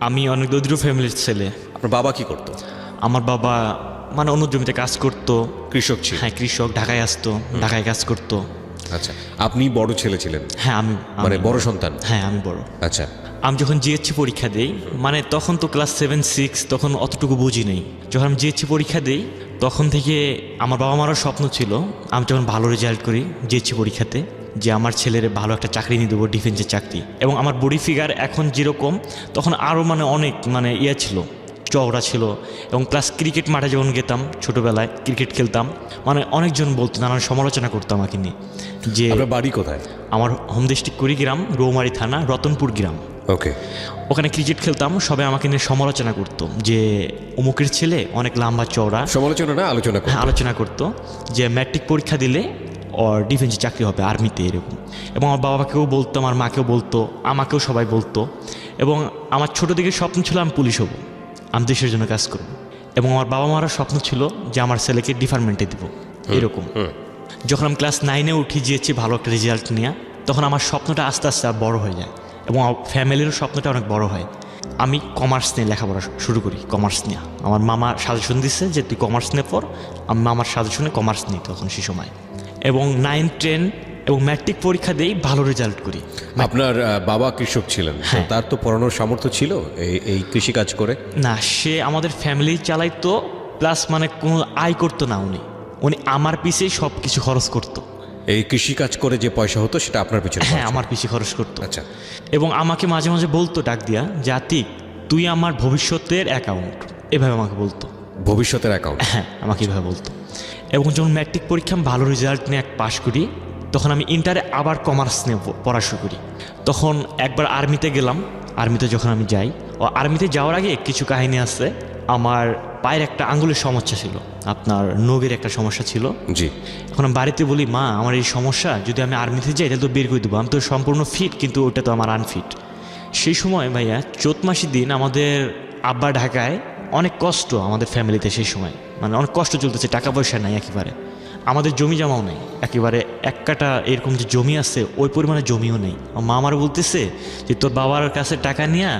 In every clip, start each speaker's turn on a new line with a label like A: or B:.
A: আমি অনেক দরিদ্র ফ্যামিলির ছেলে।
B: আপনার বাবা কি করতো?
A: আমার বাবা মানে অন্য জমিতে কাজ করতো।
B: কৃষক ছিল?
A: হ্যাঁ, কৃষক। ঢাকায় আসতো, ঢাকায় কাজ করতো।
B: আচ্ছা, আপনি বড় ছেলে ছিলেন?
A: হ্যাঁ, আমি
B: মানে বড় সন্তান?
A: হ্যাঁ, আমি বড়।
B: আচ্ছা,
A: আমি যখন জিএসসি পরীক্ষা দিই, মানে তখন তো ক্লাস 7-6, তখন অতটুকু বুঝি নেই। যখন আমি জিএসসি পরীক্ষা দিই তখন থেকে আমার বাবা মারও স্বপ্ন ছিল আমি যখন ভালো রেজাল্ট করি জিএসসি পরীক্ষাতে, যে আমার ছেলের ভালো একটা চাকরি নিয়ে দেবো, ডিফেন্সের চাকরি। এবং আমার বডি ফিগার এখন যেরকম, তখন আরও মানে অনেক মানে ছিল, চওড়া ছিল। এবং প্লাস ক্রিকেট মাঠে যখন গেতাম ছোটোবেলায়, ক্রিকেট খেলতাম, মানে অনেকজন বলতো, নানান সমালোচনা করতো আমাকে নিয়ে। যে
B: আপনার বাড়ি কোথায়?
A: আমার হোম ডিস্ট্রিক্ট কুড়িগ্রাম, রৌমারী থানা, রতনপুর গ্রাম।
B: ওকে।
A: ওখানে ক্রিকেট খেলতাম, সবাই আমাকে নিয়ে সমালোচনা করতো যে অমুকের ছেলে অনেক লম্বা চওড়া।
B: সমালোচনা না, আলোচনা করতো?
A: হ্যাঁ, আলোচনা করতো যে ম্যাট্রিক পরীক্ষা দিলে ওর ডিফেন্সে চাকরি হবে, আর্মিতে, এরকম। এবং আমার বাবাকেও বলতো, আমার মাকেও বলতো, আমাকেও সবাই বলতো। এবং আমার ছোটো দিকে স্বপ্ন ছিল আমি পুলিশ হব, আমি দেশের জন্য কাজ করব। এবং আমার বাবা মারও স্বপ্ন ছিল যে আমার ছেলেকে ডিপার্টমেন্টে দিব, এরকম। যখন আমি ক্লাস 9-এ উঠি যেয়েছি ভালো একটা রেজাল্ট নিয়ে, তখন আমার স্বপ্নটা আস্তে আস্তে আর বড়ো হয়ে যায় এবং আমার ফ্যামিলিরও স্বপ্নটা অনেক বড় হয়। আমি কমার্স নিয়ে লেখাপড়া শুরু করি, কমার্স নিয়ে। আমার মামা সাজেশন দিচ্ছে যে তুই কমার্স নিয়ে পড়, আমি মামার সাজেশনে কমার্স নিই তখন সেই সময়। এবং 9, 10 এবং ম্যাট্রিক পরীক্ষা দিয়েই ভালো রেজাল্ট করি।
B: আপনার বাবা কৃষক ছিলেন?
A: হ্যাঁ।
B: তার তো পড়ানোর সামর্থ্য ছিল এই কৃষিকাজ করে?
A: না, সে আমাদের ফ্যামিলি চালাইতো, প্লাস মানে কোনো আয় করতো না। উনি আমার পিছিয়ে সব কিছু খরচ করতো।
B: এই কৃষিকাজ করে যে পয়সা হতো সেটা আপনার পিছনে?
A: হ্যাঁ, আমার পিছিয়ে খরচ করতো।
B: আচ্ছা।
A: এবং আমাকে মাঝে মাঝে বলতো ডাক দিয়া যে আতিক, তুই আমার ভবিষ্যতের অ্যাকাউন্ট, এভাবে আমাকে বলতো।
B: ভবিষ্যতের অ্যাকাউন্ট?
A: হ্যাঁ, আমাকে এভাবে বলতো। এবং যখন ম্যাট্রিক পরীক্ষা আমি ভালো রেজাল্ট নিয়ে পাশ করি, তখন আমি ইন্টারে আবার কমার্স নিয়ে পড়া শুরু করি। তখন একবার আর্মিতে গেলাম। আর্মিতে যখন আমি যাই, আর্মিতে যাওয়ার আগে কিছু কাহিনী আছে। আমার পায়ের একটা আঙ্গুলের সমস্যা ছিল, আপনার নখের একটা সমস্যা ছিল।
B: জি।
A: এখন আমি বাড়িতে বলি, মা আমার এই সমস্যা, যদি আমি আর্মিতে যাই তাহলে তো বের করে দেবো, আমি তো সম্পূর্ণ ফিট, কিন্তু ওটা তো আমার আনফিট। সেই সময় ভাইয়া চৈত মাসের দিন আমাদের আব্বা ঢাকায়, অনেক কষ্ট আমাদের ফ্যামিলিতে সেই সময়, মানে অনেক কষ্ট চলতেছে, টাকা পয়সা নাই একেবারে, আমাদের জমি জমাও নেই একেবারে। এক কাটা এরকম যে জমি আছে ওই পরিমাণে জমিও নেই। মা আমার বলতেছে যে তোর বাবার কাছে টাকা নিয়ে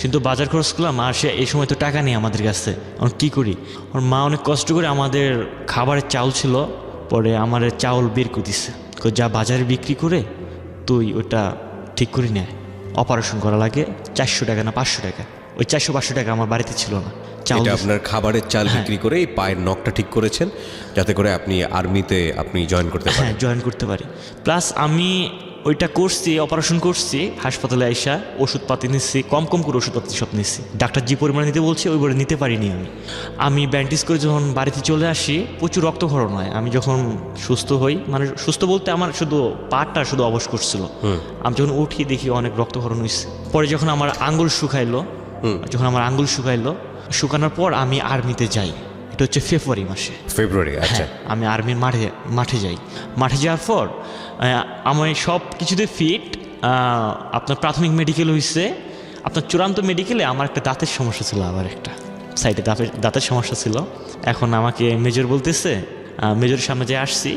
A: কিন্তু বাজার খরচ করলাম, আর সে এই সময় তো টাকা নেই আমাদের কাছে, এখন কী করি। ওর মা অনেক কষ্ট করে আমাদের খাবারের চাউল ছিল, পরে আমার চাউল বের করে দিচ্ছে, যা বাজারে বিক্রি করে তুই ওটা ঠিক করে নেয়, অপারেশন করা লাগে 400 টাকা না 500 টাকা, ওই 400-500 টাকা আমার বাড়িতে ছিল না।
B: এটা আপনার খাবারের চাল বিক্রি করে এই পায়ের নখটা ঠিক করেছেন, যাতে করে আপনি আর্মিতে জয়েন করতে পারেন?
A: হ্যাঁ, জয়েন করতে পারি। প্লাস আমি ওইটা করছি, অপারেশন করছি, হাসপাতালে আইসা ওষুধপাতি নিচ্ছি, কম কম করে ওষুধপাতি সব নিচ্ছি। ডাক্তার যে পরিমাণে নিতে বলছে ওই পরিমাণে নিতে পারিনি আমি ব্যান্ডেজ করে যখন বাড়িতে চলে আসি, প্রচুর রক্তক্ষরণ হয়। আমি যখন সুস্থ হই, মানে সুস্থ বলতে আমার শুধু পাটা শুধু অবশ করছিল, আমি যখন উঠি দেখি অনেক রক্তক্ষরণ হয়েছে। পরে যখন আমার আঙ্গুল শুকাইলো, শুকানোর পর আমি আর্মিতে যাই। এটা হচ্ছে ফেব্রুয়ারি মাসে।
B: ফেব্রুয়ারি? আচ্ছা।
A: আমি আর্মির মাঠে যাই। মাঠে যাওয়ার পর আমি সব কিছুতে ফিট। আপনার প্রাথমিক মেডিকেল হয়েছে, আপনার চূড়ান্ত মেডিকেলে আমার একটা দাঁতের সমস্যা ছিল, আবার একটা সাইডে দাঁতের সমস্যা ছিল। এখন আমাকে মেজর বলতেছে, মেজরের সামনে যে আসছি,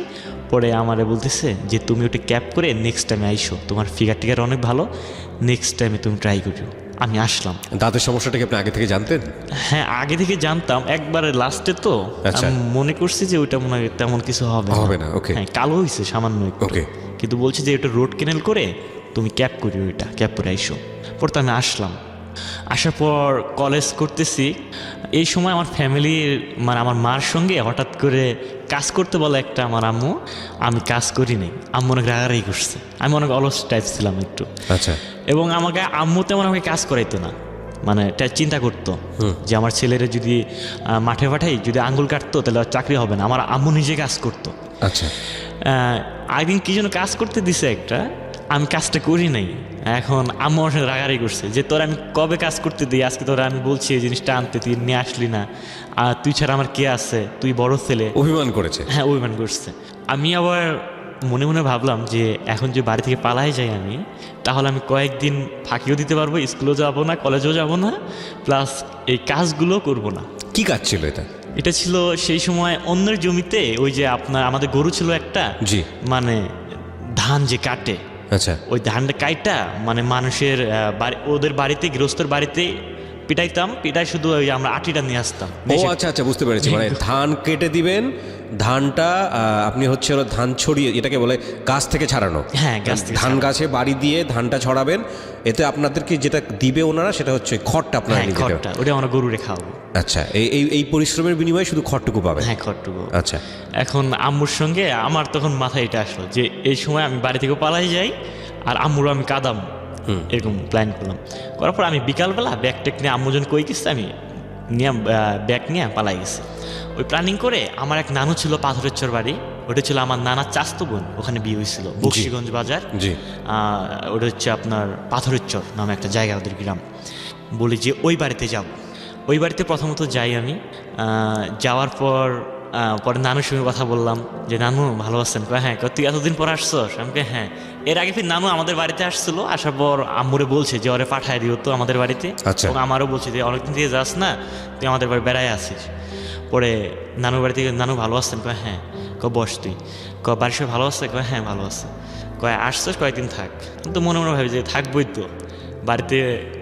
A: পরে আমারে বলতেছে যে তুমি ওটা ক্যাপ করে নেক্সট টাইমে আইসো, তোমার ফিগার টিগার অনেক ভালো, নেক্সট টাইমে তুমি ট্রাই করিও। আমি আসলাম।
B: দাঁতের সমস্যাটাকে আপনি আগে থেকে জানতেন?
A: হ্যাঁ, আগে থেকে জানতাম, একবারে লাস্টে তো আমি মনে করছি যে ওইটা মনে হয় তেমন কিছু হবে না।
B: ওকে।
A: হ্যাঁ, কালো হয়েছে সামান্য একটু।
B: ওকে।
A: কিন্তু বলছে যে ওটা রোড ক্যানেল করে তুমি ক্যাপ করি, ওইটা ক্যাপ করে আইসো। পর তো আমি আসলাম। আসার পর কলেজ করতেছি। এই সময় আমার ফ্যামিলির, মানে আমার মার সঙ্গে হঠাৎ করে কাজ করতে বলে একটা আমার আম্মু, আমি কাজ করি নাই। আম্মু অনেক রাগারাগি করছে, আমি অনেক অলস টাইপ ছিলাম একটু।
B: আচ্ছা।
A: এবং আমাকে আম্মু তেমন আমাকে কাজ করাইতো না, মানে এটা চিন্তা করতো যে আমার ছেলেরা যদি মাঠে পাঠাই, যদি আঙ্গুল কাটতো তাহলে চাকরি হবে না। আমার আম্মু নিজে কাজ করতো।
B: আচ্ছা।
A: একদিন কি যেন কাজ করতে দিছে একটা, আমি কাজটা করি নাই। এখন আম্মু আমার সাথে রাগারাগি করছে যে তোর আমি কবে কাজ করতে দিই, আজকে তোরা আমি বলছি এই জিনিসটা আনতে, তুই নিয়ে আসলি না, আর তুই ছাড়া আমার কে আছে, তুই বড় ছেলে।
B: অভিমান করেছে?
A: হ্যাঁ, অভিমান করছে। আমি আবার মনে মনে ভাবলাম যে এখন যে বাড়ি থেকে পালাই যাই আমি, তাহলে আমি কয়েকদিন ফাঁকিও দিতে পারবো, স্কুলেও যাবো না, কলেজেও যাবো না, প্লাস এই কাজগুলো করবো না।
B: কি কাজ ছিল এটা?
A: এটা ছিল সেই সময় অন্যের জমিতে, ওই যে আপনার আমাদের গরু ছিল একটা,
B: জি,
A: মানে ধান যে কাটে,
B: আচ্ছা,
A: ওই ধানটা কাইটা মানে মানুষের ওদের বাড়িতে, গৃহস্থের বাড়িতে পিটাইতাম, পিটাই শুধু ওই আমরা আটিটা নিয়ে আসতাম।
B: ও আচ্ছা আচ্ছা, বুঝতে পেরেছি। মানে ধান কেটে দিবেন, ধানটা আপনি হচ্ছে হলো ধান ছড়িয়ে, এটাকে বলে গাছ থেকে ছাড়ানো।
A: হ্যাঁ, গাছ থেকে
B: ধান গাছে বাড়ি দিয়ে ধানটা ছড়াবেন, এতে আপনাদেরকে যেটা দিবে ওনারা সেটা হচ্ছে খড়টা আপনারা
A: হ্যাঁ,
B: নিয়ে যেতে
A: খড়টা ওটা আমরা গরুরে খাওয়াবো।
B: আচ্ছা, এই পরিশ্রমের বিনিময়ে শুধু খড়টুকু পাবেন?
A: হ্যাঁ, খড়টুকু।
B: আচ্ছা,
A: এখন আম্মুর সঙ্গে আমার তখন মাথায় এটা আসলো যে এই সময় আমি বাড়ি থেকে পালাই যাই আর আম্মুরও আমি কাদাম, এরকম প্ল্যান করলাম। করার পর আমি বিকালবেলা ব্যাগ ট্যাগ নিয়ে আম্মু যখন কই গেছে আমি নিয়ে ব্যাগ নিয়ে পালাই গেছি। ওই প্ল্যানিং করে আমার এক নানু ছিল পাথরের চর বাড়ি, ওটা ছিল আমার নানার চাস্তো বোন, ওখানে বিয়ে হয়েছিল বক্সিগঞ্জ বাজার।
B: জি।
A: ওটা হচ্ছে আপনার পাথরের চর নামে একটা জায়গা, ওদের গ্রাম। বলি যে ওই বাড়িতে যাব। ওই বাড়িতে প্রথমত যাই আমি। যাওয়ার পর পরে নানুর সঙ্গে কথা বললাম যে নানু ভালো আছেন? হ্যাঁ। তুই এতদিন পর আসছস? আমি হ্যাঁ। এর আগে ফির নানু আমাদের বাড়িতে আসছিল, আসার পর আম্মুরে বলছে যে ওরে পাঠায় দিও তো আমাদের বাড়িতে।
B: আচ্ছা।
A: এবং আমারও বলছে যে অনেকদিন থেকে যাস না, তুই আমাদের বাড়ি বেড়ায় আসিস। পরে নানুর বাড়ি থেকে নানু ভালো আছেন? হ্যাঁ। বস তুই। বাড়ির সবাই ভালো আছে? হ্যাঁ ভালো আছে। আসছস, কয়েকদিন থাক। তো মনে মনে ভাবি যে থাকবই তো, বাড়িতে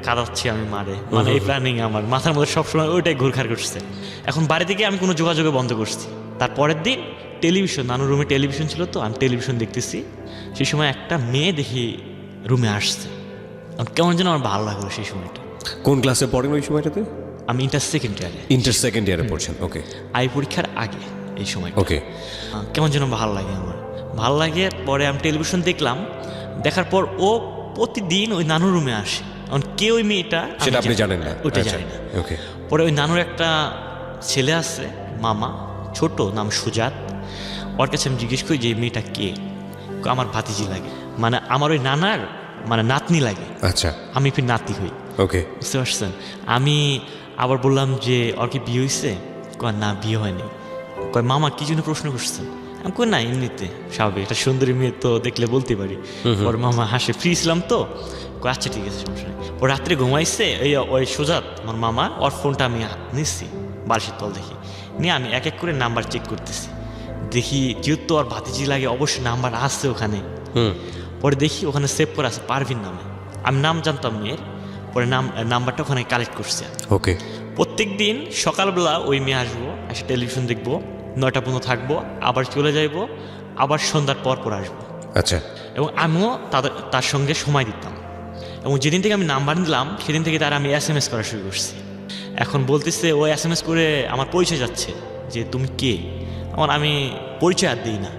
A: কাঁদাচ্ছি আমি মারে, মানে এই প্ল্যানিং আমার মাথার মধ্যে সবসময় ওইটাই ঘুরঘার করছে। এখন বাড়ি থেকে আমি কোনো যোগাযোগে বন্ধ করছি। তারপরের দিন টেলিভিশন, নানুর রুমে টেলিভিশন ছিল তো, আমি টেলিভিশন দেখতেছি। সেই সময় একটা মেয়ে দেখি রুমে আসছে, কেমন যেন আমার ভালো লাগলো সেই সময়টা।
B: কোন ক্লাসে পড়েন ওই সময়টাতে?
A: আমি ইন্টার সেকেন্ড ইয়ারে।
B: ইন্টার সেকেন্ড ইয়ারে পড়ছেন, ওকে।
A: আই পরীক্ষার আগে এই সময়,
B: ওকে।
A: কেমন যেন ভালো লাগে আমার, ভালো লাগে। পরে আমি টেলিভিশন দেখলাম, দেখার পর ও প্রতিদিন ওই নানুর রুমে আসে। এখন কে ওই মেয়েটা
B: সেটা আপনি জানেন না?
A: ওইটা
B: আচ্ছা,
A: জানি না।
B: ওকে।
A: পরে ওই নানুর একটা ছেলে আছে, মামা, ছোট, নাম সুজাত। ওর কাছে আমি জিজ্ঞেস করি যে এই মেয়েটা কে? আমার ভাতিজি লাগে, মানে আমার ওই নানার মানে নাতনি লাগে।
B: আচ্ছা,
A: আমি ফির নাতি হই।
B: ওকে,
A: বুঝতে পারছেন? আমি আবার বললাম যে ওর কি বিয়ে হয়েছে? না, বিয়ে হয়নি। মামা কি জন্য প্রশ্ন করছেন? আমি না, এমনিতে স্বাভাবিক, একটা সুন্দরী মেয়ে তো দেখলে বলতে পারি। ওর মামা হাসে, ফ্রি ছিলাম তো। আচ্ছা ঠিক আছে, সমস্যা নেই। ও রাত্রে ঘুমাইছে, ওই সুজাত আমার মামা, ওর ফোনটা আমি নিচ্ছি বালিশের তল দেখি, নিয়ে আমি এক এক করে নাম্বার চেক করতেছি। দেখি যেহেতু ওর ভাতিজি লাগে অবশ্যই নাম্বার আসছে ওখানে। পরে দেখি ওখানে সেভ করা আছে পারভিন নামে। আমি নাম জানতাম মেয়ের, পরে নাম্বারটা ওখানে কালেক্ট করছি।
B: ওকে।
A: প্রত্যেক দিন সকালবেলা ওই মেয়ে আসবো, এসে টেলিভিশন দেখবো, 9টা পর্যন্ত থাকবো, আবার চলে যাইবো, আবার সন্ধ্যার পর আসবো।
B: আচ্ছা।
A: এবং আমিও তার সঙ্গে সময় দিতাম। এবং যেদিন থেকে আমি নাম্বার নিলাম সেদিন থেকে তার আমি SMS করা শুরু করছি। এখন বলতেছে ও SMS করে আমার পরিচয় যাচ্ছে যে তুমি কে। আমি পরিচয় আর দিই না।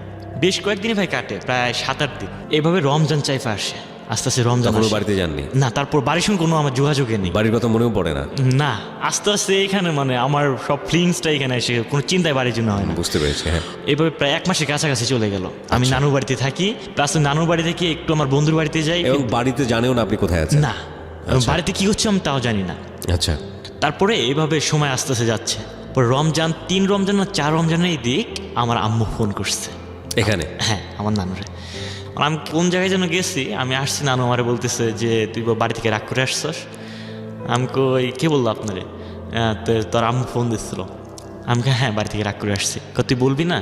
A: বেশ কয়েকদিনই ভাই কাটে, প্রায় 7-8 দিন। এইভাবে রমজান চাইফা আসে, আস্তে আস্তে রমজান আসে।
B: বাড়িতে যাননি? না।
A: তারপর বাড়ির সঙ্গে কোনো আমার যোগাযোগে নেই।
B: বাড়ির কথা মনেও পড়ে না? না।
A: আস্তে আস্তে এখানে মানে আমার সব ফিলিংসটা এখানে এসে কোনো চিন্তায় বাড়ির জন্য হয় না।
B: বুঝতে পেরেছি, হ্যাঁ।
A: এভাবে প্রায় 1 মাসের কাছাকাছি চলে গেল। আমি নানুর বাড়িতে থাকি, প্লাস নানুর বাড়ি থেকে একটু আমার বন্ধুর বাড়িতে যাই।
B: এবং বাড়িতে জানেও না আপনি কোথায় আছেন?
A: না, বাড়িতে কি হচ্ছে আমি তাও জানি না।
B: আচ্ছা।
A: তারপরে এইভাবে সময় আস্তে আস্তে যাচ্ছে। পরে রমজান, 3 রমজান না 4 রমজানের এই দিক আমার আম্মু ফোন করছে এখানে। হ্যাঁ, আমার নানুরে। আমি কোন জায়গায় যেন গেছি, আমি আসছি, নানু আমারে বলতেছে যে তুই বাড়ি থেকে রাগ করে আসছস। আমি কে বললো আপনারে? তোর আম্মু ফোন দিচ্ছিল। আমি হ্যাঁ, বাড়ি থেকে রাগ করে আসছি। তুই বলবি না?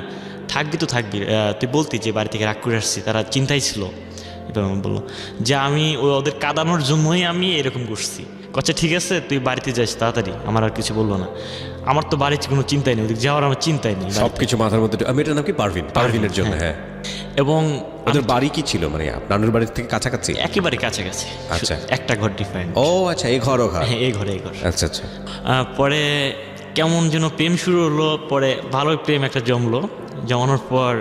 A: থাকবি তো থাকবি, তুই বলতি যে বাড়ি থেকে রাগ করে আসছি, তারা চিন্তাই ছিল। এবার আমি বললো যে আমি ওদের কাঁদানোর জন্যই আমি এরকম করছি। আচ্ছা ঠিক আছে, তুই বাড়িতে যাস তাড়াতাড়ি। আমার আর কিছু বললো না। আমার তো বাড়িতে কোনো চিন্তাই নেই, ওদিকে যাওয়ার আমার চিন্তাই নেই।
B: সবকিছু মাথার মধ্যে। আমি এটার নাম কি? পারভিনের জন্য। হ্যাঁ।
A: এবং
B: ওদের বাড়ি কি ছিল, মানে নানুর বাড়ি থেকে কাছাকাছি?
A: একেবারে কাছাকাছি।
B: আচ্ছা।
A: একটা ঘর ডিফারেন্ট।
B: ও আচ্ছা, এই ঘর ও ঘর।
A: হ্যাঁ, এই ঘর।
B: আচ্ছা আচ্ছা।
A: পরে কেমন যেন প্রেম শুরু হলো। পরে ভালোই প্রেম একটা জমলো। জমানোর পর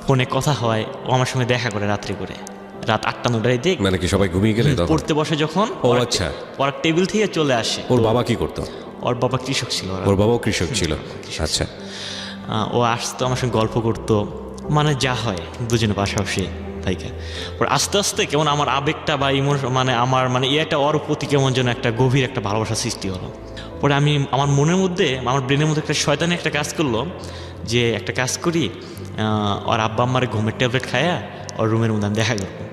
A: ফোনে কথা হয়, ও আমার সঙ্গে দেখা করে রাত্রি করে, রাত 8-9টার দিক।
B: মানে কি সবাই ঘুমিয়ে গেলে
A: পড়তে বসে যখন?
B: ও আচ্ছা।
A: ওর টেবিল থেকে চলে আসে।
B: ওর বাবা কি করতো?
A: ওর বাবা কৃষক ছিল।
B: ওর বাবাও কৃষক ছিল? আচ্ছা।
A: ও আসতো, আমার সঙ্গে গল্প করতো, মানে যা হয় দুজনে পাশাপাশি তাইকে। পরে আস্তে আস্তে কেমন আমার আবেগটা বা ইমোশন, মানে আমার এটা ওর প্রতি কেমন যেন একটা গভীর একটা ভালোবাসা সৃষ্টি হলো। পরে আমি আমার মনের মধ্যে, আমার ব্রেনের মধ্যে একটা শয়তানি একটা কাজ করলো যে একটা কাজ করি, ওর আব্বা আম্মার ঘুমের ট্যাবলেট খায়া ওর রুমের মধ্যে আমি দেখা করবো।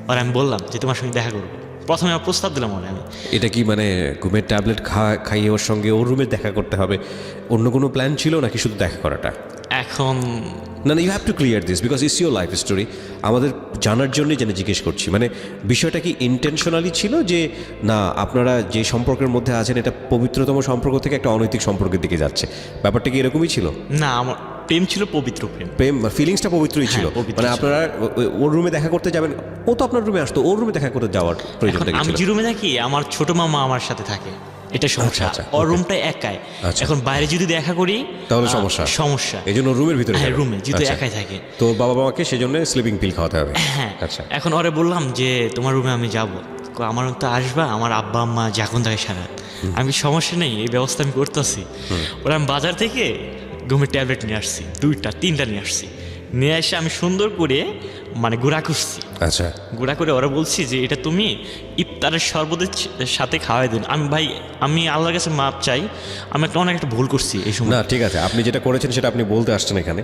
A: আর আমি বললাম যে তোমার সঙ্গে দেখা করবো। প্রথমে আমার প্রস্তাব দিলাম ওরে আমি।
B: এটা কি মানে ঘুমের ট্যাবলেট খাইয়ে ওর সঙ্গে ওর রুমে দেখা করতে হবে? অন্য কোনো প্ল্যান ছিল নাকি শুধু দেখা করাটা?
A: এখন
B: না you have to clear this because it's your life story. আমাদের জানার জন্যই যেন জিজ্ঞেস করছি, মানে বিষয়টা কি ইন্টেনশনালি ছিল যে না আপনারা যে সম্পর্কের মধ্যে আছেন এটা পবিত্রতম সম্পর্ক থেকে একটা অনৈতিক সম্পর্কের দিকে যাচ্ছে, ব্যাপারটা কি এরকমই ছিল?
A: না, আমার প্রেম ছিল পবিত্র প্রেম।
B: প্রেম ফিলিংসটা পবিত্রই ছিল,
A: হ্যাঁ, পবিত্র
B: মানে
A: ছিল।
B: আপনারা ওর রুমে দেখা করতে যাবেন, ও তো আপনার রুমে আসতো, ওর রুমে দেখা করতে যাওয়ার প্রয়োজনটা কি
A: আমি
B: ছিল?
A: যে রুমে থাকি আমার ছোট মামা আমার সাথে থাকে, এটা সমস্যা।
B: আচ্ছা,
A: ওর
B: okay.
A: রুমটা একাই।
B: আচ্ছা।
A: এখন বাইরে যদি দেখা করি
B: তাহলে সমস্যা।
A: সমস্যা
B: এই জন্য রুমের ভিতরে
A: হ্যাঁ,
B: যাবেন।
A: রুমে যেহেতু
B: আচ্ছা।
A: একাই থাকে।
B: তো বাবা মাকে সেজন্য স্লিপিং পিল খাওয়াতে হবে।
A: হ্যাঁ,
B: আচ্ছা।
A: এখন ওরে বললাম যে তোমার রুমে আমি যাব, আমার তো আসবা, আমার আব্বা আম্মা যখন থাকে সারা, আমি সমস্যা নেই, এই ব্যবস্থা আমি করতেছি। ওরা আমি বাজার থেকে ঘুমের ট্যাবলেট নিয়ে আসছি, 2টা 3টা নিয়ে আসছি, নিয়ে এসে আমি সুন্দর করে মানে গুঁড়া করছি।
B: আচ্ছা,
A: গুঁড়া করে ওরা বলছি যে এটা তুমি ইফতারের শরবতের সাথে খাওয়াই দিন। আমি আল্লাহর কাছে মাপ চাই, আমি অনেক একটা ভুল করছি এই সময়।
B: না ঠিক আছে, আপনি যেটা করেছেন সেটা আপনি বলতে আসছেন এখানে,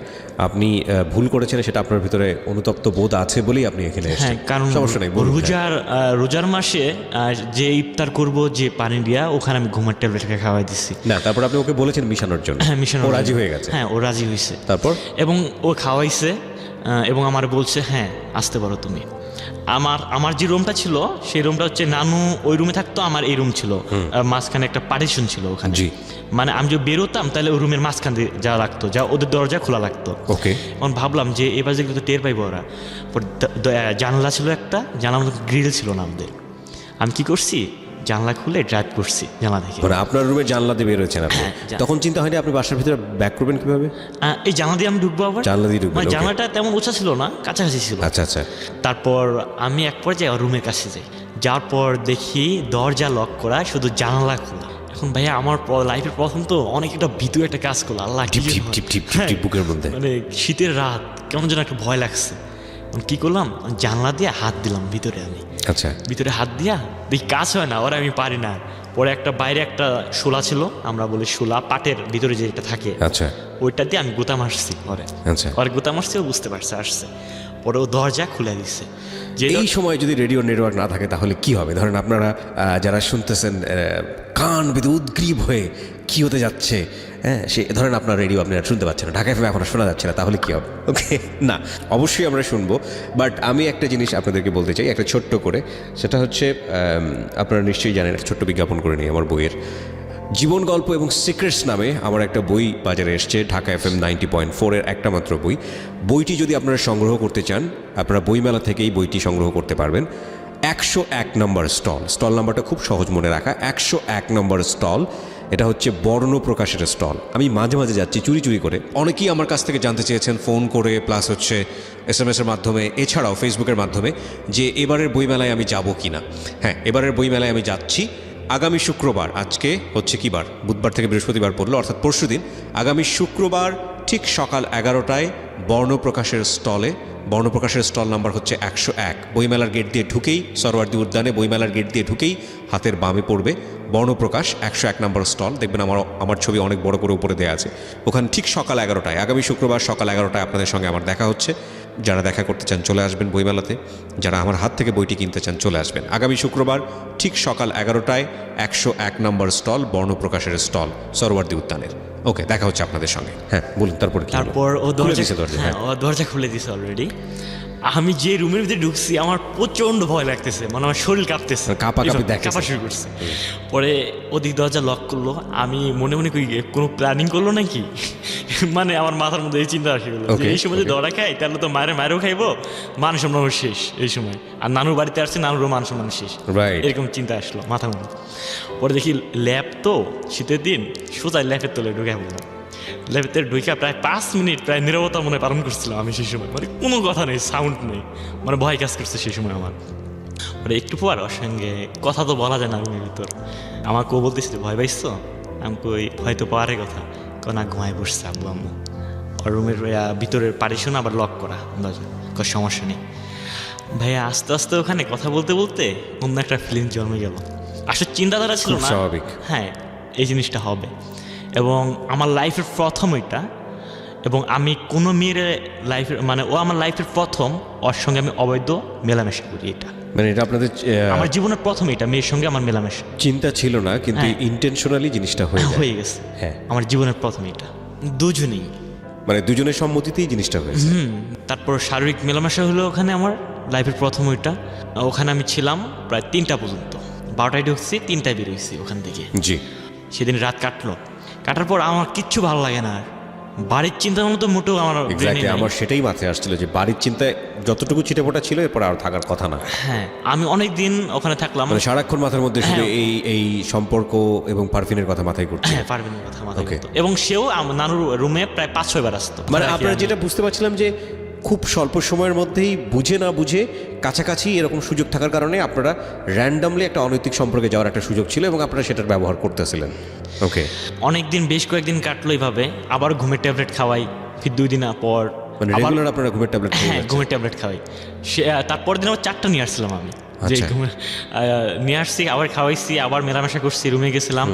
B: আপনি ভুল করেছেন সেটা আপনার ভিতরে অনুতপ্ত বোধ আছে বলেই আপনি এখানে
A: হ্যাঁ,
B: এসেছেন।
A: কারণ
B: সমস্যা নেই, বলুন।
A: রোজার মাসে যে ইফতার করব যে পানি দিয়া, ওখানে আমি ঘুমের ট্যাবলেট খাওয়াই দিচ্ছি।
B: না তারপর আপনি ওকে বলেছেন মিশানোর জন্য?
A: হ্যাঁ, মিশানো
B: ও রাজি হয়ে গেছে?
A: হ্যাঁ, ও রাজি হয়েছে।
B: তারপর?
A: এবং ও খাওয়াইছে এবং আমার বলছে হ্যাঁ আসতে পারো তুমি। আমার যে রুমটা ছিল সেই রুমটা হচ্ছে নানু ওই রুমে থাকতো, আমার এই রুম ছিল, মাঝখানে একটা পার্টিশন ছিল ওখানে।
B: জি।
A: মানে আমি যদি বেরোতাম তাহলে ওই রুমের মাঝখান দিয়ে যাওয়া লাগতো, যা ওদের দরজা খোলা লাগতো।
B: ওকে।
A: এখন ভাবলাম যে এবার যেগুলো তো টের পাইবো ওরা। জানলা ছিল একটা, জানলার মতো গ্রিল ছিল না আমাদের। আমি কি করছি, জানলা খুলে ড্রাইভ করছি জানলা থেকে।
B: মানে আপনার রুমের জানলা দিয়ে বের হয়েছেন আপনি?
A: হ্যাঁ,
B: তখন চিন্তা হয়নি আপনি বাসার ভিতরে ব্যাক করবেন কিভাবে?
A: এই জানলা দিয়ে আমি ঢুকবো আবার।
B: জানলা দিয়ে ঢুকবেন,
A: মানে
B: okay.
A: জানলাটা তেমন উঁচা ছিল না, কাছাকাছি ছিল।
B: আচ্ছা আচ্ছা।
A: তারপর আমি এক পর্যায়ে রুমের কাছে যাই, যাওয়ার পর দেখি দরজা লক করা, শুধু জানালা খোলা। এখন ভাইয়া আমার লাইফের প্রথম তো অনেক একটা ভীতু একটা কাজ করলো, আল্লাহ কি
B: টিপ
A: যে
B: টিপ
A: হয়।
B: টিপ টিপ টিপ
A: হ্যাঁ,
B: টিপ বুকের মধ্যে।
A: মানে শীতের রাত কেমন যেন একটা ভয় লাগছে। কি করলাম, জানলা দিয়ে হাত দিলাম ভিতরে। আমি
B: আচ্ছা।
A: ভিতরে হাত দিয়া দেখি কাজ হয় না, ওরা আমি পারি না। পরে একটা বাইরে একটা শোলা ছিল, আমরা বলি শোলা, পাটের ভিতরে যেটা থাকে,
B: আচ্ছা
A: ওইটা দিয়ে আমি গোতা মারছি পরে।
B: আচ্ছা।
A: পরে গোতা মারছি, ও বুঝতে পারছে, আসছে। পরে ও দরজা খুলে দিচ্ছে। যে
B: এই সময় যদি রেডিও নেটওয়ার্ক না থাকে তাহলে কি হবে? ধরেন আপনারা যারা শুনতেছেন কান বেঁধে উদ্গ্রীব হয়ে কি হতে যাচ্ছে, হ্যাঁ সে ধরেন আপনার রেডিও আপনি আর শুনতে পাচ্ছেন না, ঢাকা এফএম এখন আর শোনা যাচ্ছে না, তাহলে কি হবে? ওকে, না অবশ্যই আমরা শুনবো, বাট আমি একটা জিনিস আপনাদেরকে বলতে চাই একটা ছোট্ট করে। সেটা হচ্ছে আপনারা নিশ্চয়ই জানেন, একটা ছোট্ট বিজ্ঞাপন করে নিই আমার বইয়ের। জীবন গল্প এবং সিক্রেটস নামে আমার একটা বই বাজারে এসছে, ঢাকা FM 90.4 এর একটা মাত্র বই। বইটি যদি আপনারা সংগ্রহ করতে চান, আপনারা বইমেলা থেকেই বইটি সংগ্রহ করতে পারবেন। 101 নম্বর স্টল নাম্বারটা খুব সহজ মনে রাখা, 101 নম্বর স্টল। এটা হচ্ছে বর্ণ প্রকাশের স্টল। আমি মাঝে মাঝে যাচ্ছি চুরি চুরি করে, অনেকেই আমার কাছ থেকে জানতে চেয়েছেন ফোন করে, প্লাস হচ্ছে SMS এর মাধ্যমে, এছাড়াও ফেসবুকের মাধ্যমে, যে এবারের বইমেলায় আমি যাব কি না। হ্যাঁ, এবারের বইমেলায় আমি যাচ্ছি আগামী শুক্রবার। আজকে হচ্ছে কি বার? বুধবার থেকে বৃহস্পতিবার পড়লো, অর্থাৎ পরশুদিন। আগামী শুক্রবার ঠিক সকাল 11টায় বর্ণপ্রকাশের স্টলে। বর্ণপ্রকাশের স্টল নাম্বার হচ্ছে 101। বইমেলার গেট দিয়ে ঢুকেই, সরোয়ার্দী উদ্যানে বইমেলার গেট দিয়ে ঢুকেই হাতের বামে পড়বে বর্ণপ্রকাশ 101 নম্বর স্টল। দেখবেন আমার ছবি অনেক বড় করে উপরে দেওয়া আছে। ওখানে ঠিক সকাল 11টায়, আগামী শুক্রবার সকাল 11টায় আপনাদের সঙ্গে আমার দেখা হচ্ছে। যারা দেখা করতে চান চলে আসবেন বইমেলাতে, যারা আমার হাত থেকে বইটি কিনতে চান চলে আসবেন। আগামী শুক্রবার ঠিক সকাল 11টায় 101 নম্বর স্টল, বর্ণপ্রকাশের স্টল, সরোয়ার্দী উদ্যানের। ওকে, দেখা হচ্ছে আপনাদের সঙ্গে। হ্যাঁ বলুন, তারপর কি হলো?
A: তারপর ও
B: খুলে
A: দরজা,
B: দিয়েছে দরজা?
A: হ্যাঁ, ও দরজা খুলে দিছে অলরেডি। আমি যে রুমের ভিতরে ঢুকছি আমার প্রচন্ড ভয় লাগতেছে, মানে আমার শরীর কাঁপতেছে,
B: কাঁপাকাঁপি দেখতেছে।
A: কাঁপা শুরু করছে। পরে ওদিক দরজা লক করলো, আমি মনে মনে করি কোনো প্ল্যানিং করলো নাকি। মানে আমার মাথার মধ্যে এই চিন্তা আসে গেলো যে এই সময় যদি ধরা খাই তাহলে তো মায়েরও খাইবো, মান সম্মান শেষ এই সময়। আর নানুর বাড়িতে আসছে, নানুরও মান সম্মান শেষ, এরকম চিন্তা আসলো মাথার মধ্যে। পরে দেখি ল্যাব তো শীতের দিন, সোজা ল্যাবের তলে ঢুকে বললাম। ল্যাবের ঢুকে প্রায় 5 মিনিট প্রায় নীরবতা মনে পালন করছিলাম আমি সেই সময়। মানে কোনো কথা নেই, সাউন্ড নেই, মানে ভয় কাজ করছে সেই সময় আমার। মানে একটু পর ওর সঙ্গে কথা তো বলা যায় না রুমের ভিতর। আমাকে ও বলতেছিল ভয় পাইছো, আমি কই ভয় তো পাওয়ারই কথা, না ঘুমায় বসছে আব্বু আম্মু। আর রুমের ভিতরের পারিশন আবার লক করা দরজা, কোনো সমস্যা নেই। ভাইয়া আস্তে আস্তে ওখানে কথা বলতে বলতে অন্য একটা ফিলিং জন্মে গেল। আসলে চিন্তাধারা ছিল না,
B: স্বাভাবিক,
A: হ্যাঁ এই জিনিসটা হবে। এবং আমার লাইফের প্রথম এটা, এবং আমি কোনো মেয়ের লাইফের, মানে ও আমার লাইফের প্রথম, ওর সঙ্গে আমি অবৈধ মেলামেশা করি। এটা
B: মানে এটা আপনাদের
A: আমার জীবনের প্রথম, এটা মেয়ের সঙ্গে আমার মেলামেশা।
B: চিন্তা ছিল না, কিন্তু
A: হ্যাঁ,
B: ইন্টেনশনালি জিনিসটা হয়ে
A: হয়ে গেছে।
B: হ্যাঁ,
A: আমার জীবনের প্রথম এটা, দুজনেই।
B: মানে দুজনের সম্মতিতেই জিনিসটা হয়েছে।
A: তারপর শারীরিক মেলামেশা হলো ওখানে আমার লাইফের প্রথম ওইটা। ওখানে আমি ছিলাম প্রায় 3টা পর্যন্ত, 12টায় ঢুকছি 3টায় বেরোইছি ওখান থেকে।
B: জি।
A: সেদিন রাত কাটার পর আমার কিচ্ছু ভালো লাগে না আর, বাড়ির চিন্তা তো মোটেও আমার
B: এক্স্যাক্টলি আমার সেটাই মাথায় আসছিল যে বাড়ির চিন্তায় যতটুকু ছিটেফোঁটা ছিল এরপর আর থাকার কথা না।
A: হ্যাঁ, আমি অনেক দিন ওখানে থাকলাম,
B: মানে সারাক্ষণ মাথার মধ্যে শুধু এই সম্পর্ক এবং পারফিনের কথা মাথায় ঘুরছে।
A: হ্যাঁ, পারভিনের কথা মাথায় ঘুরতো। এবং সেও নানুর রুমে প্রায় 5-6 বার আসতো।
B: মানে আপনারা যেটা বুঝতে পারছিলাম যে খুব স্বল্প সময়ের মধ্যেই বুঝে না বুঝে কাছাকাছি এরকম সুযোগ থাকার কারণে আপনারা র্যান্ডামলি একটা অনৈতিক সম্পর্কে যাওয়ার একটা সুযোগ ছিল এবং আপনারা সেটার ব্যবহার করতেছিলেন। ওকে।
A: অনেকদিন বেশ কয়েকদিন কাটলো এইভাবে, আবার ঘুমের ট্যাবলেট খাওয়াই, ফির 2 দিন পর
B: মানে রেগুলার আপনারা ঘুমের ট্যাবলেট খাওয়াই?
A: হ্যাঁ, ঘুমের ট্যাবলেট খাওয়াই। সে তারপর দিন আবার 4টা নিয়ে আসছিলাম আমি, যে ঘুমের নিয়ে আসছি, আবার খাওয়াইছি, আবার মেলামেশা করছি, রুমে গেছিলাম।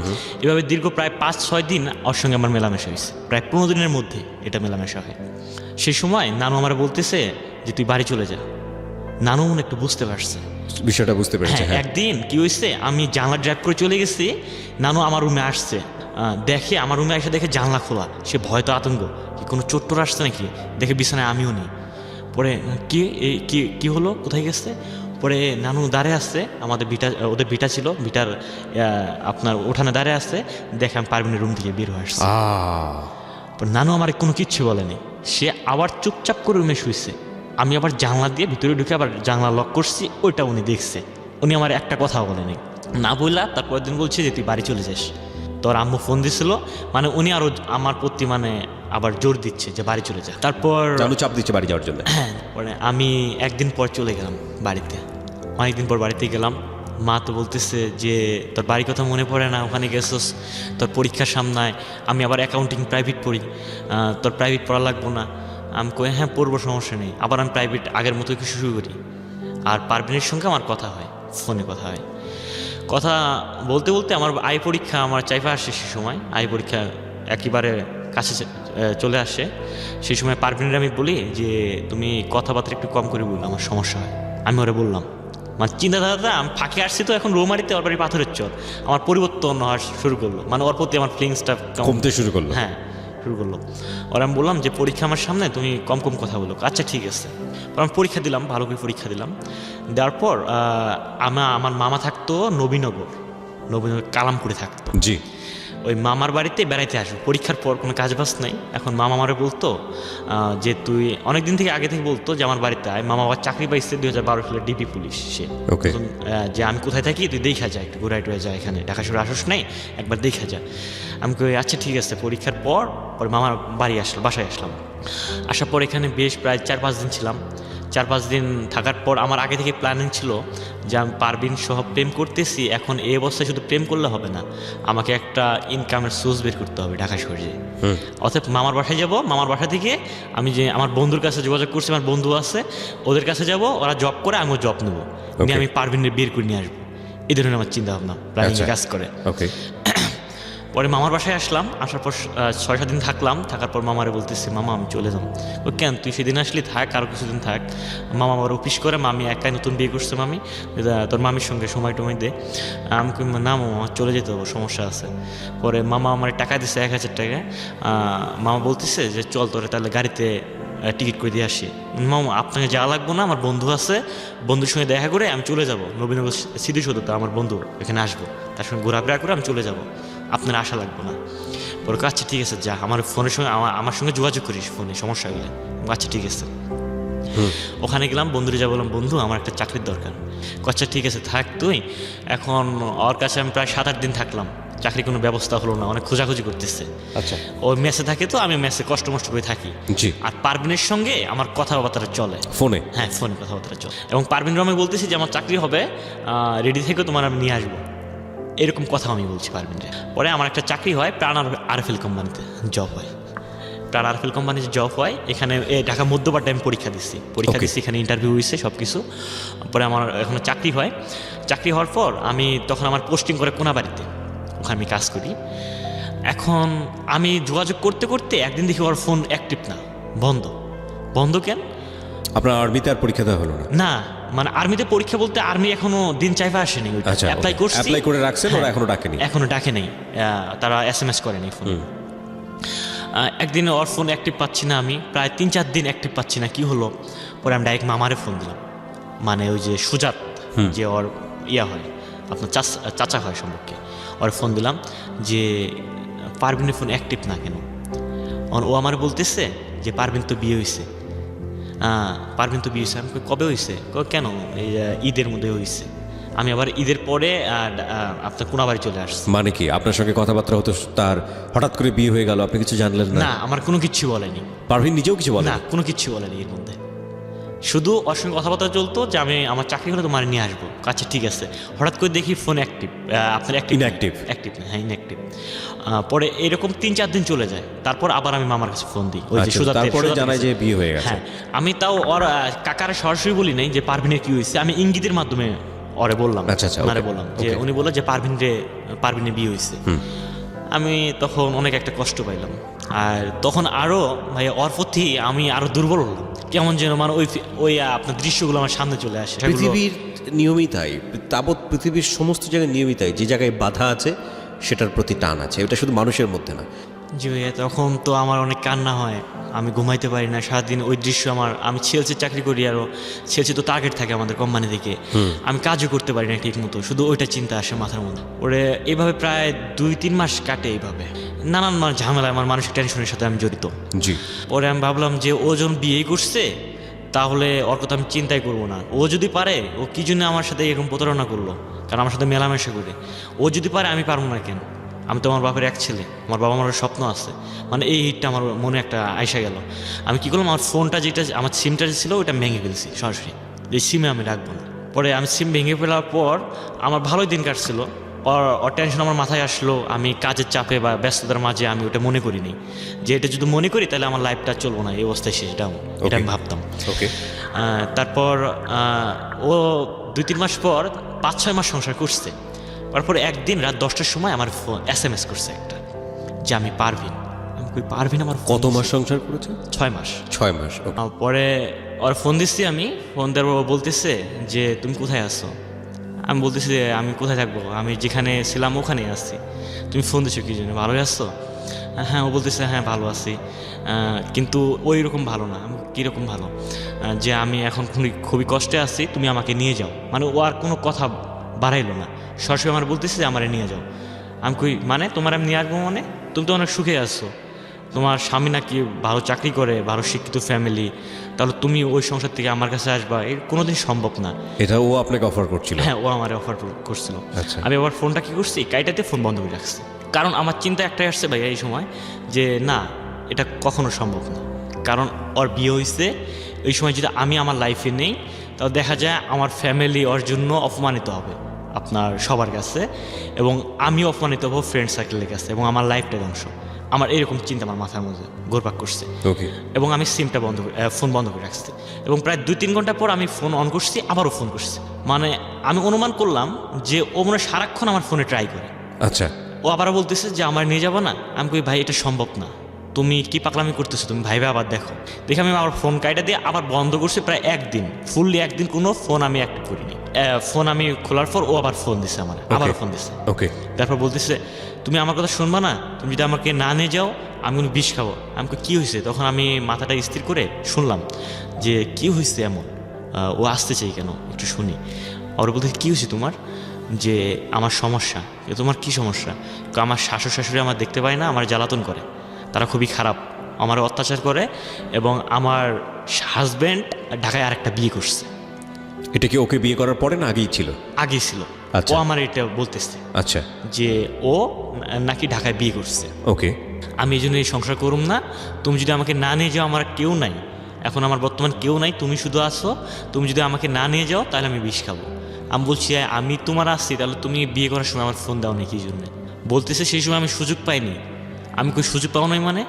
A: এভাবে দীর্ঘ প্রায় 5-6 দিন ওর সঙ্গে আমার মেলামেশা হয়েছে, প্রায় 15 দিনের মধ্যে এটা মেলামেশা হয়। সেই সময় নানু আমার বলতেছে যে তুই বাড়ি চলে যা। নানু মনে একটু বুঝতে পারছে
B: বিষয়টা, বুঝতে পেরেছে।
A: হ্যাঁ, একদিন কি হয়েছে, আমি জানলা ড্রাইভ করে চলে গেছি, নানু আমার রুমে আসছে, দেখে আমার রুমে এসে দেখে জানলা খোলা, সে ভয় তো আতঙ্ক, কি কোনো চোট্টর আসছে নাকি, দেখে বিছানায় আমিও নেই। পরে কি হলো, কোথায় গেছে? পরে নানু দাঁড়িয়ে আসছে, ওদের বিটা ছিল, বিটার আপনার উঠানে দাঁড়িয়ে আসছে, দেখে আমি পারভিনের রুম থেকে বের হয়ে আসছে। নানু আমার কোনো কিচ্ছু বলেনি, সে আবার চুপচাপ করে রুমে শুয়েছে। আমি আবার জানলা দিয়ে ভিতরে ঢুকে আবার জানলা লক করছি, ওইটা উনি দেখছে। উনি আমার একটা কথা বলেনি, না বললা তারপরের দিন বলছে যে তুই বাড়ি চলে যাস। তোর আম্মু ফোন দিছিল, মানে উনি আরো আমার প্রতি মানে আবার জোর দিচ্ছে যে বাড়ি চলে যা। তারপর
B: চাপ দিচ্ছে বাড়ি যাওয়ার জন্য।
A: হ্যাঁ, পরে আমি একদিন পর চলে গেলাম বাড়িতে, অনেকদিন পর বাড়িতে গেলাম। মা তো বলতেছে যে তোর বাড়ির কথা মনে পড়ে না, ওখানে গেছোস, তোর পরীক্ষার সামনায়, আমি আবার অ্যাকাউন্টিং প্রাইভেট পড়ি, তোর প্রাইভেট পড়া লাগবো না। আমি কই হ্যাঁ পড়বো, সমস্যা নেই। আবার আমি প্রাইভেট আগের মতো কিছু শুরু করি, আর পারভিনের সঙ্গে আমার কথা হয়, ফোনে কথা হয়। কথা বলতে বলতে আমার পরীক্ষা আমার চাইফা আসে, সে সময় পরীক্ষা একেবারে কাছে চলে আসে। সেই সময় পারভিনের আমি বলি যে তুমি কথাবার্তা একটু কম করে বললো, আমার সমস্যা হয়। আমি ওরা বললাম, মানে চিন্তাধারাটা আমি ফাঁকে আসছি তো, এখন রোমারিতে ওর বাড়ি পাথরের চর, আমার পরিবর্তন হওয়া শুরু করলো, মানে ওর প্রতি আমার ফিলিংসটা
B: কমতে শুরু করলো।
A: হ্যাঁ, শুরু করলো। ওর আমি বললাম যে পরীক্ষা আমার সামনে, তুমি কম কম কথা বলো। আচ্ছা ঠিক আছে। আমি পরীক্ষা দিলাম, ভালো করে পরীক্ষা দিলাম। দেওয়ার পর আমার মামা থাকতো নবীনগর কালামপুরে থাকতো।
B: জি।
A: ওই মামার বাড়িতে বেড়াইতে আসবো, পরীক্ষার পর কোনো কাজ বাজ নাই। এখন মামা আমারে বলতো যে তুই অনেকদিন থেকে আগে থেকে বলতো যে আমার বাড়িতে আয়। মামা আবার চাকরি পাইছে 2012 সালে ডিবি পুলিশ, সে যে আমি কোথায় থাকি তুই দেখা যায়, একটু ঘুরাই টুরে যায়, এখানে ঢাকা শহরে আসস নাই, একবার দেখা যায়। আমি কই আচ্ছা ঠিক আছে। পরীক্ষার পর মামার বাসায় আসলাম। আসার পর এখানে বেশ প্রায় 4-5 দিন ছিলাম। 4-5 দিন থাকার পর আমার আগে থেকে প্ল্যানিং ছিল যে আমি পারভিন সহ প্রেম করতেছি, এখন এই অবস্থায় শুধু প্রেম করলে হবে না, আমাকে একটা ইনকামের সোর্স বের করতে হবে ঢাকা শহরে। অর্থাৎ মামার বাসায় যাব, মামার বাসা থেকে আমি যে আমার বন্ধুর কাছে যোগাযোগ করছি, আমার বন্ধু আছে, ওদের কাছে যাব, ওরা জব করে, আমিও জব নেবো, নিয়ে আমি পারভিনের বের করে নিয়ে আসবো। এই ধরনের আমার চিন্তা ভাবনা প্ল্যানিং কাজ করে। পরে মামার বাসায় আসলাম, আসার পর 6-7 দিন থাকলাম। থাকার পর মামারে বলতেছি, মামা আমি চলে যাবো। ও কেন, তুই সেদিন আসলি, থাক আরও কিছুদিন থাক। মামা আমার অফিস করে, মামি একাই নতুন বিয়ে করছে, মামি তোর মামির সঙ্গে সময় টময় দে। আমি না মামা চলে যেতে হবে, সমস্যা আছে। পরে মামা আমার টাকা দিচ্ছে 1000 টাকা। মামা বলতেছে যে চল তোরে তাহলে গাড়িতে টিকিট করে দিয়ে আসি। মামা আপনাকে যাওয়া লাগবো না, আমার বন্ধু আছে, বন্ধুর সঙ্গে দেখা করে আমি চলে যাব নবীনগর স্মৃতিসৌধতে, আমার বন্ধু এখানে আসবো, তার সঙ্গে ঘোরাফেরা করে আমি চলে যাব, আপনার আশা লাগবে না। পরে আচ্ছা ঠিক আছে যা, আমার ফোনের সঙ্গে আমার সঙ্গে যোগাযোগ করিস ফোনে, সমস্যা হলে। আচ্ছা ঠিক আছে। ওখানে গেলাম, বন্ধুরে যা বললাম, বন্ধু আমার একটা চাকরির দরকার। আচ্ছা ঠিক আছে থাক তুই। এখন ওর কাছে আমি প্রায় 7-8 দিন থাকলাম, চাকরি কোনো ব্যবস্থা হলো না, অনেক খোঁজাখুঁজি করতেছে।
B: আচ্ছা,
A: ও মেসে থাকে তো, আমি মেসে কষ্ট করে থাকি। আর পারভিনের সঙ্গে আমার কথাবার্তা চলে ফোনে। হ্যাঁ, ফোনে কথাবার্তা চলে। এবং পারভিন আমি বলতেছি যে আমার চাকরি হবে, রেডি থেকে তোমার আমি নিয়ে আসবো, এরকম কথা আমি বলছি পারভিনরে। পরে আমার একটা চাকরি হয়, প্রাণ আরএফএল কোম্পানিতে জব হয়। প্রাণ আরএফএল কোম্পানিতে জব হয়, এখানে ঢাকা মধ্যপাড়ায় আমি পরীক্ষা দিচ্ছি, এখানে ইন্টারভিউ হয়েছে সব কিছু। পরে আমার এখানে চাকরি হয়। চাকরি হওয়ার পর আমি তখন আমার পোস্টিং করে কোনাবাড়িতে, ওখানে আমি কাজ করি। এখন আমি যোগাযোগ করতে করতে একদিন দেখি ওর ফোন অ্যাক্টিভ না, বন্ধ কেন?
B: আপনার আর্মিতে আর পরীক্ষা দেওয়া হলো না?
A: না, মানে আর্মিতে পরীক্ষা বলতে আর্মি এখনো দিন চাইফা আসেনি।
B: অ্যাপ্লাই করে রাখছেন, ওরা এখনো ডাকেনি?
A: এখনো ডাকে নেই, তারা SMS করেনি ফোন। একদিন ওর ফোন অ্যাক্টিভ পাচ্ছি না, আমি প্রায় 3-4 দিন অ্যাক্টিভ পাচ্ছি না, কি হলো? পরে আমি ডাইরেক্ট মামারে ফোন দিলাম, মানে ওই যে সুজাত, যে ওর ইয়া হয়, আপনার চাচা হয় সম্পর্কে, ওর ফোন দিলাম যে পারভিনের ফোন অ্যাক্টিভ না কেন? ও আমার বলতেছে যে পারভিন তো বিয়ে হয়েছে। পারভিন তো বিয়ে হয়েছে। আমি কবে হয়েছে? কেন? এই ঈদের মধ্যে হয়েছে। আমি আবার ঈদের পরে আপনার কোনাবাড়ি চলে আসছি।
B: মানে কি আপনার সঙ্গে কথাবার্তা হতো, তার হঠাৎ করে বিয়ে হয়ে গেল, আপনি কিছু জানলেন না?
A: না, আমার কোনো কিচ্ছু বলেনি।
B: পারভিন নিজেও কিছু বলে
A: না, কোনো কিচ্ছু বলেনি এর মধ্যে। শুধু ওর সঙ্গে কথাবার্তা চলতো যে আমি আমার চাকরি করে তোমার নিয়ে আসবো। আচ্ছা ঠিক আছে। হঠাৎ করে দেখি ফোন অ্যাক্টিভ, আপনার
B: Inactive?
A: অ্যাক্টিভ না, হ্যাঁ ইনঅ্যাক্টিভ। পরে এরকম 3-4 দিন চলে যায়। তারপর আবার আমি মামার কাছে ফোন দিই, ওই যে
B: আচ্ছা,
A: সুজাতের,
B: তারপরে জানাই যে বিয়ে হয়ে গেছে।
A: হ্যাঁ, আমি তাও ওর কাকার সরাসরি বলি নাই যে পারভিনের কি হয়েছে, আমি ইঙ্গিতের মাধ্যমে ওরে বললাম,
B: আচ্ছা, আচ্ছা,
A: ওনারে
B: okay,
A: বললাম যে
B: okay.
A: উনি বললো যে পারভিনের বিয়ে হয়েছে। আমি তখন অনেক একটা কষ্ট পাইলাম। আর তখন আরও ভাই ওর প্রতি আমি আরও দুর্বল হলাম, কেমন যেন মানে ওই আপনার দৃশ্যগুলো আমার সামনে চলে আসে। সেগুলো-
B: পৃথিবীর নিয়মই তাই, তাবৎ পৃথিবীর সমস্ত জায়গায় নিয়মই তাই, যে জায়গায় বাধা আছে সেটার প্রতি টান আছে, এটা শুধু মানুষের মধ্যে না।
A: জি ভাইয়া, তখন তো আমার অনেক কান্না হয়, আমি ঘুমাইতে পারি না সারাদিন। ওই দৃশ্য আমি চেলসির চাকরি করি, আরও চেলসি তো টার্গেট থাকে আমাদের কোম্পানি থেকে, আমি কাজও করতে পারি না ঠিক মতো, শুধু ওইটা চিন্তা আসে মাথার মধ্যে। ওরে এইভাবে প্রায় 2-3 মাস কাটে এইভাবে, নানান ঝামেলায় আমার মানসিক টেনশনের সাথে আমি জড়িত।
B: জি।
A: পরে আমি ভাবলাম যে ও যখন বিয়ে করছে তাহলে ওর কথা আমি চিন্তাই করবো না। ও যদি পারে, ও কি জন্য আমার সাথে এরকম প্রতারণা করলো? কারণ আমার সাথে মেলামেশা করে। ও যদি পারে, আমি পারবো না কেন? আমি তো আমার বাপের এক ছেলে, আমার বাবা মার স্বপ্ন আছে, মানে এই হিটটা আমার মনে একটা আইসা গেল। আমি কি করলাম, আমার ফোনটা যেটা, আমার সিমটা যে ছিল ওটা ভেঙে ফেলছি সরাসরি, এই সিমে আমি রাখবো না। পরে আমি সিম ভেঙে ফেলার পর আমার ভালোই দিন কাটছিল। ওর টেনশন আমার মাথায় আসলো, আমি কাজের চাপে বা ব্যস্ততার মাঝে আমি ওটা মনে করিনি, যে এটা যদি মনে করি তাহলে আমার লাইফটা চলবো না, এই অবস্থায় শেষ ডাউন, এটা আমি ভাবতাম।
B: ওকে।
A: তারপর ও 2-3 মাস পর 5-6 মাস সংসার করছে। তারপর একদিন রাত 10টার সময় আমার ফোন SMS করছে একটা, যে আমি পারভিন। আমি কই পারভিন আমার
B: কত মাস সংসার করেছে?
A: 6 মাস।
B: 6 মাস। ওকে।
A: পরে ওর ফোন দিচ্ছি, আমি ফোন দেওয়ার পর ও বলতেছে যে তুমি কোথায় আছো? আমি বলতেছি যে আমি কোথায় থাকবো, আমি যেখানে ছিলাম ওখানেই আসছি। তুমি ফোন দিচ্ছ কি জন্য, ভালোই আসছো? হ্যাঁ। ও বলতেছে হ্যাঁ ভালো আছি, কিন্তু ওই রকম ভালো না। আমি কীরকম ভালো? যে আমি এখন খুবই কষ্টে আছি, তুমি আমাকে নিয়ে যাও। মানে ও আর কোনো কথা বাড়াইলো না, সরাসরি আমার বলতেছে যে আমারে নিয়ে যাও। আমি কই মানে তোমার আমি নিয়ে আসবো মানে? তুমি তো অনেক সুখে আছো, তোমার স্বামী নাকি ভালো চাকরি করে, ভালো শিক্ষিত ফ্যামিলি, তাহলে তুমি ওই সংসার থেকে আমার কাছে আসবা, এর কোনোদিন সম্ভব না।
B: এটা ও আপনাকে অফার করছিল?
A: হ্যাঁ, ও আমার অফার করছিল।
B: আচ্ছা।
A: আমি আবার ফোনটা কি করছি, কাইটাতে ফোন বন্ধ করে রাখছি, কারণ আমার চিন্তা একটাই আসছে ভাই এই সময়, যে না, এটা কখনো সম্ভব না। কারণ ওর বিয়ে হয়েছে, ওই সময় যদি আমি আমার লাইফে নেই, তাহলে দেখা যায় আমার ফ্যামিলি ওর জন্য অপমানিত হবে আপনার সবার কাছে, এবং আমিও অপমানিত হবো ফ্রেন্ড সার্কেলের কাছে, এবং আমার লাইফটা ধ্বংস। আমার এরকম চিন্তা আমার মাথার মধ্যে ঘুরপাক করছে।
B: ওকে।
A: এবং আমি সিমটা ফোন বন্ধ করে রাখছি, এবং প্রায় 2-3 ঘন্টা পর আমি ফোন অন করছি, আবারও ফোন করছি। মানে আমি অনুমান করলাম যে ও মনে হয় সারাক্ষণ আমার ফোনে ট্রাই করে।
B: আচ্ছা।
A: ও আবারও বলতেছে যে আমার নিয়ে যাবো না। আমি কই ভাই এটা সম্ভব না, তুমি কি পাগলামি করতেছো, তুমি ভাইবে আবার দেখো। দেখে আমি আমার ফোন কাইটা দিয়ে আবার বন্ধ করছি প্রায় 1 দিন, ফুললি 1 দিন কোনো ফোন আমি অ্যাক্টিভ করিনি। ফোন আমি খোলার পর ও আবার ফোন দিছে, আমার আবারও ফোন দিছে।
B: ওকে।
A: তারপর বলতেছে তুমি আমার কথা শুনবা না, তুমি যদি আমাকে না নিয়ে যাও আমি কোনো বিষ খাবো। আমাকে কী হয়েছে? তখন আমি মাথাটা স্থির করে শুনলাম যে কী হয়েছে এমন, ও আসতে চাই কেন, একটু শুনি। আর বলতে কী হয়েছে তোমার? যে আমার সমস্যা। তোমার কি সমস্যা? আমার শাশুড় শাশুড়ি আমার দেখতে পায় না, আমার জ্বালাতন করে, তারা খুবই খারাপ, আমার অত্যাচার করে, এবং আমার হাজব্যান্ড ঢাকায় আরেকটা বিয়ে করছে।
B: এটা কি ওকে বিয়ে করার পরে না আগেই ছিল?
A: আগেই ছিল।
B: আচ্ছা।
A: ও আমার এটা বলতেছে
B: আচ্ছা।
A: যে ও নাকি ঢাকায় বিয়ে করছে।
B: ওকে।
A: আমি এই জন্য এই সংসার করুম না, তুমি যদি আমাকে না নিয়ে যাও, আমার কেউ নাই এখন, আমার বর্তমান কেউ নাই, তুমি শুধু আসো, তুমি যদি আমাকে না নিয়ে যাও তাহলে আমি বিষ খাবো। আমি বলছি আমি তোমার আসছি, তাহলে তুমি বিয়ে করার সময় আমার ফোন দাও না কি জন্য? বলতেছে সেই সময় আমি সুযোগ পাইনি। আমি কই সুযোগ পাও নাই মানে?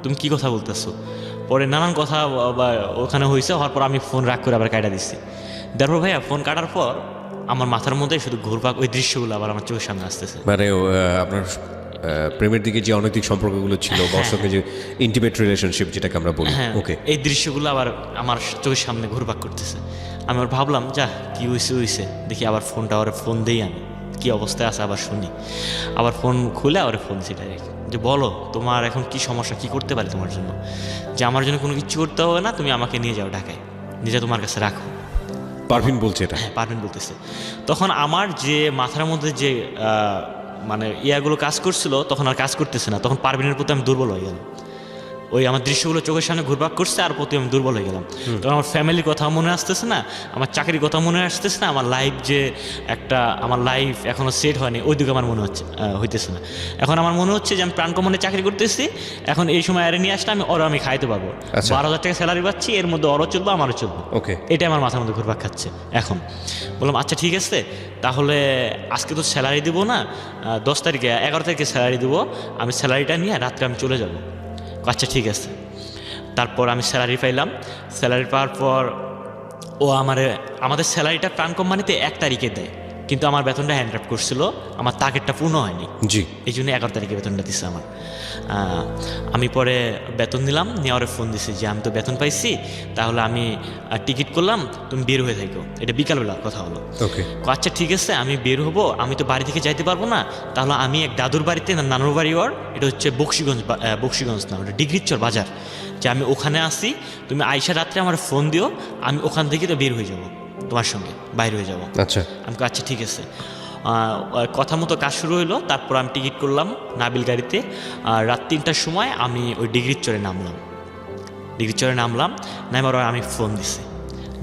A: তুমি কি কথা বলতেছো? পরে নানান কথা ওখানে হয়েছে, হওয়ার পর আমি ফোন রাগ করে আবার কাটা দিচ্ছি। তারপর ভাইয়া ফোন কাটার পর আমার মাথার মধ্যে শুধু ঘুরপাক ওই দৃশ্যগুলো আবার আমার চোখের সামনে আসতেছে।
B: মানে আপনার প্রেমের দিকে যে অনৈতিক সম্পর্কগুলো ছিল, বা ওর সঙ্গে যে ইন্টিমেট রিলেশনশিপ যেটাকে আমরা বলি, ওকে,
A: এই দৃশ্যগুলো আবার আমার চোখের সামনে ঘুরপাক করতেছে। আমি আবার ভাবলাম যা কি হয়েছে, দেখি আবার ফোনটা ফোন দেই আমি। কী অবস্থায় আছে আবার শুনি। আবার ফোন খুলে আবার ফোন দিছি ডাইরেক্ট, যে বলো তোমার এখন কি সমস্যা, কি করতে পারি তোমার জন্য, যে আমার জন্য কোনো কিছু করতে হবে না, তুমি আমাকে নিয়ে যাও ঢাকায়, নিজে তোমার কাছে রাখো।
B: পারভিন বলছে এটা?
A: হ্যাঁ, পারভিন বলতেছে। তখন আমার যে মাথার মধ্যে যে মানে ইয়াগুলো কাজ করছিল তখন আর কাজ করতেছে না, তখন পারভিনের প্রতি আমি দুর্বল হয়ে গেলাম। ওই আমার দৃশ্যগুলো চোখের সামনে ঘুরপাক করছে আর প্রতি আমি দুর্বল হয়ে গেলাম। তখন আমার ফ্যামিলির কথা মনে আসতেছে না, আমার চাকরির কথা মনে আসতেছে না, আমার লাইফ যে একটা আমার লাইফ এখনও সেট হয়নি ওই দিকে আমার মনে হইতেছে না। এখন আমার মনে হচ্ছে যে আমি প্রাণকমনে চাকরি করতেছি, এখন এই সময় আরে নিয়ে আসলে আমি খাইতে পারবো, 12,000 টাকা স্যালারি পাচ্ছি, এর মধ্যে ওরও চলবো আমারও চলবো।
B: ওকে,
A: এটাই আমার মাথার মধ্যে ঘুরপাক খাচ্ছে। এখন বললাম আচ্ছা ঠিক আছে, তাহলে আজকে তো স্যালারি দিব না, 10 তারিখে 11 তারিখে স্যালারি দিব, আমি স্যালারিটা নিয়ে রাত্রে আমি চলে যাবো। আচ্ছা ঠিক আছে। তারপর আমি স্যালারি পাইলাম, স্যালারি পাওয়ার পর ও আমাদের স্যালারিটা প্রাণ কোম্পানিতে 1 তারিখে দেয়, কিন্তু আমার বেতনটা হ্যান্ড ড্রাফট করছিল, আমার টার্গেটটা পূর্ণ হয়নি।
B: জি,
A: এই জন্য 11 তারিখে বেতনটা দিচ্ছে আমার। আমি পরে বেতন নিলাম, নেওয়ার ফোন দিছি যে আমি তো বেতন পাইছি, তাহলে আমি টিকিট করলাম, তুমি বের হয়ে থাকো। এটা বিকালবেলা কথা হলো।
B: ওকে,
A: আচ্ছা ঠিক আছে, আমি বের হবো, আমি তো বাড়ি থেকে যাইতে পারবো না, তাহলে আমি এক দাদুর বাড়িতে, নানুর বাড়ি ওর, এটা হচ্ছে বক্সিগঞ্জ না, ওটা ডিগ্রিচর বাজার, যে আমি ওখানে আসি, তুমি আইসা রাত্রে আমার ফোন দিও, আমি ওখান থেকে তো বের হয়ে যাব, তোমার সঙ্গে বাইর হয়ে যাব।
B: আচ্ছা,
A: আমি আচ্ছা ঠিক আছে। কথা মতো কাজ শুরু হইলো। তারপর আমি টিকিট করলাম নাবিল গাড়িতে, রাত 3টার সময় আমি ওই ডিগ্রির চরে নামলাম। নামার আমি ফোন দিছি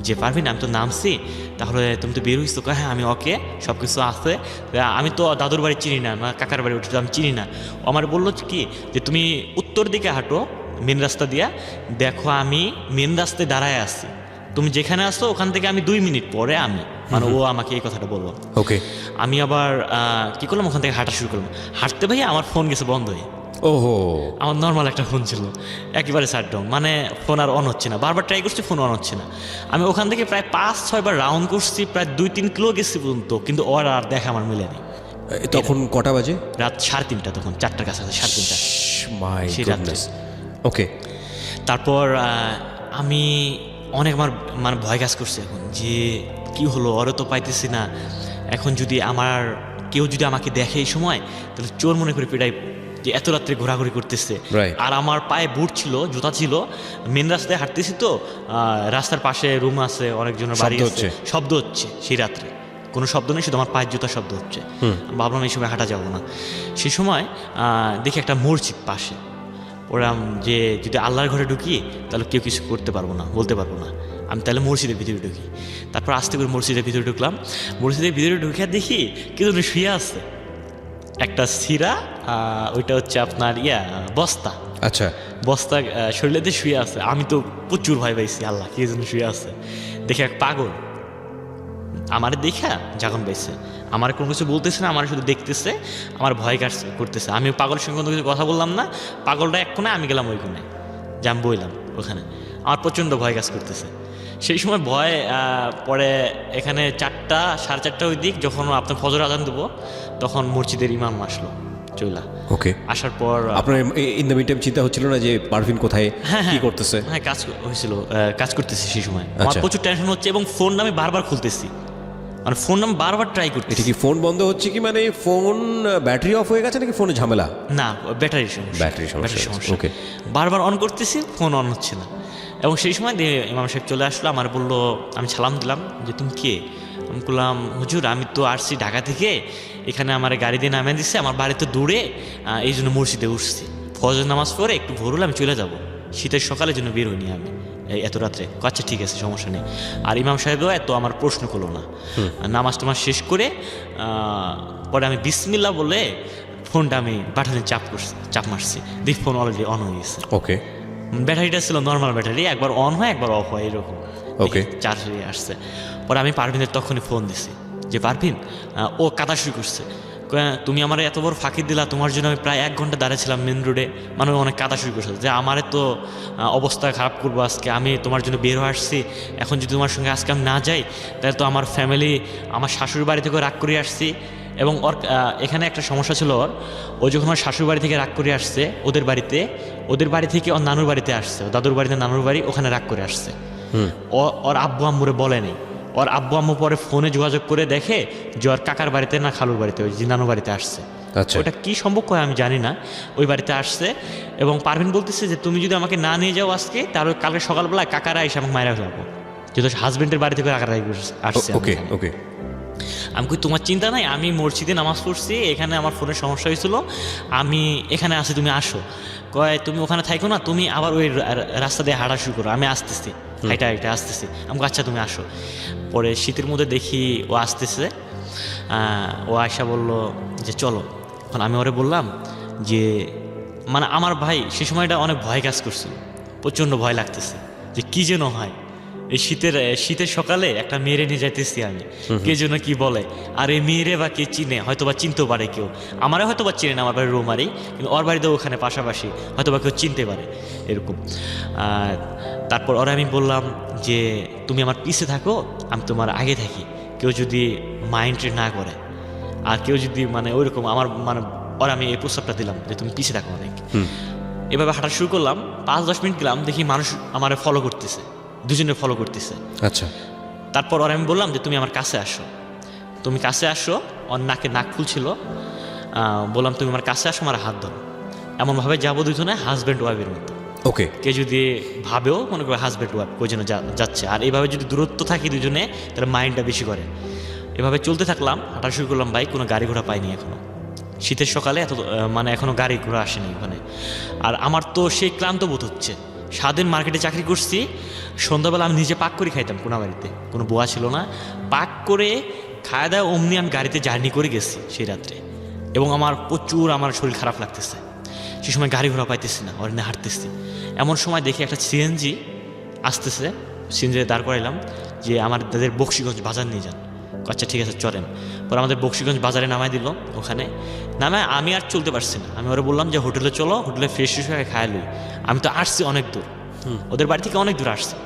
A: যে পারভিন আমি তো নামছি, তাহলে তুমি তো বের হইছো? হ্যাঁ আমি ওকে, সব কিছু আছে, আমি তো দাদুর বাড়ি চিনি না, কাকার বাড়ি উঠে আমি চিনি না। ও আমার বললো কি যে তুমি উত্তর দিকে হাঁটো মেন রাস্তা দিয়া, দেখো আমি মেন রাস্তায় দাঁড়ায় আছি, তুমি যেখানে আসো ওখান থেকে আমি 2 মিনিট পরে আমি, মানে ও আমাকে এই কথাটা বললো।
B: ওকে,
A: আমি আবার কি করলাম, ওখান থেকে হাঁটা শুরু করলাম। হাঁটতে ভাই আমার ফোন গেছে বন্ধ হয়ে।
B: ওহো,
A: আমার নর্মাল একটা ফোন ছিল, একেবারে শাটডাউন, মানে ফোন আর অন হচ্ছে না, বারবার ট্রাই করছি ফোন অন হচ্ছে না। আমি ওখান থেকে প্রায় 5-6 বার রাউন্ড করছি, প্রায় 2-3 কিলো গেছি পর্যন্ত, কিন্তু ওর আর দেখা আমার মেলেনি।
B: তখন কটা বাজে?
A: রাত 3:30, তখন 4টার কাছে 3:30
B: মাই
A: সেই রাত্রে।
B: ওকে,
A: তারপর আমি অনেক আমার মানে ভয় কাজ করছে এখন, যে কি হলো, ওরও তো পাইতেছি না, এখন যদি কেউ যদি আমাকে দেখে এই সময়, তাহলে চোর মনে করে পিটাই, যে এত রাত্রে ঘোরাঘুরি করতেছে। আর আমার পায়ে বুট ছিল, জুতা ছিল, মেন রাস্তায় হাঁটতেছি তো, রাস্তার পাশে রুম আছে, অনেকজনের বাড়ি আছে, শব্দ হচ্ছে সেই রাত্রে, কোনো শব্দ নেই, শুধু আমার পায়ের জুতার শব্দ হচ্ছে। ভাবলাম এই সময় হাঁটা যাবো না। সেই সময় দেখি একটা মসজিদ পাশে, ওরা যে যদি আল্লাহর ঘরে ঢুকি তাহলে কেউ কিছু করতে পারবো না, বলতে পারবো না, আমি তাহলে মসজিদের ভিতরে ঢুকি। তারপর আস্তে করে মসজিদের ভিতরে ঢুকলাম। মসজিদের ভিতরে ঢুকে দেখি কেউ শুয়ে আছে, একটা সিরা, ওইটা হচ্ছে আপনার বস্তা,
B: আচ্ছা,
A: বস্তা শরীরে দিয়ে শুয়ে আছে। আমি তো প্রচুর ভয় পাইছি, আল্লাহ কে যেন শুয়ে আছে। দেখে এক পাগল আমার দেখা যখন পাইছে, আমার কোনো কিছু বলতেছে না, আমার শুধু দেখতেছে, আমার ভয় করতেছে। আমি পাগলের সঙ্গে কোনো কিছু কথা বললাম না, পাগলটা এক কোণে, আমি গেলাম ওই কোণে, যে আমি বইলাম ওখানে। আমার প্রচণ্ড ভয় কাজ করতেছে সেই সময়। ভয় পরে এখানে 4টা 4:30 ওই দিক, যখন আপনার ফজর আজান দেবো, তখন মসজিদের ইমাম আসলো চইলা।
B: ওকে,
A: আসার পর
B: আপনার ইন দ্য মিনটাইম চিন্তা হচ্ছিল না যে পারভিন কোথায় কি করতেছে?
A: হ্যাঁ, কাজ হয়েছিল, কাজ করতেছি সেই সময়। আমার প্রচুর টেনশন হচ্ছে, এবং ফোন আমি বারবার খুলতেছি, মানে ফোন আমি বারবার ট্রাই করতেছি।
B: এটা কি ফোন বন্ধ হচ্ছে কি, মানে ফোন ব্যাটারি অফ হয়ে গেছে নাকি ফোনে ঝামেলা?
A: না, ব্যাটারি সমস্যা। ওকে, বারবার অন করতেছি, ফোন অন হচ্ছে না। এবং সেই সময় ইমাম সাহেব চলে আসলো, আমার বললো, আমি সালাম দিলাম যে তুমি কে? আমি বললাম হুজুর আমি তো আসছি ঢাকা থেকে, এখানে আমার গাড়ি দিয়ে নামিয়ে দিচ্ছে, আমার বাড়ি তো দূরে, এই জন্য মসজিদে উঠছি, ফজর নামাজ পড়ে একটু ভোর হলে আমি চলে যাব, শীতের সকালের জন্য বের হইনি আমি এত রাত্রে। আচ্ছা ঠিক আছে, সমস্যা নেই। আর ইমাম সাহেবও এত আমার প্রশ্ন করলো না। নামাজ টামাজ শেষ করে পরে আমি বিসমিল্লাহ বলে ফোনটা আমি বাটনে চাপ মারছি, দেখি ফোন অলরেডি অন হয়ে গেছে।
B: ওকে,
A: ব্যাটারিটা ছিল নর্মাল ব্যাটারি, একবার অন হয় একবার অফ হয় এরকম।
B: ওকে,
A: চার্জ হয়ে আসছে। পরে আমি পারভিনের তখনই ফোন দিছি, যে পারভিন, ও কাদা শুরু করছে, তুমি আমার এত বড় ফাঁকি দিলা, তোমার জন্য আমি প্রায় 1 ঘন্টা দাঁড়িয়েছিলাম মেন রোডে, মানে অনেক কাদা শুরু করছে, যে আমার তো অবস্থা খারাপ করবো আজকে, আমি তোমার জন্য বের হয়ে আসছি, এখন যদি তোমার সঙ্গে আজকে আমি না যাই তাহলে তো আমার ফ্যামিলি, আমার শাশুড়ির বাড়ি থেকে রাগ করে আসছি। এবং ওর এখানে একটা সমস্যা ছিল, ও যখন ওর শাশুড়ি বাড়ি থেকে রাগ করে আসছে ওদের বাড়ি থেকে ওর নানুর বাড়িতে আসছে, দাদুর বাড়িতে নানুর বাড়ি, ওখানে রাগ করে আসছে। ওর আব্বু আম্মুরে বলে নেই, ওর আব্বু আম্মু পরে ফোনে যোগাযোগ করে দেখে যে ওর কাকার বাড়িতে না খালুর বাড়িতে ওই নানু বাড়িতে আসছে।
B: আচ্ছা।
A: ওটা কি সম্ভব হয় আমি জানি না, ওই বাড়িতে আসছে এবং পারভিন বলতেছে যে তুমি যদি আমাকে না নিয়ে যাও আজকে তাহলে কালকে সকালবেলা কাকারা এসে আমাকে মায়েরা ফেলাবো, যেহেতু হাজবেন্ডের বাড়ি থেকে কাকারা আসছে।
B: ওকে ওকে।
A: আমি কই তোমার চিন্তা নাই, আমি মসজিদে নামাজ পড়ছি, এখানে আমার ফোনের সমস্যা হয়েছিল, আমি এখানে আসি, তুমি আসো। কয় তুমি ওখানে থাকো না, তুমি আবার ওই রাস্তা দিয়ে হাঁটা শুরু করো, আমি আসতেছি, হাইটা হাইটা আসতেছি। আমাকে আচ্ছা তুমি আসো। পরে শীতের মধ্যে দেখি ও আসতেছে, ও আয়সা বলল যে চলো। এখন আমি ওরে বললাম যে মানে আমার ভাই সে সময়টা অনেক ভয় কাজ করছিল, প্রচণ্ড ভয় লাগতেছে যে কী যেন হয়, এই শীতের সকালে একটা মেয়েরে নিয়ে যাইতেছি আমি, কে যেন কি বলে, আর এই মেয়েরে বা কে চিনে, হয়তো বা চিনতেও পারে কেউ, আমারে হয়তো বা চিনে না, আমার বাড়ির রৌমারি, কিন্তু ওর বাড়িতেও ওখানে পাশাপাশি, হয়তো বা কেউ চিনতে পারে এরকম। তারপর ওরা আমি বললাম যে তুমি আমার পিছে থাকো, আমি তোমার আগে থাকি, কেউ যদি মাইন্ড না করে, আর কেউ যদি মানে ওইরকম আমার মানে ওরা আমি এই প্রস্তাবটা দিলাম যে তুমি পিছে থাকো অনেক। এভাবে হাঁটা শুরু করলাম, 5-10 মিনিট গেলাম, দেখি মানুষ আমার ফলো করতেছে, দুজনে ফলো করতেছে।
B: আচ্ছা।
A: তারপর ওর আমি বললাম যে তুমি আমার কাছে আসো, তুমি কাছে আসো, ওর নাকে নাক ফুলছিল, বললাম তুমি আমার কাছে আসো, আমার হাত ধরো, এমনভাবে যাবো দুজনে হাজব্যান্ড ওয়াইফের মতো।
B: ওকে।
A: কে যদি ভাবেও মনে করে হাজব্যান্ড ওয়াইফ কই যেন যাচ্ছে, আর এইভাবে যদি দূরত্ব থাকি দুজনে তাহলে মাইন্ডটা বেশি করে। এভাবে চলতে থাকলাম, হাঁটা শুরু করলাম। ভাই কোনো গাড়ি ঘোড়া পাইনি এখনো, শীতের সকালে এত মানে এখনো গাড়ি ঘোড়া আসেনি ওখানে। আর আমার তো সেই ক্লান্ত বোধ হচ্ছে, সারাদিন মার্কেটে চাকরি করছি, সন্ধ্যাবেলা আমি নিজে পাক করে খাইতাম, কোনো বাড়িতে কোনো বোয়া ছিল না, পাক করে খাওয়া দাওয়া অমনি আমি গাড়িতে জার্নি করে গেছি সেই রাত্রে, এবং আমার প্রচুর আমার শরীর খারাপ লাগতেছে। সে সময় গাড়ি ঘোড়া পাইতেছি না, অরণ্যে হাঁটতেছি, এমন সময় দেখি একটা সিএনজি আসতেছে, সিএনজি দাঁড় করাইলাম যে আমার দাদের বক্সিগঞ্জ বাজার নিয়ে যান। আচ্ছা ঠিক আছে চলেন। পরে আমাদের বক্সিগঞ্জ বাজারে নামাই দিল, ওখানে নামায় আমি আর চলতে পারছি না, আমি ওরা বললাম যে হোটেলে চলো, হোটেলে ফ্রেশ হয়ে খায় লই, আমি তো আসছি অনেক দূর, ওদের বাড়ি থেকে অনেক দূর আসছি,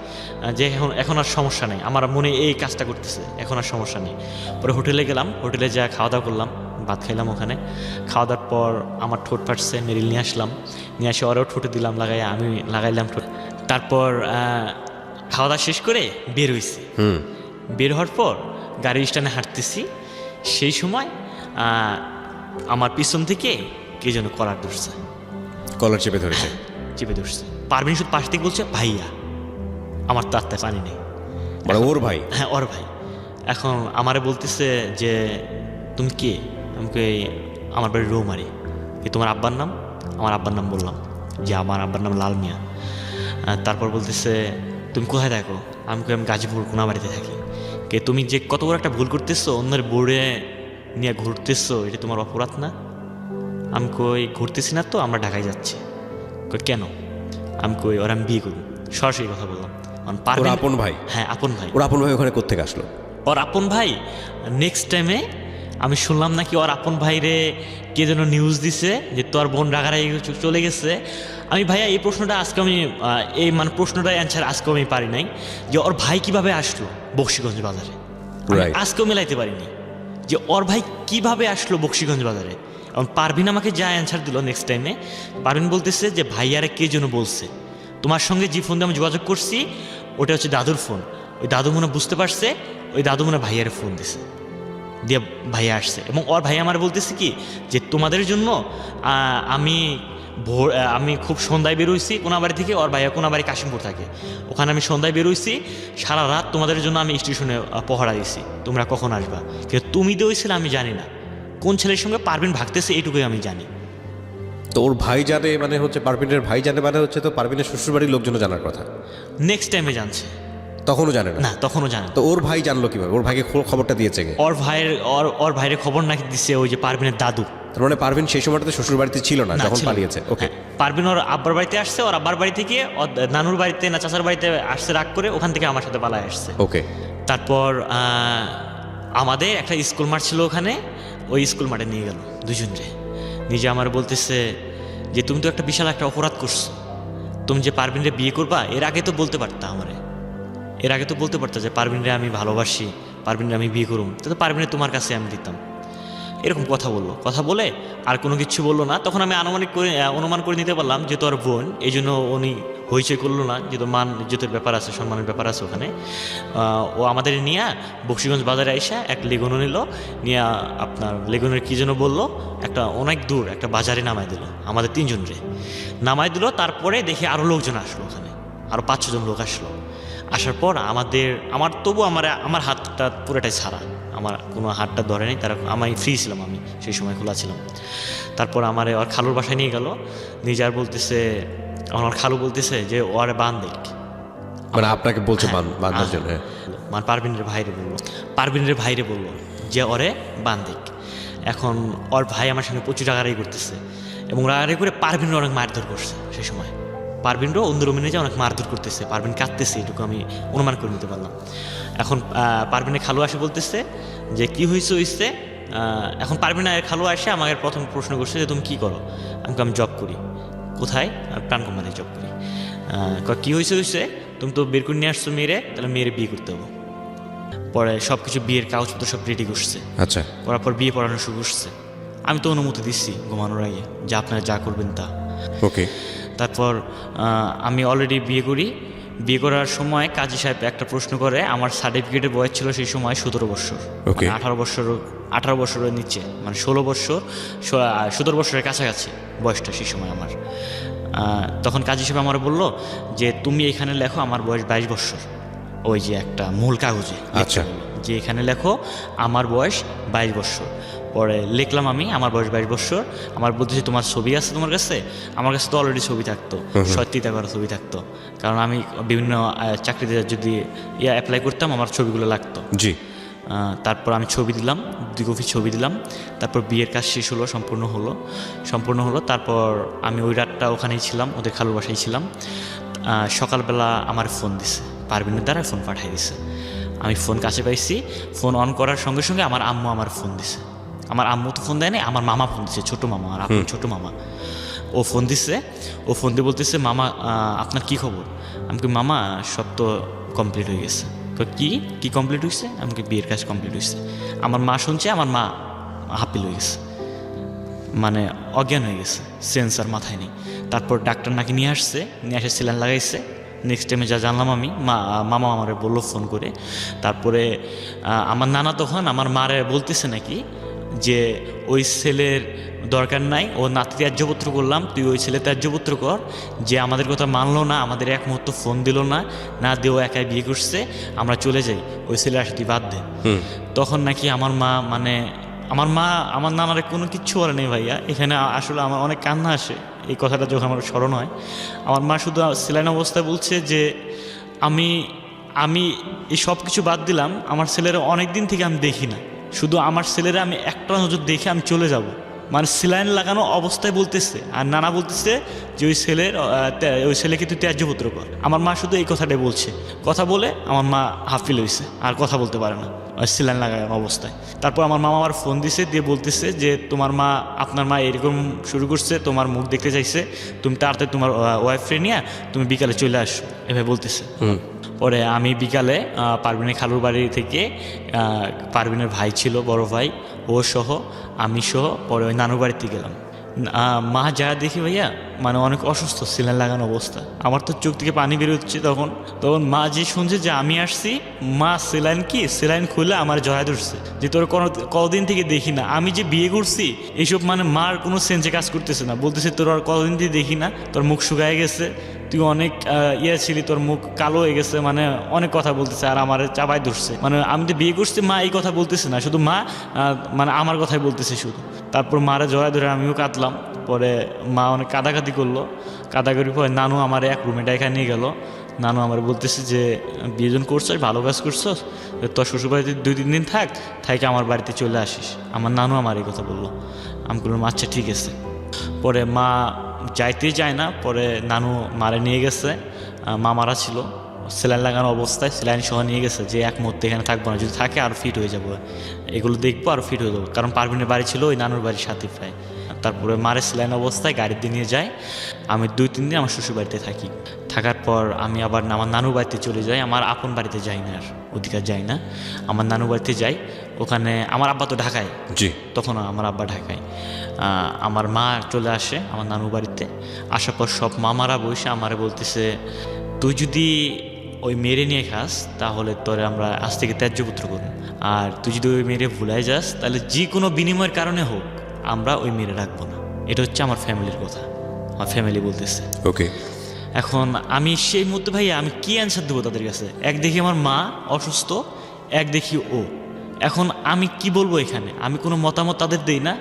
A: যে এখন আর সমস্যা নেই, আমার মনে এই কাজটা করতেছে, এখন আর সমস্যা নেই। পরে হোটেলে গেলাম, হোটেলে যা খাওয়া দাওয়া করলাম, ভাত খাইলাম ওখানে, খাওয়া দাওয়ার পর আমার ঠোঁট ফাটছে, মেরিল নিয়ে আসলাম, নিয়ে আসে ওরাও ঠোঁটে দিলাম লাগাই, আমি লাগাইলাম ঠোঁট। তারপর খাওয়া দাওয়া শেষ করে বের হয়েছি, বের হওয়ার পর গাড়ি স্ট্যান্ডে হাঁটতেছি, সেই সময় আমার পিছন থেকে কে যেন কলার ধরছে,
B: কলার চেপে ধরেছে,
A: চেপে ধরছে। পারভিন শুধু পাশ থেকে বলছে ভাইয়া, আমার তো আত্মায় পানি নেই,
B: মানে ওর ভাই?
A: হ্যাঁ ওর ভাই। এখন আমারে বলতেছে যে তুমি কে, আমাকে আমার বাড়ির রৌমারি, কি তোমার আব্বার নাম? আমার আব্বার নাম বললাম যে আমার আব্বার নাম লাল মিয়া। তারপর বলতেছে তুমি কোথায় থাকো? আমি গাজীপুর কোনাবাড়িতে থাকি। কে তুমি যে কত বড় একটা ভুল করতেছো, অন্যের বোর্ডে নিয়ে ঘুরতেছো, এটা তোমার অপরাধ না? আমি কই ঘুরতেছি না তো, আমরা ঢাকায় যাচ্ছি। কই কেন? আমি কই ওরা আমি বিয়ে করব, সরাসরি কথা বললাম।
B: ওর আপন ভাই?
A: হ্যাঁ আপন ভাই।
B: ওর আপন ভাই ওখানে কোত্থেকে আসলো?
A: ওর আপন ভাই নেক্সট টাইমে আমি শুনলাম নাকি ওর আপন ভাইরে কে যেন নিউজ দিছে যে তোর বোন রাগারাগি চলে গেছে। আমি ভাইয়া এই প্রশ্নটা আজকে আমি এই মানে প্রশ্নটার অ্যান্সার আজকেও আমি পারি নাই, যে ওর ভাই কিভাবে আসলো বক্সিগঞ্জ বাজারে, আজকেও মেলাইতে পারিনি যে ওর ভাই কিভাবে আসলো বক্সিগঞ্জ বাজারে। এবং পারভিন আমাকে যা অ্যান্সার দিল নেক্সট টাইমে, পারভিন বলতেছে যে ভাইয়ারে কে যেন বলছে, তোমার সঙ্গে যে ফোন দিয়ে আমি যোগাযোগ করছি ওটা হচ্ছে দাদুর ফোন, ওই দাদু মনে বুঝতে পারছে, ওই দাদু মনে ভাইয়ারে ফোন দিছে, দিয়ে ভাইয়া আসছে। এবং ওর ভাই আমার বলতেছে কি যে তোমাদের জন্য আমি খুব সন্ধ্যায় বেরোইছি কোনাবাড়ি থেকে, ওর ভাইয়া কোনাবাড়ি কাশিমপুর থাকে, ওখানে আমি সন্ধ্যায় বেরোইছি, সারা রাত তোমাদের জন্য আমি স্টেশনে পহরা দিয়েছি, তোমরা কখন আসবা। কিন্তু তুমি দিয়েছিলে আমি জানি না, কোন ছেলের সঙ্গে পারভিন ভাগতেছে এইটুকুই আমি জানি।
B: তো ওর ভাই জানে মানে হচ্ছে, পারভিনের ভাই জানে মানে হচ্ছে, তো পারভিনের শ্বশুরবাড়ির লোকজনও জানার কথা।
A: নেক্সট টাইমে জানছে,
B: তখনও জানে না?
A: না তখনও জানে।
B: তো ওর ভাই জানলো কিভাবে? ওর ভাইকে খবরটা দিয়েছে কে?
A: ওর ভাইয়ের খবর নাকি দিচ্ছে ওই যে পারভিনের দাদু।
B: তার মানে পারভিন সেই সময়টাতে শ্বশুর বাড়িতে ছিল না যখন পালিয়েছে? ওকে।
A: পারভিন ওর আব্বার বাড়িতে আসছে, ওর আব্বার বাড়ি থেকে ওর নানুর বাড়িতে না চাচার বাড়িতে আসছে রাগ করে, ওখান থেকে আমার সাথে পালায় আসছে।
B: ওকে।
A: তারপর আমাদের একটা স্কুল মাঠ ছিল ওখানে, ওই স্কুল মাঠে নিয়ে গেল দুজনরে, নিজে আমার বলতেছে যে তুমি তো একটা বিশাল একটা অপরাধ করছো, তুমি যে পারভিনরে বিয়ে করবা এর আগে তো বলতে পারতা আমারে, এর আগে তো বলতে পারতা যে পারভিনরে আমি ভালোবাসি, পারভিনরে আমি বিয়ে করুম, তো পারভিনরে তোমার কাছে আমি দিতাম। এরকম কথা বললো, কথা বলে আর কোনো কিছু বললো না। তখন আমি অনুমান করে নিতে পারলাম যে তোর বোন, এই জন্য উনি হইচই করলো না, যেহেতু মান ইজ্জতের ব্যাপার আছে, সম্মানের ব্যাপার আছে ওখানে। ও আমাদের নিয়ে বক্সিগঞ্জ বাজারে আইসা এক লেগুনও নিল, নিয়ে আপনার লেগুনের কী যেন বললো, একটা অনেক দূর একটা বাজারে নামাই দিল, আমাদের 3 জনরে নামাই দিল। তারপরে দেখি আরও লোকজন আসলো, ওখানে আরও 5-6 জন লোক আসলো। আসার পর আমার তবু আমার হাতটা পুরোটাই ছাড়া, আমার কোনো হাতটা ধরে নেই, তারা আমি ফ্রি ছিলাম, আমি সেই সময় খোলা ছিলাম। তারপর ওর খালুর বাসায় নিয়ে গেল, নিজে আর বলতেছে, আমার খালু বলতেছে যে ওরে বান দেখ,
B: মানে আপনাকে বলছে বাঁধার জন্য?
A: মানে পারবিনের ভাইরে বললো যে ওরে বান দেখ। এখন ওর ভাই আমার সঙ্গে প্রচুর রাগারাগি করতেছে, এবং রাগারাগি করে পারবিনরে অনেক মারধর করছে। সেই সময় পারবিনরও অন্দরমিনে যে অনেক মারধর করতেছে, পারবিন কাঁদতেছে, এটুকু আমি অনুমান করে নিতে পারলাম। এখন পারবিনের খালু আসে বলতেছে যে কি হয়েছে। এখন পারবিনের খালু আসে আমাকে প্রথম প্রশ্ন করছে যে তুমি কী করো? আমি জব করি। কোথায়? প্রাণ কোম্পানিতে জব করি। কী হয়েছে, তুমি তো বের করে নিয়ে আসছো মেয়েরে, তাহলে মেয়েরে বিয়ে করতে হবে। পরে সব কিছু বিয়ের কাগজপত্র সব রেডি করছে।
B: আচ্ছা।
A: করার পর বিয়ে পড়ানো শুরু করছে। আমি তো অনুমতি দিচ্ছি ঘুমানোর আগে যে আপনারা যা করবেন তা।
B: ওকে।
A: তারপর আমি অলরেডি বিয়ে করার সময় কাজী সাহেব একটা প্রশ্ন করে, আমার সার্টিফিকেটের বয়স ছিল সেই সময় 17 বছর। 18 বছরের নিচে, মানে 17 বছরের কাছাকাছি বয়সটা সেই সময় আমার। তখন কাজী সাহেব আমার বললো যে তুমি এখানে লেখো আমার বয়স 22 বছর, ওই যে একটা মূল কাগজে।
B: আচ্ছা।
A: যে এখানে লেখো আমার বয়স 22 বছর। পরে লিখলাম আমি আমার বয়স 22 বছর। আমার বলতেছি তোমার ছবি আছে তোমার কাছে? আমার কাছে তো অলরেডি ছবি থাকতো, সত্যিটা করা ছবি থাকতো, কারণ আমি বিভিন্ন চাকরিতে যদি অ্যাপ্লাই করতাম আমার ছবিগুলো লাগতো।
B: জি।
A: তারপর আমি ছবি দিলাম, 2 কপি ছবি দিলাম। তারপর বিয়ের কাজ শেষ হলো, সম্পূর্ণ হলো। তারপর আমি ওই রাতটা ওখানেই ছিলাম, ওদের খালুর বাসায় ছিলাম। সকালবেলা আমার ফোন দিছে, পারবিনের দ্বারা ফোন পাঠিয়ে দিছে। আমি ফোন কাছে পাইছি, ফোন অন করার সঙ্গে সঙ্গে আমার আম্মু আমার ফোন দিছে। আমার আম্মু তো ফোন দেয় না, আমার মামা ফোন দিছে, ছোটো মামা, আর আপনার ছোটো মামা। ও ফোন দিচ্ছে, ও ফোন দিয়ে বলতেছে মামা আপনার কি খবর? আমি কি মামা সব তো কমপ্লিট হয়ে গেছে। তো কি কমপ্লিট হয়েছে? আমাকে বিয়ের কাজ কমপ্লিট হয়েছে। আমার মা শুনছে, আমার মা হাপিল হয়ে গেছে, মানে অজ্ঞান হয়ে গেছে, সেন্সার মাথায় নেই। তারপর ডাক্তার নাকি নিয়ে আসে স্যালাইন লাগাইছে। নেক্সট টাইমে যা জানলাম আমি, মামা আমারে বললো ফোন করে। তারপরে আমার নানা তখন আমার মারে বলতেছে নাকি যে ওই ছেলের দরকার নাই, ও নাতি ত্যায্যপুত্র করলাম, তুই ওই ছেলে ত্যায্যপুত্র কর, যে আমাদের কথা মানলো না, আমাদের এক মুহূর্ত ফোন দিল না দিয়ে ও একাই বিয়ে করছে, আমরা চলে যাই, ওই ছেলের আসে তুই বাদ দে। তখন নাকি আমার মা আমার নানারে কোনো কিচ্ছু বলে নেই ভাইয়া। এখানে আসলে আমার অনেক কান্না আসে এই কথাটা যখন আমার স্মরণ হয়। আমার মা শুধু সেলাইন অবস্থায় বলছে যে আমি এই সব কিছু বাদ দিলাম, আমার ছেলেরা অনেক দিন থেকে আমি দেখি না, শুধু আমার ছেলেরা আমি একটা নজর দেখে আমি চলে যাব। মানে সেলাইন লাগানো অবস্থায় বলতেছে, আর নানা বলতেছে যে ওই ছেলেকে তুই ত্যায্যপুত্র কর। আমার মা শুধু এই কথাটাই বলছে, কথা বলে আমার মা হাফিল হয়েছে, আর কথা বলতে পারে না সেলাইন লাগানো অবস্থায়। তারপর আমার মামা আমার ফোন দিছে, দিয়ে বলতেছে যে আপনার মা এরকম শুরু করছে, তোমার মুখ দেখতে চাইছে, তুমি তাড়াতাড়ি তোমার ওয়াইফ নিয়ে তুমি বিকালে চলে আসো, এভাবে বলতেছে। পরে আমি বিকালে পারবিনের খালুর বাড়ি থেকে, পারবিনের ভাই ছিল, বড় ভাই, ও সহ আমি সহ, পরে ওই নানুর বাড়িতে গেলাম। মা যা দেখি ভাইয়া, মানে অনেক অসুস্থ, সেলাইন লাগানো অবস্থা। আমার তো চোখ থেকে পানি বেরোচ্ছে তখন মা যে শুনছে যে আমি আসছি, মা সেলাইন খুলে আমার জড়ায় ধরছে যে তোর কতদিন থেকে দেখি না, আমি যে বিয়ে করছি এইসব, মানে মার কোনো সেন্সে কাজ করতেছে না। বলতেছে তোর আর কতদিন থেকে দেখি না, তোর মুখ শুকায় গেছে, তুই অনেক ছিলি, তোর মুখ কালো হয়ে গেছে, মানে অনেক কথা বলতেছে, আর আমার চাপায় ধরছে। মানে আমি তো বিয়ে করছি, মা এই কথা বলতেছে না, শুধু মা মানে আমার কথাই বলতেছে শুধু। তারপর মারা জড়ায় ধরে আমিও কাঁদলাম। পরে মা অনেক কাঁদাকাটি করলো, কাঁদাকাটির পরে নানু আমার এক রুমে ডাইকা নিয়ে গেল। নানু আমার বলতেছে যে বিয়েজন করছো, ভালো কাজ করছো, তোর শ্বশুরবাড়িতে 2-3 দিন থাকি আমার বাড়িতে চলে আসিস। আমার নানু আমার এই কথা বললো। আমি বললাম আচ্ছা ঠিক আছে। পরে মা যাইতেই চায় না, পরে নানু মারে নিয়ে গেছে, মামারা ছিল সেলাইন লাগানো অবস্থায়, সেলাইন সহ নিয়ে গেছে যে এক মুহূর্তে এখানে থাকবো না, যদি থাকে আর ফিট হয়ে যাবো, এগুলো দেখবো আর ফিট হয়ে যাবো। কারণ পারভিনের বাড়ি ছিল ওই নানুর বাড়ির সাথে প্রায়। তারপরে মারে সেলাইন অবস্থায় গাড়িতে নিয়ে যায়। আমি 2-3 দিন আমার শ্বশুর বাড়িতে থাকি। থাকার পর আমি আবার আমার নানুর বাড়িতে চলে যাই। আমার আপন বাড়িতে যাই না, আর অধিকার যাই না, আমার নানুর বাড়িতে যাই। ওখানে আমার আব্বা তো ঢাকায়,
B: জি।
A: তখন আমার আব্বা ঢাকায়। আমার মা চলে আসে আমার নানুর বাড়িতে। আসার পর সব মামারা বসে আমারে বলতেছে, তুই যদি ওই মেরে নিয়ে খাস তাহলে তোরে আমরা আজ থেকে ত্যায্যপুত্র করব, আর তুই যদি ওই মেরে ভুলাই যাস তাহলে যে কোনো বিনিময়ের কারণে হোক আমরা ওই মেরে রাখবো না। এটা হচ্ছে আমার ফ্যামিলির কথা, আমার ফ্যামিলি বলতেছে।
B: ওকে।
A: এখন আমি সেই মুহূর্তে ভাইয়া আমি কি অ্যান্সার দেবো তাদের কাছে? এক দেখি আমার মা অসুস্থ, এক দেখি ও। এখন আমি কি বলবো এখানে? আমি কোনো মতামত তাদের দিই না।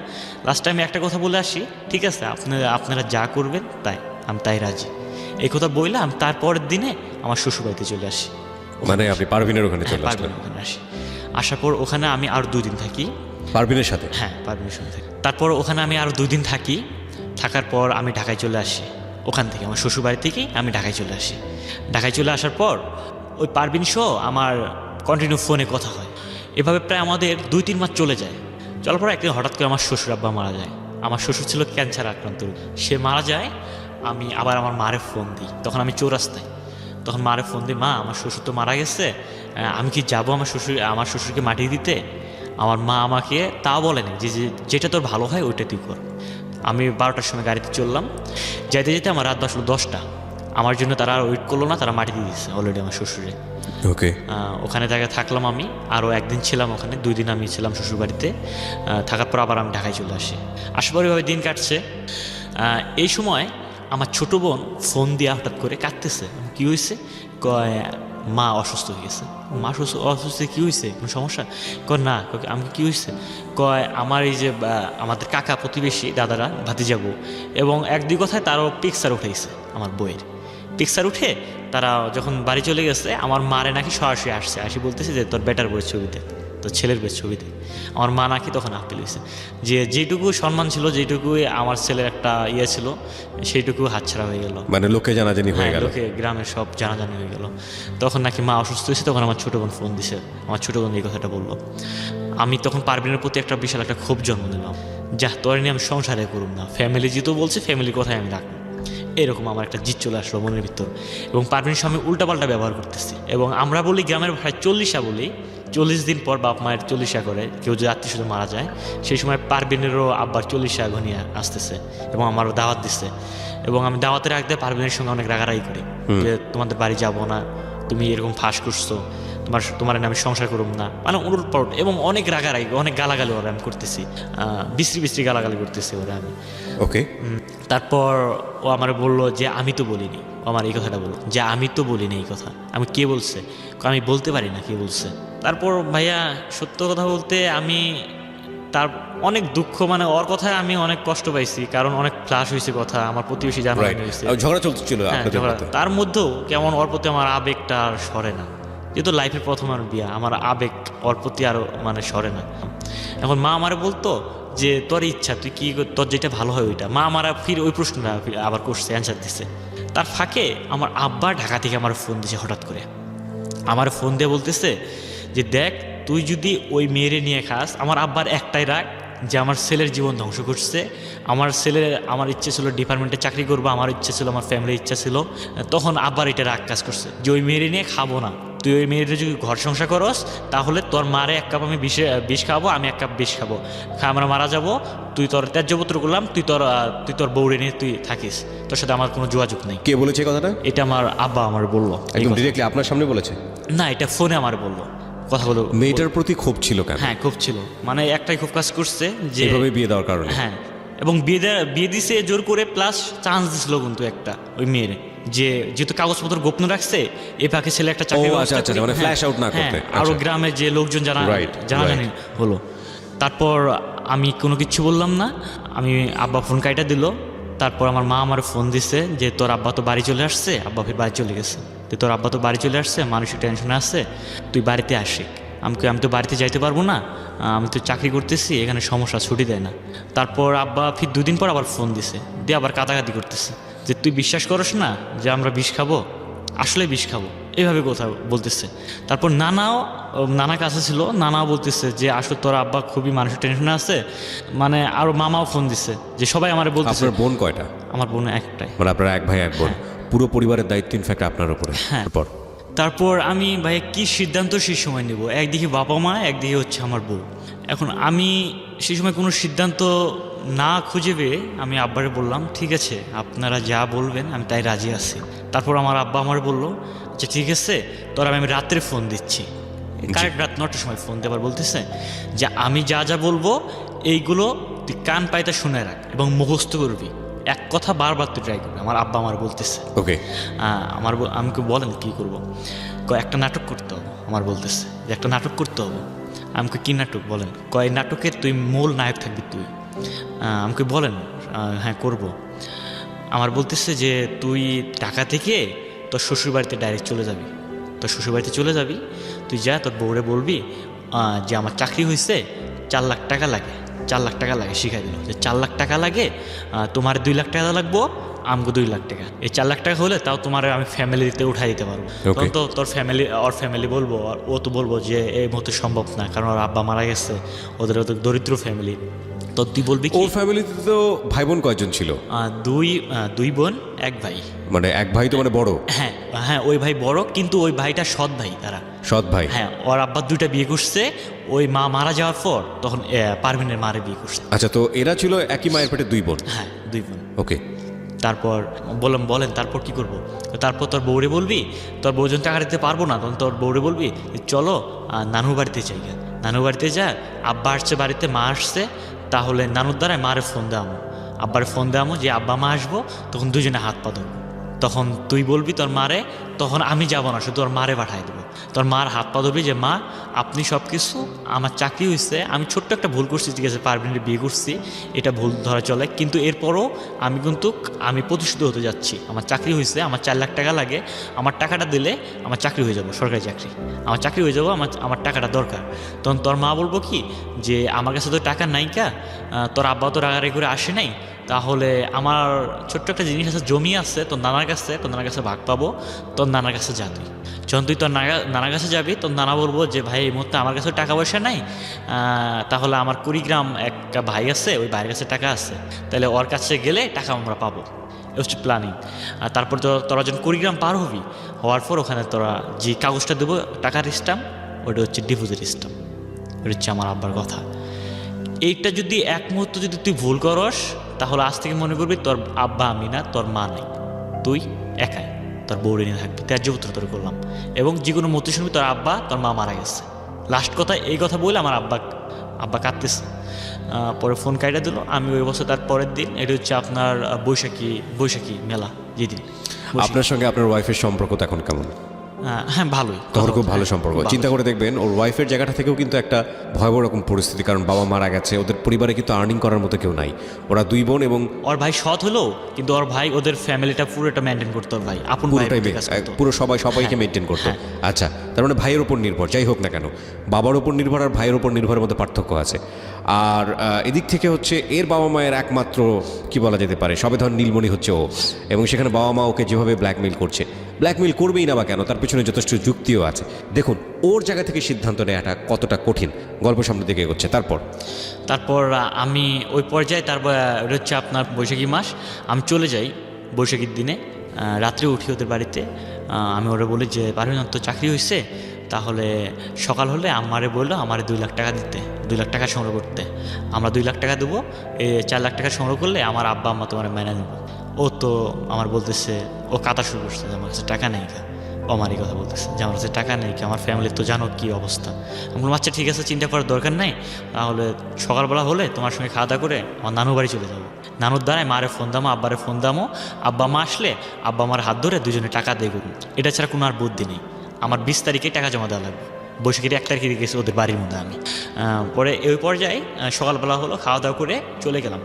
A: লাস্টে আমি একটা কথা বলে আসি, ঠিক আছে আপনারা যা করবেন তাই, আমি তাই রাজি। এই কথা বললে আমি তারপরের দিনে আমার শ্বশুরবাড়িতে চলে আসি।
B: মানে আপনি পারভিনের ওখানে চলে আসলেন?
A: পারভিনের ওখানে আসি। আসার পর ওখানে আমি আরও 2 দিন থাকি।
B: পারভিনের সাথে?
A: হ্যাঁ, পারভিনের সঙ্গে থাকি। তারপর ওখানে আমি আরও 2 দিন থাকি। থাকার পর আমি ঢাকায় চলে আসি। ওখান থেকে আমার শ্বশুরবাড়ি থেকেই আমি ঢাকায় চলে আসি। ঢাকায় চলে আসার পর ওই পারভিন সহ আমার কন্টিনিউ ফোনে কথা হয়। এভাবে প্রায় আমাদের 2-3 মাস চলে যায়। চলার পর একদিন হঠাৎ করে আমার শ্বশুর আব্বা মারা যায়। আমার শ্বশুর ছিল ক্যান্সার আক্রান্ত, সে মারা যায়। আমি আবার আমার মারে ফোন দিই, তখন আমি চৌরাস্তায়। তখন মারে ফোন দিই, মা আমার শ্বশুর তো মারা গেছে, আমি কি যাবো আমার শ্বশুরকে মাটি দিতে? আমার মা আমাকে তাও বলেনি যে যেটা তোর ভালো হয় ওইটা তুই কর। আমি 12টার সময় গাড়িতে চললাম, যেতে যেতে আমার রাত বাজলো 10টা। আমার জন্য তারা আর ওয়েট করলো না, তারা মাটি দিয়ে দিচ্ছে অলরেডি আমার শ্বশুরে।
B: ওকে।
A: ওখানে জায়গায় থাকলাম আমি, আরও 1 দিন ছিলাম ওখানে। 2 দিন আমি ছিলাম শ্বশুরবাড়িতে। থাকার পর আবার আমি ঢাকায় চলে আসি। আসার পর এভাবে দিন কাটছে। এই সময় আমার ছোটো বোন ফোন দিয়ে হঠাৎ করে কাঁদতেছে। কী হয়েছে? কয় মা অসুস্থ হয়ে গেছে। মা অসুস্থ কী হয়েছে, কোনো সমস্যা? কয় না। আমি কী হয়েছে? কয় আমার এই যে আমাদের কাকা প্রতিবেশী দাদারা ভাতিজাবো, এবং 1-2 কথায় তারও পিকচার উঠেছে আমার বইয়ের। পিকচার উঠে তারা যখন বাড়ি চলে গেছে, আমার মারে নাকি সরাসরি আসি বলতেছে যে তোর বেটার বইয়ের ছবি দেখ, তোর ছেলের বইয়ের ছবি দেখ। আমার মা নাকি তখন আপিল হয়েছে যে যেটুকু সম্মান ছিল, যেটুকু আমার ছেলের একটা ইয়ে ছিল, সেইটুকু হাতছাড়া হয়ে গেল।
B: মানে লোকে জানাজানি হয়ে গেল,
A: লোকে গ্রামের সব জানাজানি হয়ে গেল। তখন নাকি মা অসুস্থ হয়েছে। তখন আমার ছোটো বোন ফোন দিছে, আমার ছোটো বোন এই কথাটা বললো। আমি তখন পারভিনের প্রতি একটা বিশাল একটা ক্ষোভ জন্ম দিলাম, যা তোর নিয়ে আমি সংসারে করুম না, ফ্যামিলি যেহেতু বলছে ফ্যামিলির কথাই আমি রাখবো। এরকম আমার একটা জিদ চলে আসলো মনের ভিতর। এবং পারভিনের সঙ্গে উল্টাপাল্টা ব্যবহার করতেছি। এবং আমরা বলি গ্রামের ভাষায় 40 বলি, 40 দিন পর বাপ মায়ের 40 করে কেউ যদি আত্মীয় স্বজন মারা যায়, সেই সময় পারভিনেরও আব্বার 40 ঘনিয়ে আসতেছে এবং আমারও দাওয়াত দিচ্ছে। এবং আমি দাওয়াতের আগে পারভিনের সঙ্গে অনেক রাগারাগি করি যে তোমাদের বাড়ি যাবো না, তুমি এরকম ফাঁস করছো, তোমার আমি সংসার করুম না, মানে উলটপালট। এবং অনেক রাগারাগি, অনেক গালাগালি ওরা আমি করতেছি, বিশ্রী গালাগালি করতেছি ওরা আমি।
B: ওকে।
A: তারপর ও আমার বললো যে আমি তো বলিনি। ও আমার এই কথাটা বললো যে আমি তো বলিনি এই কথা। আমি কে বলছে? আমি বলতে পারি না কে বলছে। তারপর ভাইয়া সত্য কথা বলতে আমি তার অনেক দুঃখ, মানে ওর কথায় আমি অনেক কষ্ট পাইছি, কারণ অনেক ফ্লাশ হয়েছে কথা, আমার প্রতিবেশী জানা হয়েছে,
B: ঝগড়া চলছিল আপনাদের মধ্যে।
A: তার মধ্যেও কেমন ওর প্রতি আমার আবেগটা আর সরে না। যেহেতু লাইফের প্রথম আর বিয়া, আমার আবেগ ওর প্রতি আরও মানে সরে না। এখন মা আমারে বলতো যে তোর ইচ্ছা, তুই কি তোর যেটা ভালো হয় ওইটা। মা আমার ফির ওই প্রশ্নটা আবার করছে, অ্যান্সার দিচ্ছে। তার ফাঁকে আমার আব্বা ঢাকা থেকে আমার ফোন দিছে হঠাৎ করে। আমার ফোন দিয়ে বলতেছে যে দেখ, তুই যদি ওই মেয়েরে নিয়ে খাস, আমার আব্বার একটাই রাগ যে আমার ছেলের জীবন ধ্বংস করছে। আমার ইচ্ছে ছিল ডিপার্টমেন্টে চাকরি করবো, আমার ইচ্ছে ছিল, আমার ফ্যামিলির ইচ্ছা ছিল। তখন আব্বার এটা রাগ কাজ করছে যে ওই মেয়েরে নিয়ে খাবো না। তুই ওই মেয়েরে যদি ঘর সংসার করস তাহলে তোর মারে 1 কাপ আমি বিষ খাবো, আমি 1 কাপ বিষ খাবো, আমরা মারা যাবো। তুই তোর ত্যায্যপুত্র করলাম, তুই তোর বউরে নিয়ে তুই থাকিস, তোর সাথে আমার কোনো যোগাযোগ নেই।
B: কে বলেছে কথাটা?
A: এটা আমার আব্বা আমার বললো।
B: একদম ডিরেক্টলি আপনার সামনে বলেছে? না,
A: এটা ফোনে আমার বললো কথাগুলো।
B: মেয়েটার প্রতি ক্ষোভ ছিল কেন?
A: হ্যাঁ, ক্ষোভ ছিল, মানে একটাই ক্ষোভ কাজ করছে যে
B: এভাবে বিয়ে দেওয়ার কারণে।
A: হ্যাঁ, এবং বিয়ে দিছে জোর করে, প্লাস চান্স দিছিল কিন্তু একটা ওই মেয়ের, যে যেহেতু কাগজপত্র গোপন রাখছে, এ পাকে ছেলে একটা চাকরি,
B: মানে ফ্ল্যাশ আউট না করতে।
A: আরো গ্রামের যে লোকজন জানাজানি হলো। তারপর আমি কোনো কিছু বললাম না, আমি আব্বা ফোন কাইটা দিল। তারপর আমার মা আমার ফোন দিছে যে তোর আব্বা তো বাড়ি চলে আসছে, আব্বা ফির বাড়ি চলে গেছে, তোর আব্বা তো বাড়ি চলে আসছে, মানসিক টেনশনে আছে, তুই বাড়িতে আসিস। আমি তো বাড়িতে যাইতে পারবো না, আমি তো চাকরি করতেছি, এখানে সমস্যা, ছুটি দেয় না। তারপর আব্বা ফির 2 দিন পর আবার ফোন দিছে, দিয়ে আবার কাটাকাটি করতেছে যে তুই বিশ্বাস করস না যে আমরা বিষ খাবো, আসলে বিষ খাবো, এইভাবে কথা বলতেছে। তারপর নানা কাছে ছিল, নানাও বলতেছে যে আসলে তোর আব্বা খুবই মানসিক টেনশনে আছে, মানে আরও মামাও ফোন দিছে যে সবাই আমার বলতেছে।
B: আপনার বোন কয়টা?
A: আমার বোন একটাই।
B: মানে আপনার 1 ভাই 1 বোন। পুরো পরিবারের দায়িত্ব ইনফ্যাক্ট আপনার উপরে।
A: হ্যাঁ। তারপর আমি ভাই কি সিদ্ধান্ত সেই সময় নেব, একদিকে বাবা মা, একদিকে হচ্ছে আমার বউ। এখন আমি সেই সময় কোনো সিদ্ধান্ত না খুঁজে পেয়ে আমি আব্বারে বললাম, ঠিক আছে আপনারা যা বলবেন আমি তাই রাজি আছি। তারপর আমার আব্বা আমার বললো, আচ্ছা ঠিক আছে তোরা আমি রাত্রে ফোন দিচ্ছি। কারেক্ট রাত 9টার সময় ফোন দেবার বলতেছে যে আমি যা যা বলবো এইগুলো তুই কান পাইতে শুনে রাখ এবং মুখস্থ করবি, এক কথা বারবার তুই ট্রাই করবি। আমার আব্বা আমার বলতেছে।
B: ওকে।
A: আমাকে বলেন কি করব, একটা নাটক করতে হবে। আমার বলতেছে যে একটা নাটক করতে হবে। আমাকে কি নাটক বলেন, কয় নাটকের তুই মূল নায়ক থাকবি তুই। আমাকে বলেন হ্যাঁ করব। আমার বলতেছে যে তুই ঢাকা থেকে তোর শ্বশুরবাড়িতে ডাইরেক্ট চলে যাবি, তোর শ্বশুরবাড়িতে চলে যাবি, তুই যা তোর বউরে বলবি যে আমার চাকরি হয়েছে, 4 লাখ টাকা লাগে, 4 লাখ টাকা লাগে। শিখাই দিল যে 4 লাখ টাকা লাগে, তোমার 2 লাখ টাকা লাগবো, আমাকে 2 লাখ টাকা। এই 4 লাখ টাকা হলে তাও তোমার আমি ফ্যামিলিতে উঠাই দিতে পারবো। তখন তো তোর ফ্যামিলি বলবো, আর ও তো বলবো যে এই মুহূর্তে সম্ভব না, কারণ ওর আব্বা মারা গেছে, ওদের দরিদ্র ফ্যামিলি। তো তুই বলবি কি?
B: ওর ফ্যামিলিতে তো ভাই বোন কয়জন ছিল?
A: দুই বোন 1 ভাই।
B: মানে এক ভাই তো মানে বড়?
A: হ্যাঁ হ্যাঁ, ওই ভাই বড়, কিন্তু ওই ভাইটা সৎ ভাই। তারা
B: সৎ ভাই?
A: হ্যাঁ, ওর আব্বা 2টা বিয়ে করছে। ওই মা মারা যাওয়ার পর তখন পারভিনের মারে বিয়ে করছে।
B: আচ্ছা, তো এরা ছিল একই মায়ের পেটে 2 বোন?
A: হ্যাঁ 2 বোন।
B: ওকে।
A: তারপর বলেন তারপর কি করব? তারপর তোর বউরে বলবি, তোর বউ যখন টাকা দিতে পারবো না তখন তোর বউরে বলবি চলো নানুর বাড়িতে যাই। নানুর বাড়িতে যা, আব্বা আসছে বাড়িতে, মা আসছে, তাহলে নানুর দ্বারাই মারে ফোন দেওয়ামো, আব্বারে ফোন দেওয়ামো যে আব্বা মা আসবো, তখন দুজনে হাত পা ধরবো। তখন তুই বলবি তোর মারে, তখন আমি যাবো না, শুধু তোর মারে পাঠাই দেবো। তোর মার হাত পা ধরবি যে মা আপনি সব কিছু, আমার চাকরি হয়েছে, আমি ছোট্ট একটা ভুল করছি, ঠিক আছে পারভিনের বিয়ে করছি, এটা ভুল ধরা চলে, কিন্তু এরপরও আমি প্রতিষ্ঠিত হতে যাচ্ছি। আমার চাকরি হয়েছে, আমার 4 লাখ টাকা লাগে, আমার টাকাটা দিলে আমার চাকরি হয়ে যাবো, সরকারি চাকরি, আমার চাকরি হয়ে যাবো, আমার টাকাটা দরকার। তখন তোর মা বলবো কি যে আমার কাছে তো টাকা নাই, তোর আব্বা তো রাগারাগি করে আসে নাই, তাহলে আমার ছোট্ট একটা জিনিস আছে, জমি আছে তোর নানার কাছে ভাগ পাবো, তোর নানার কাছে যা। তুই যখন তুই তোর নানার কাছে যাবি, তোর নানা বলবো যে ভাই এই মুহূর্তে আমার কাছে টাকা পয়সা নাই, তাহলে আমার কুড়িগ্রাম একটা ভাই আছে, ওই ভাইয়ের কাছে টাকা আছে, তাহলে ওর কাছে গেলে টাকা আমরা পাবো। এ হচ্ছে প্ল্যানিং। আর তারপর তোরা যখন কুড়িগ্রাম পার হবি, হওয়ার পর ওখানে তোরা যে কাগজটা দেবো টাকার স্ট্যাম্প, ওটা হচ্ছে ডিপোজিট স্ট্যাম্প। এটা হচ্ছে আমার আব্বার কথা। এইটা যদি এক মুহূর্ত যদি তুই ভুল করস, তাহলে আজ থেকে মনে করবি তোর আব্বা আমি না, তোর মা নেই, তুই একাই তোর বউরে নিয়ে থাকবি। ত্যায্য পুত্র তোর করলাম। এবং যে কোনো মতো শুনবি তোর আব্বা তোর মা মারা গেছে। লাস্ট কথা এই কথা বলে আমার আব্বা কাঁদতেছে। পরে ফোন কাইটা দিল। আমি ওই বছর তার পরের দিন, এটা হচ্ছে আপনার বৈশাখী মেলা যেদিন।
B: আপনার সঙ্গে আপনার ওয়াইফের সম্পর্ক এখন কেমন?
A: হ্যাঁ ভালোই,
B: তখন খুব ভালো সম্পর্ক। চিন্তা করে দেখবেন ওর ওয়াইফের জায়গাটা থেকেও কিন্তু একটা ভয়াবহ রকম পরিস্থিতি, কারণ বাবা মারা গেছে, ওদের পরিবারে কিন্তু আর্নিং করার মতো কেউ নাই, ওরা 2 বোন, এবং
A: ওর ভাই সৎ হলো, কিন্তু ওর ভাই ওদের ফ্যামিলিটা পুরোটা মেনটেন করতো। ওর ভাই আপন ভাই
B: পুরো সবাইকে মেনটেন করতো। আচ্ছা, তার মানে ভাইয়ের ওপর নির্ভর, যাই হোক না কেন বাবার ওপর নির্ভর আর ভাইয়ের ওপর নির্ভরের মধ্যে পার্থক্য আছে। আর এদিক থেকে হচ্ছে এর বাবা মায়ের একমাত্র কি বলা যেতে পারে সবেধন নীলমণি হচ্ছে ও, এবং সেখানে বাবা মা ওকে যেভাবে ব্ল্যাকমেইল করবেই না বা কেন, তার পিছনে যথেষ্ট যুক্তিও আছে। দেখুন ওর জায়গা থেকে সিদ্ধান্ত নেওয়াটা কতটা কঠিন। গল্প সামনে দিকে এগোচ্ছে। তারপর
A: আমি ওই পর্যায়ে, তারপর হচ্ছে আপনার বৈশাখী মাস, আমি চলে যাই বৈশাখীর দিনে, রাত্রে উঠি ওদের বাড়িতে। আমি ওরা বলি যে পারভিন তো চাকরি হয়েছে, তাহলে সকাল হলে আমারে বললো আমারে 2 লাখ টাকা দিতে, 2 লাখ টাকা সংগ্রহ করতে। আমরা 2 লাখ টাকা দেবো, 4 লাখ টাকা সংগ্রহ করলে আমার আব্বা আম্মা তোমার মেনে নেবো। ও তো আমার বলতেছে, ও কাতা শুরু করছে যে আমার কাছে টাকা নেই, আমারই কথা বলতেছে যে আমার কাছে টাকা নেই, আমার ফ্যামিলির তো জানো কী অবস্থা। আমি বললাম আচ্ছা ঠিক আছে, চিন্তা করার দরকার নাই, তাহলে সকালবেলা হলে তোমার সঙ্গে খাওয়া দাওয়া করে আমার নানুর বাড়ি চলে যাবো। নানুর দ্বারাই মারে ফোন দামো, আব্বারে ফোন দামো, আব্বা মা আসলে আব্বা আমার হাত ধরে দুজনে টাকা দিয়ে করুন। এটা ছাড়া কোনো আর বুদ্ধি নেই। আমার 20 তারিখে টাকা জমা দেওয়া লাগবে। বৈশাখীর 1 তারিখে গেছি ওদের বাড়ির মধ্যে আমি। পরে ওই পর্যায়ে সকালবেলা হলো, খাওয়া দাওয়া করে চলে গেলাম।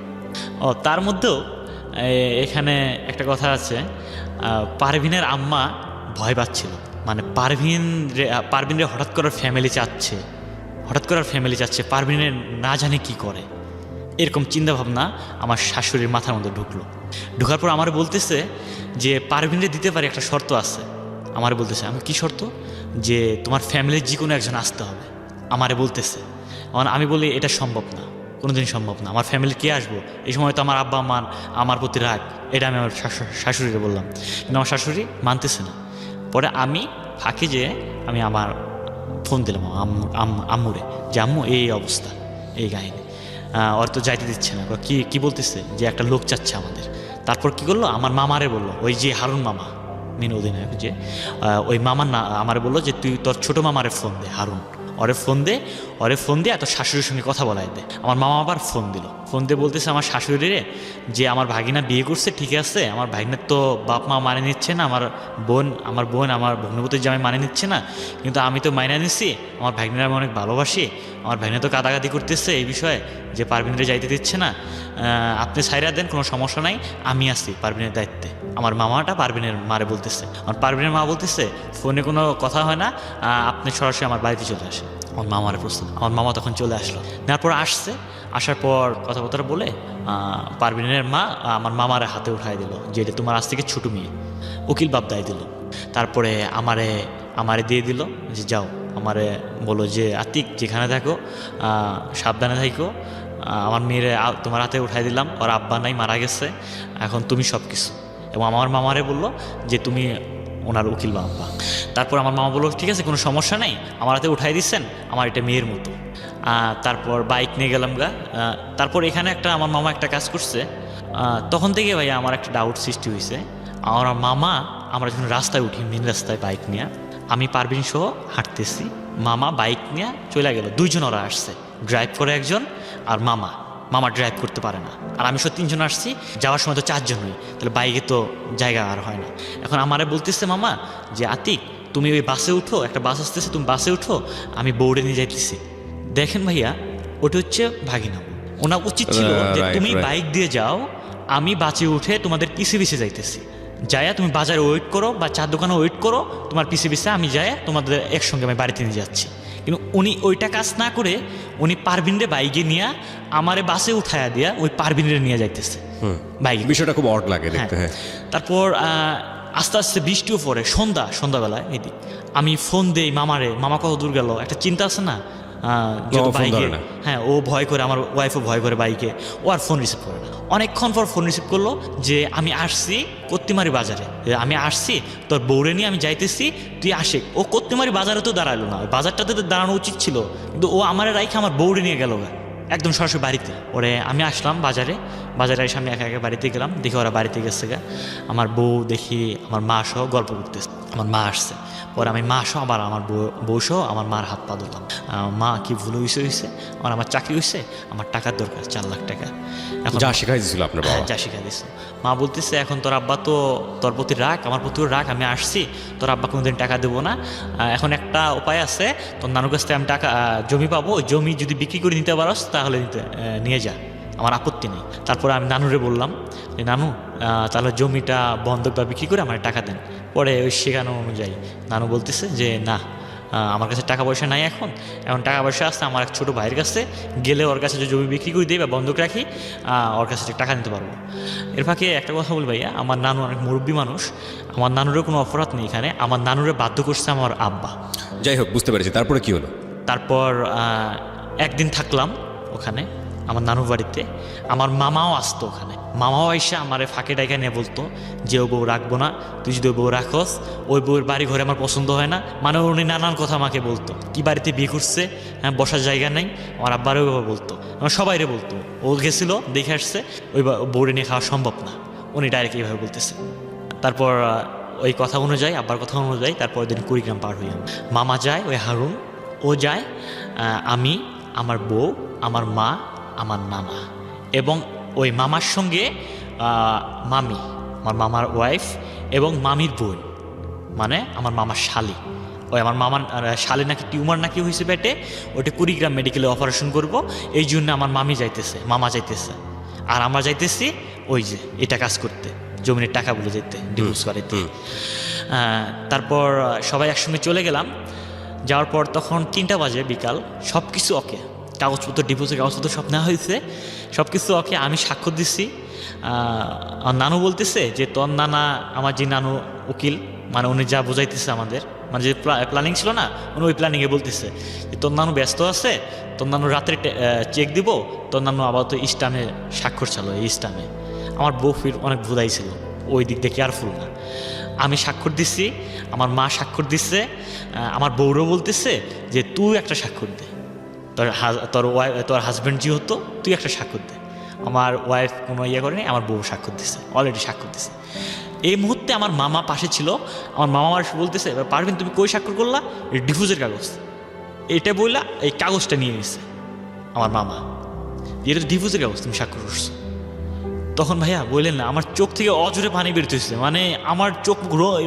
A: তার মধ্যেও এখানে একটা কথা আছে, পারভিনের আম্মা ভয় পাচ্ছিল, মানে পারভিনের হঠাৎ করার ফ্যামিলি চাচ্ছে, পারভিনের না জানে কি করে, এরকম চিন্তাভাবনা আমার শাশুড়ির মাথার মধ্যে ঢোকার পর আমার বলতেছে যে পারভিনের দিতে পারে, একটা শর্ত আছে। আমারে বলতেছে, আমি কি শর্ত? যে তোমার ফ্যামিলির যে কোনো একজন আসতে হবে, আমারে বলতেছে। আমি বলি এটা সম্ভব না, কোনোদিন সম্ভব না। আমার ফ্যামিলি কে আসবো? এই সময় তো আমার আব্বা আমার আমার প্রতি রাগ, এটা আমি আমার শাশুড়িকে বললাম, কিন্তু আমার শাশুড়ি মানতেছে না। পরে আমি ফাঁকি যেয়ে আমি আমার ফোন দিলাম আম্মুরে, যে আম্মু এই অবস্থা, এই কাহিনী, ওর তো যাইতে দিচ্ছে না। কি বলতেছে যে একটা লোক চাচ্ছে আমাদের। তারপর কি করলো, আমার মামারে বললো, ওই যে হারুন মামা মিন অধিনায়ক, যে ওই মামার না আমারে বললো যে তুই তোর ছোটো মামারে ফোন দে, হারুন, ওরে ফোন দিয়ে এত শাশুড়ির সঙ্গে কথা বলাই দে। আমার মামা আবার ফোন দিয়ে বলতেছে আমার শাশুড়িরে যে আমার ভাগিনা বিয়ে করছে ঠিক আছে, আমার ভাগিনার তো বাপ মা মানে নিচ্ছে না, আমার বোন আমার ভগ্নপতির জামাই মানে নিচ্ছে না, কিন্তু আমি তো মাইনা নিচ্ছি, আমার ভাগিনার আমি অনেক ভালোবাসি, আমার ভাগিনা তো কাদাকাদি করতেছে এই বিষয়ে যে পারভিনরে যাইতে দিচ্ছে না, আপনি ছাইরা দেন, কোনো সমস্যা নাই, আমি আছি পারভিনের দায়িত্বে। আমার মামাটা পারভিনের মারে বলতেছে, আমার পারভিনের মা বলতেছে ফোনে কোনো কথা হয় না, আপনি সরাসরি আমার বাড়িতে চলে আসেন। আমার মামার প্রস্তুত, আমার মামা তখন চলে আসলো, তারপর আসার পর কথাবার্তা বলে পারভিনের মা আমার মামার হাতে উঠাই দিল যে এটা তোমার আজ থেকে ছোটো মেয়ে, উকিল বাপ দায় দিল। তারপরে আমারে দিয়ে দিল যে যাও, আমারে বলো যে আতিক যেখানে থাকো সাবধানে থাকো, আমার মেয়ের তোমার হাতে উঠাই দিলাম, ওর আব্বা নাই, মারা গেছে, এখন তুমি সব কিছু। এবং আমার মামারে বললো যে তুমি ওনার উকিল বাবা। তারপর আমার মামা বললো ঠিক আছে কোনো সমস্যা নেই, আমার হাতে উঠাই দিচ্ছেন, আমার এটা মেয়ের মতো। তারপর বাইক নিয়ে গেলাম গা। তারপর এখানে আমার মামা একটা কাজ করছে, তখন থেকে ভাইয়া আমার একটা ডাউট সৃষ্টি হয়েছে। আমার মামা, আমরা যখন রাস্তায় উঠি, মেন রাস্তায় বাইক নিয়ে, আমি পারভিন সহ হাঁটতেছি, মামা বাইক নিয়ে চলে গেল, দুইজন ওরা আসছে, ড্রাইভ করে একজন, আর মামা ড্রাইভ করতে পারে না, আর আমি সব তিনজন আসছি, যাওয়ার সময় তো চারজন হই, তাহলে বাইকে তো জায়গা আর হয় না। এখন আমারে বলতেছে মামা যে আতিক তুমি ওই বাসে উঠো, একটা বাস আসতেছে, তুমি বাসে উঠো, আমি বৌড়ে নিয়ে যাইতেছি। দেখেন ভাইয়া, ওটা হচ্ছে ভাগিনা, ওনা উচিত ছিল যে তুমি বাইক দিয়ে যাও, আমি বাসে উঠে তোমাদের পিছে যাইতেছি, যাইয়া তুমি বাজারে ওয়েট করো বা চার দোকানে ওয়েট করো, তোমার পিছে আমি যাইয়া তোমাদের একসঙ্গে আমি বাড়িতে নিয়ে যাচ্ছি। কিন্তু উনি ওইটা কাজ না করে উনি পারভিনরে বাইকে নিয়ে আমারে বাসে উঠায়া দিয়া ওই পারভিনরে নিয়ে যাইতেছে বাইকে।
B: বিষয়টা খুব অড লাগে দেখতে। হ্যাঁ,
A: তারপর আস্তে আস্তে বৃষ্টিও পড়ে, সন্ধ্যাবেলায় এদিক আমি ফোন দেই মামারে, মামা কত দূর গেল, একটা চিন্তা আছে না, বাইকে, হ্যাঁ ও ভয় করে, আমার ওয়াইফও ভয় করে বাইকে, ও আর ফোন রিসিভ করে না। অনেকক্ষণ পর ফোন রিসিভ করলো যে আমি আসছি কত্তিমারি বাজারে, আমি আসছি তোর বউরে নিয়ে আমি যাইতেছি, তুই আসে। ও কত্তিমারি বাজারে তো দাঁড়ালো না, বাজারটাতে তো দাঁড়ানো উচিত ছিল, কিন্তু ও আমার রাইখে আমার বউরে নিয়ে গেল একদম সরাসরি বাড়িতে। ওরে আমি আসলাম বাজারে এসে আমি একা বাড়িতে গেলাম, দেখি ওরা বাড়িতে গেছে আমার বউ দেখি আমার মা সহ গল্প করতেছে। আমার মা আসছে, পরে আমি মা সহ আবার আমার বউ সহ আমার মার হাত পা ধরলাম। মা কি ভুল হয়েছে, আমার চাকরি হয়েছে, আমার টাকার দরকার, 4 লাখ টাকা। এখন
B: যা শিখাই দিয়েছিল আপনার বাবা?
A: যা শিখাই দিয়েছিল। মা বলতেছে এখন তোর আব্বা তো তোর প্রতি রাগ, আমার প্রতিও রাগ, আমি আসছি, তোর আব্বা কোনোদিন টাকা দেবো না, এখন একটা উপায় আছে, তোর নানুর কাছ থেকে আমি টাকা জমি পাবো, ওই জমি যদি বিক্রি করে নিতে পারস তাহলে নিয়ে যা, আমার আপত্তি নেই। তারপরে আমি নানুরে বললাম যে নানু তাহলে জমিটা বন্ধক বা বিক্রি করে আমার টাকা দেন। পরে ওই শেখানো অনুযায়ী নানু বলতেছে যে না, আমার কাছে টাকা পয়সা নাই, এখন টাকা পয়সা আসছে আমার এক ছোটো ভাইয়ের কাছে, গেলে ওর কাছে যে জমি বিক্রি করে দিই বা বন্ধক রাখি, ওর কাছে টাকা নিতে পারবো। এর ফাঁকে একটা কথা বল ভাইয়া, আমার নানু অনেক মুরব্বী মানুষ, আমার নানুরের কোনো অপরাধ নেই এখানে, আমার নানুরে বাধ্য করছে আমার আব্বা।
B: যাই হোক, বুঝতে পেরেছি। তারপরে কি হলো?
A: তারপর একদিন থাকলাম ওখানে আমার নানুর বাড়িতে, আমার মামাও আসতো ওখানে, মামাও এসে আমার ফাঁকে ডাইকা নিয়ে বলতো যে ও বউ রাখবো না, তুই যদি ওই বউ রাখস, ওই বউয়ের বাড়ি ঘরে আমার পছন্দ হয় না, মানে উনি নানান কথা আমাকে বলতো, কি বাড়িতে বিয়ে করছে, হ্যাঁ বসার জায়গা নেই, আমার আব্বারও বলতো, আমার সবাইরে বলতো, ও গেছিল দেখে আসছে, ওই বউরে নিয়ে খাওয়া সম্ভব না, উনি ডাইরেক্ট এইভাবে বলতেছে। তারপর ওই কথা অনুযায়ী, আব্বার কথা অনুযায়ী তারপর দিন কুড়িগ্রাম পার হইলাম। মামা যায়, ওই হারুন ও যায়, আমি, আমার বউ, আমার মা, আমার নানা এবং ওই মামার সঙ্গে মামি, আমার মামার ওয়াইফ এবং মামির বোন, মানে আমার মামার শালি। ওই আমার মামার শালি নাকি টিউমার নাকি হয়েছে পেটে, ওইটা কুড়িগ্রাম মেডিকেলে অপারেশন করব, এই জন্য আমার মামা যাইতেছে, আর আমরা যাইতেছি ওই যে এটা কাজ করতে, জমিনের টাকা বলে যেতে, ডিভোর্স করাইতে। তারপর সবাই একসঙ্গে চলে গেলাম। যাওয়ার পর তখন 3টা বাজে বিকাল, সব কিছু ওকে, কাগজপত্র, ডিভোর্সের কাগজপত্র সব নেওয়া হয়েছে, সব কিছু ওকে, আমি স্বাক্ষর দিচ্ছি। নানু বলতেছে যে তোর নানা, আমার যে নানু উকিল, মানে উনি যা বোঝাইতেছে আমাদের মানে যে প্ল্যানিং ছিল না, উনি ওই প্ল্যানিংয়ে বলতেছে যে তোর নানু ব্যস্ত আছে, তোর নানু রাত্রে চেক দিব, তোর নানু আপাতত ইস্টামে স্বাক্ষর চালো। এই ইস্টামে আমার বউ ফির অনেক ভুদাই ছিল, ওই দিক দিয়ে কেয়ারফুল না। আমি স্বাক্ষর দিচ্ছি, আমার মা স্বাক্ষর দিচ্ছে, আমার বউরও বলতেছে যে তুই একটা স্বাক্ষর দে, তোর হাজব্যান্ড যেহেতু তুই একটা স্বাক্ষর দে। আমার ওয়াইফ কোনো ইয়ে করেনি, আমার বউ স্বাক্ষর দিচ্ছে, অলরেডি স্বাক্ষর দিচ্ছে। এই মুহূর্তে আমার মামা পাশে ছিল, আমার মামা আমার বলতেছে পারবেন তুমি কই স্বাক্ষর করলা? ডিভোর্সের কাগজ। এটা বললা এই কাগজটা নিয়ে নিচ্ছে আমার মামা, এটা তো ডিভোর্সের কাগজ, তুমি স্বাক্ষর করছো। তখন ভাইয়া বললেন না, আমার চোখ থেকে অজোরে পানি বেরোতেছে, মানে আমার চোখ